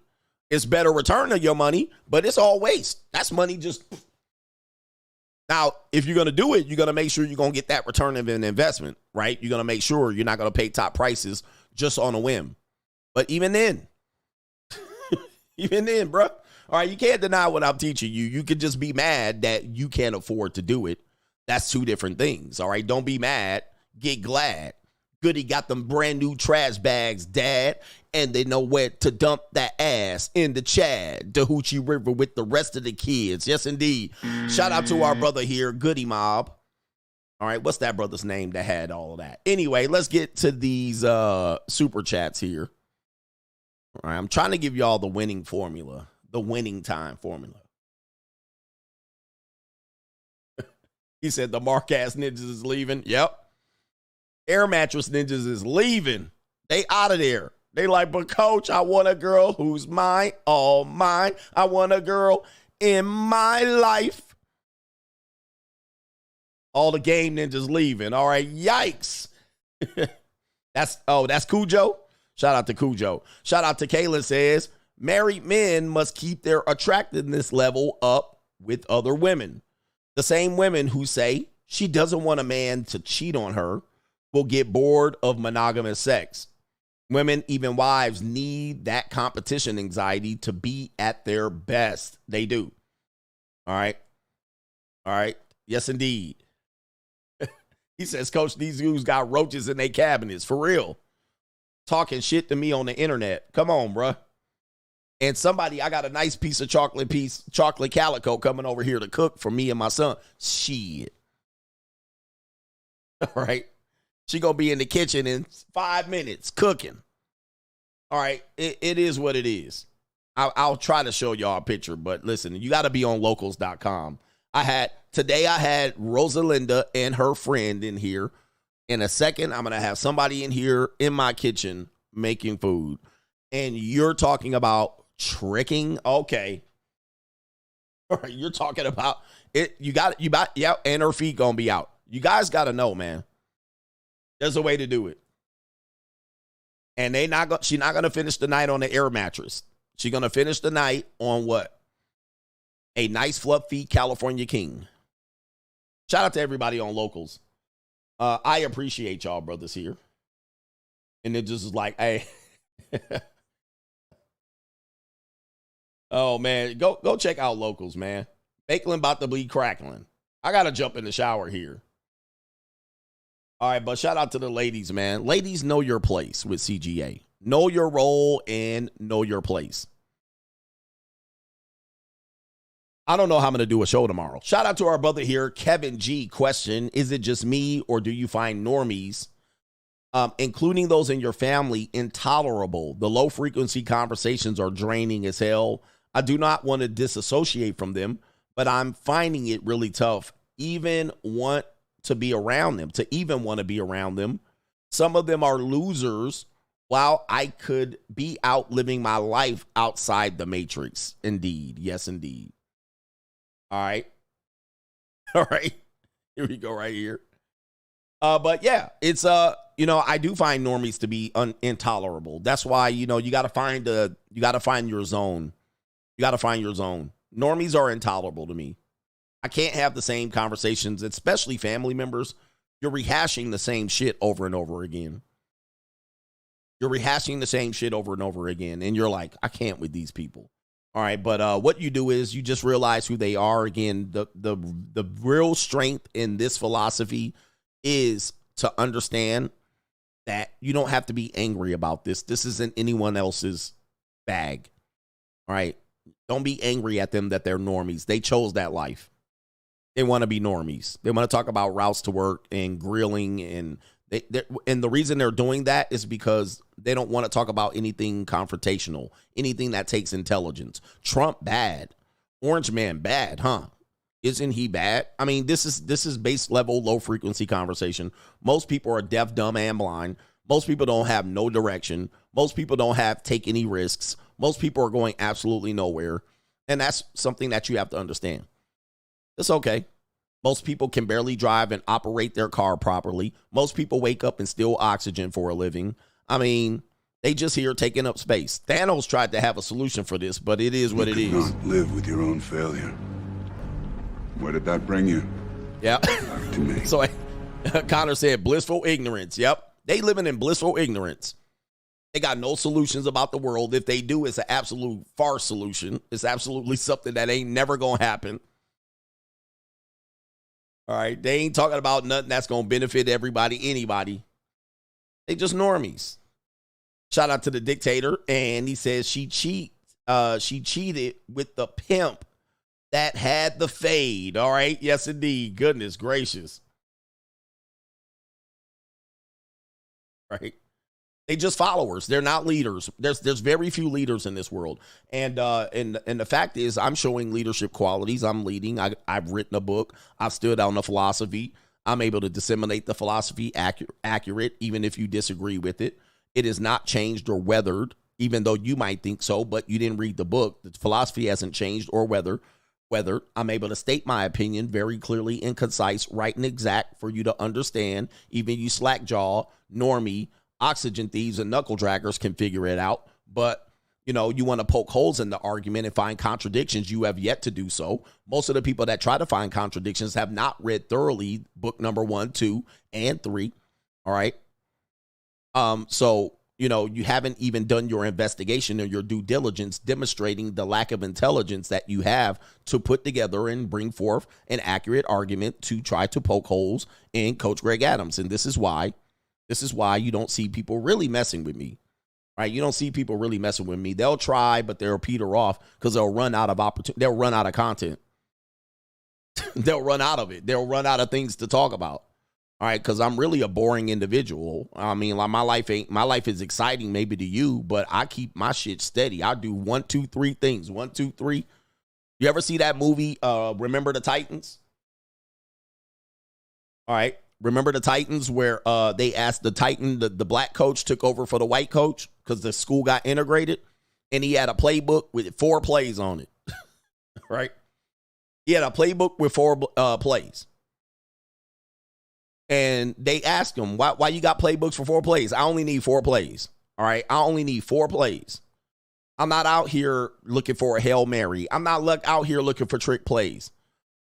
It's better return of your money, but it's all waste. That's money just. Now, if you're going to do it, you're going to make sure you're going to get that return of an investment, right? You're going to make sure you're not going to pay top prices just on a whim. But even then, bro, all right, you can't deny what I'm teaching you. You could just be mad that you can't afford to do it. That's two different things, all right? Don't be mad. Get glad. Goody got them brand new trash bags, Dad, and they know where to dump that ass in the Chad, the Hoochie River with the rest of the kids. Yes, indeed. Shout out to our brother here, Goody Mob. All right, what's that brother's name that had all of that? Anyway, let's get to these super chats here. All right, I'm trying to give y'all the winning formula, the winning time formula. He said the Mark-ass ninjas is leaving. Yep. Air mattress ninjas is leaving. They out of there. They like, but coach, I want a girl who's mine, all mine. I want a girl in my life. All the game ninjas leaving. All right, yikes. That's Cujo. Shout out to Cujo. Shout out to Kayla says, married men must keep their attractiveness level up with other women. The same women who say she doesn't want a man to cheat on her will get bored of monogamous sex. Women, even wives, need that competition anxiety to be at their best. They do. All right. All right. Yes, indeed. He says, Coach, these dudes got roaches in their cabinets. For real. Talking shit to me on the internet. Come on, bruh. And somebody, I got a nice piece of chocolate calico coming over here to cook for me and my son. Shit. All right. She gonna be in the kitchen in 5 minutes cooking. All right, it is what it is. I'll try to show y'all a picture, but listen, you got to be on locals.com. Today I had Rosalinda and her friend in here. In a second, I'm gonna have somebody in here in my kitchen making food, and you're talking about tricking. Okay, all right, you're talking about it. Yeah, and her feet gonna be out. You guys got to know, man. There's a way to do it. And she's not going to finish the night on the air mattress. She's going to finish the night on what? A nice fluffy California king. Shout out to everybody on locals. I appreciate y'all brothers here. And it just is like, hey. Oh, man. Go check out locals, man. Bakeling about to be crackling. I got to jump in the shower here. All right, but shout out to the ladies, man. Ladies, know your place with CGA. Know your role and know your place. I don't know how I'm going to do a show tomorrow. Shout out to our brother here, Kevin G. Question, is it just me or do you find normies, including those in your family, intolerable? The low-frequency conversations are draining as hell. I do not want to disassociate from them, but I'm finding it really tough. Even want to be around them, to even want to be around them. Some of them are losers while I could be out living my life outside the matrix. Indeed. Yes, indeed. All right. All right. Here we go right here. But yeah, it's, I do find normies to be intolerable. That's why, you got to find your zone. You got to find your zone. Normies are intolerable to me. I can't have the same conversations, especially family members. You're rehashing the same shit over and over again. You're rehashing the same shit over and over again. And you're like, I can't with these people. All right. But what you do is you just realize who they are. Again, the real strength in this philosophy is to understand that you don't have to be angry about this. This isn't anyone else's bag. All right. Don't be angry at them that they're normies. They chose that life. They want to be normies. They want to talk about routes to work and grilling. And the reason they're doing that is because they don't want to talk about anything confrontational, anything that takes intelligence. Trump bad. Orange man bad, huh? Isn't he bad? I mean, this is base level, low frequency conversation. Most people are deaf, dumb, and blind. Most people don't have no direction. Most people don't take any risks. Most people are going absolutely nowhere. And that's something that you have to understand. It's okay. Most people can barely drive and operate their car properly. Most people wake up and steal oxygen for a living. I mean, they just here taking up space. Thanos tried to have a solution for this, but it is what it is. You cannot live with your own failure. Where did that bring you? Yeah. Back to me. So Connor said blissful ignorance. Yep. They living in blissful ignorance. They got no solutions about the world. If they do, it's an absolute farce solution. It's absolutely something that ain't never going to happen. All right. They ain't talking about nothing that's going to benefit everybody, anybody. They just normies. Shout out to the dictator. And he says she cheated with the pimp that had the fade. All right. Yes, indeed. Goodness gracious. Right. They just followers. They're not leaders. There's very few leaders in this world. And the fact is, I'm showing leadership qualities. I'm leading. I've written a book. I've stood on the philosophy. I'm able to disseminate the philosophy accurate, even if you disagree with it. It is not changed or weathered, even though you might think so, but you didn't read the book. The philosophy hasn't changed or weathered. I'm able to state my opinion very clearly and concise, right and exact for you to understand. Even you slack jaw, normie, oxygen thieves, and knuckle draggers can figure it out. But, you want to poke holes in the argument and find contradictions. You have yet to do so. Most of the people that try to find contradictions have not read thoroughly book number 1, 2, and 3. All right. So, you haven't even done your investigation or your due diligence, demonstrating the lack of intelligence that you have to put together and bring forth an accurate argument to try to poke holes in Coach Greg Adams. And this is why you don't see people really messing with me, right? You don't see people really messing with me. They'll try, but they'll peter off because they'll run out of opportunity. They'll run out of content. They'll run out of it. They'll run out of things to talk about. All right, because I'm really a boring individual. I mean, like my life is exciting maybe to you, but I keep my shit steady. I do 1, 2, 3 things. 1, 2, 3. You ever see that movie, Remember the Titans? All right. Remember the Titans, where they asked the Titan, the black coach took over for the white coach because the school got integrated, and he had a playbook with 4 plays on it. Right? He had a playbook with 4 plays. And they asked him, why you got playbooks for 4 plays? I only need 4 plays. All right? I only need 4 plays. I'm not out here looking for a Hail Mary. I'm not out here looking for trick plays.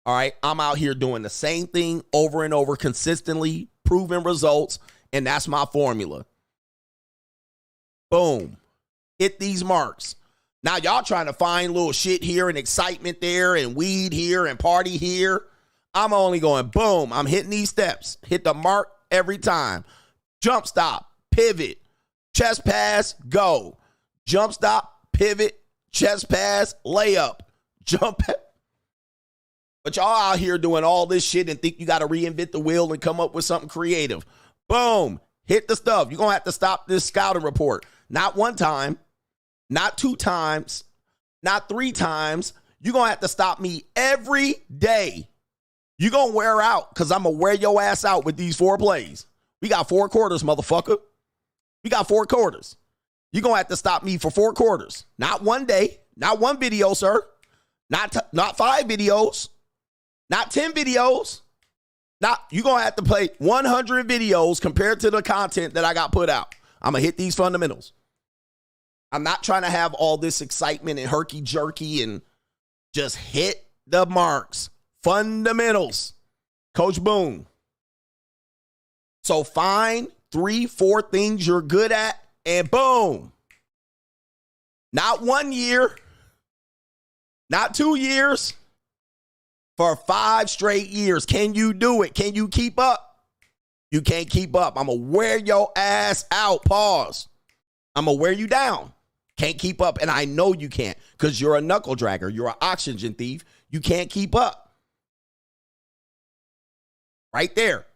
All right? I'm out here doing the same thing over and over, consistently, proven results, and that's my formula. Boom. Hit these marks. Now, y'all trying to find little shit here and excitement there and weed here and party here. I'm only going, boom, I'm hitting these steps. Hit the mark every time. Jump stop, pivot, chest pass, go. Jump stop, pivot, chest pass, layup, jump. But y'all out here doing all this shit and think you got to reinvent the wheel and come up with something creative. Boom, hit the stuff. You're going to have to stop this scouting report. Not 1 time, not 2 times, not 3 times. You're going to have to stop me every day. You're going to wear out because I'm going to wear your ass out with these 4 plays. We got 4 quarters, motherfucker. We got 4 quarters. You're going to have to stop me for 4 quarters. Not 1 day. Not 1 video, sir. Not 5 videos. Not 10 videos. You're going to have to play 100 videos compared to the content that I got put out. I'm going to hit these fundamentals. I'm not trying to have all this excitement and herky-jerky and just hit the marks. Fundamentals. Coach Boone. So find 3, 4 things you're good at and boom. Not 1 year. Not 2 years. For 5 straight years. Can you do it? Can you keep up? You can't keep up. I'm going to wear your ass out. Pause. I'm going to wear you down. Can't keep up. And I know you can't because you're a knuckle dragger. You're an oxygen thief. You can't keep up. Right there.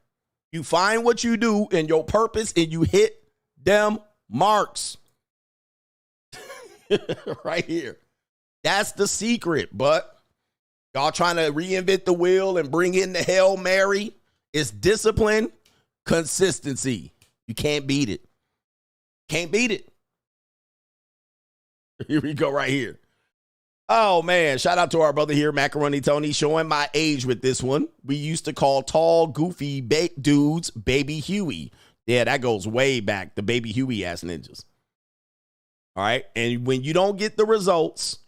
You find what you do and your purpose and you hit them marks. Right here. That's the secret, but y'all trying to reinvent the wheel and bring in the Hail Mary. It's discipline, consistency. You can't beat it. Can't beat it. Here we go right here. Oh, man. Shout out to our brother here, Macaroni Tony, showing my age with this one. We used to call tall, goofy dudes Baby Huey. Yeah, that goes way back, the Baby Huey ass ninjas. All right. And when you don't get the results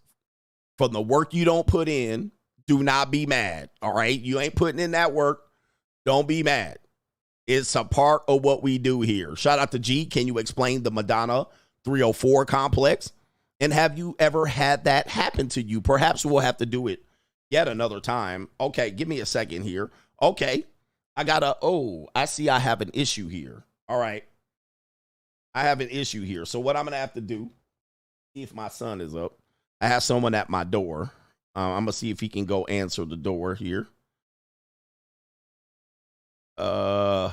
from the work you don't put in, do not be mad. All right. You ain't putting in that work. Don't be mad. It's a part of what we do here. Shout out to G. Can you explain the Madonna 304 complex? And have you ever had that happen to you? Perhaps we'll have to do it yet another time. Okay, give me a second here. Okay, I see I have an issue here. All right. I have an issue here. So what I'm going to have to do, see if my son is up. I have someone at my door. I'm going to see if he can go answer the door here. I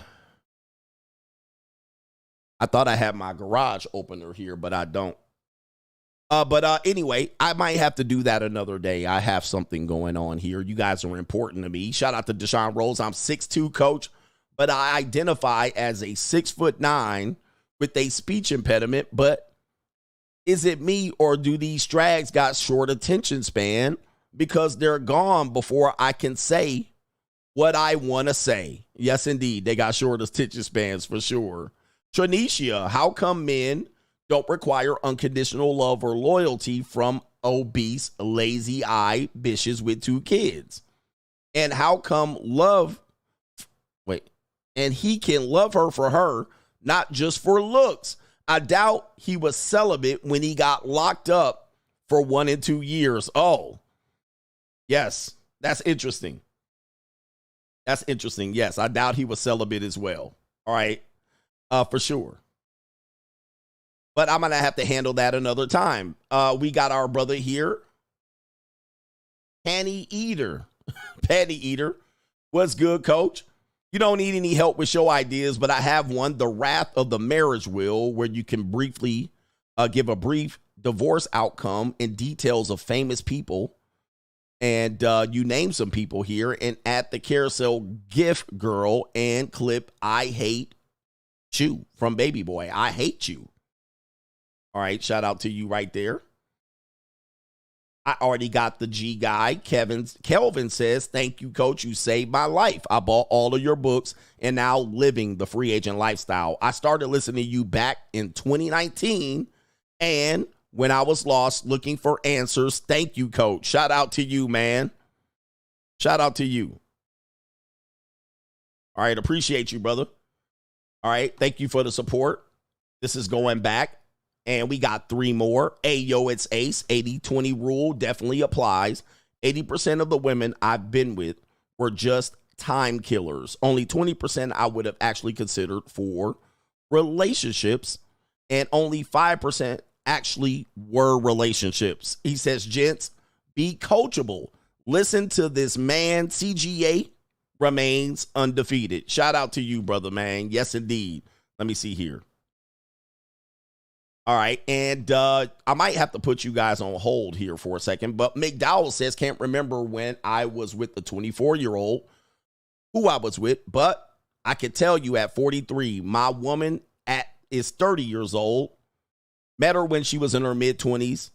thought I had my garage opener here, but I don't. But anyway, I might have to do that another day. I have something going on here. You guys are important to me. Shout out to Deshaun Rose. I'm 6'2", coach, but I identify as a 6'9" with a speech impediment. But is it me, or do these strags got short attention span because they're gone before I can say what I want to say? Yes, indeed. They got short attention spans for sure. Trinicia, how come men don't require unconditional love or loyalty from obese, lazy eye bitches with 2 kids? And how come and he can love her for her, not just for looks? I doubt he was celibate when he got locked up for 1 and 2 years. Oh, yes, that's interesting. That's interesting. Yes, I doubt he was celibate as well. All right, for sure. But I'm going to have to handle that another time. We got our brother here, Panty Eater. Panty Eater. What's good, coach? You don't need any help with show ideas, but I have one, The Wrath of the Marriage Will, where you can briefly give a brief divorce outcome and details of famous people. And you name some people here, and at the carousel GIF girl and clip I Hate You from Baby Boy. I hate you. All right, shout out to you right there. I already got the G guy. Kelvin says, thank you, coach. You saved my life. I bought all of your books and now living the free agent lifestyle. I started listening to you back in 2019, and when I was lost looking for answers, thank you, coach. Shout out to you, man. Shout out to you. All right, appreciate you, brother. All right, thank you for the support. This is going back. And we got 3 more. Ayo, it's Ace. 80-20 rule definitely applies. 80% of the women I've been with were just time killers. Only 20% I would have actually considered for relationships. And only 5% actually were relationships. He says, gents, be coachable. Listen to this man. CGA remains undefeated. Shout out to you, brother, man. Yes, indeed. Let me see here. All right, and I might have to put you guys on hold here for a second, but McDowell says, can't remember when I was with the 24-year-old who I was with, but I can tell you at 43, my woman is 30 years old, met her when she was in her mid-20s,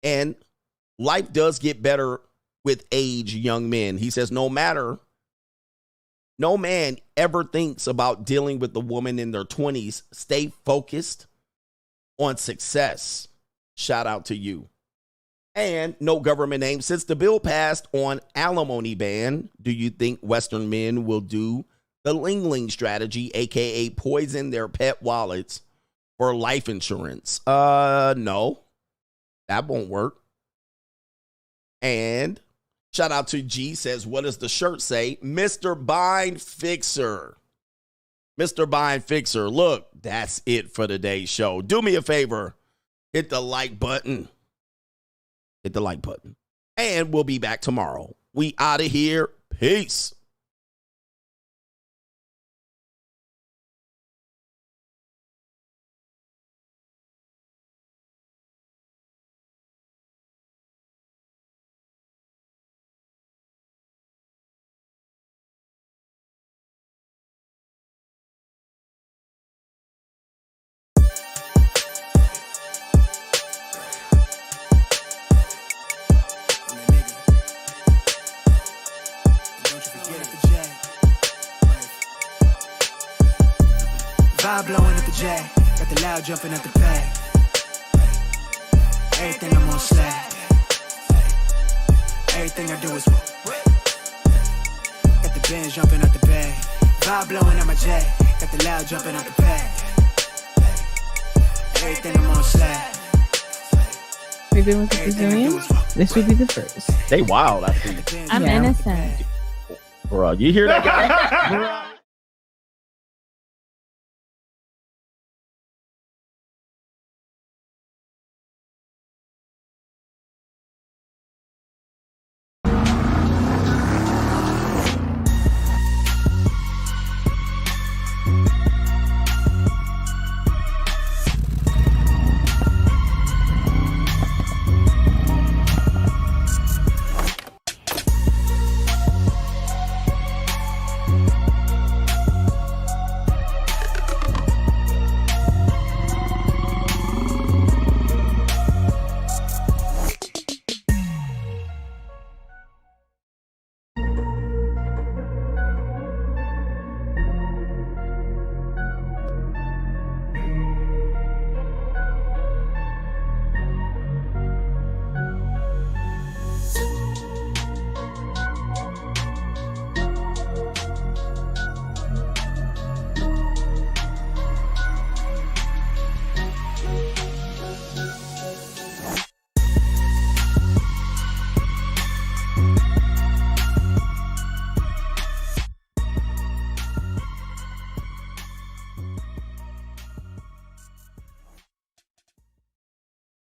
and life does get better with age, young men. He says, no man ever thinks about dealing with the woman in their 20s. Stay focused on success. Shout out to you. And no government name. Since the bill passed on alimony ban, do you think Western men will do the Ling strategy, aka poison their pet wallets for life insurance? No, that won't work. And shout out to G says, what does the shirt say? Mr. Bind Fixer. Mr. Bind Fixer, look, that's it for today's show. Do me a favor, hit the like button. Hit the like button. And we'll be back tomorrow. We out of here. Peace. Vibe blowing at the J. Got the loud jumping at the bag. Everything I'm on slack. Everything I do is got the Benz jumping at the bag. Vibe blowing at my J. Got the loud jumping at the bag. Everything I'm on slack. We've been with the Brazilians. This would be the first. They wild, I think. I'm innocent. Bro, you hear that guy?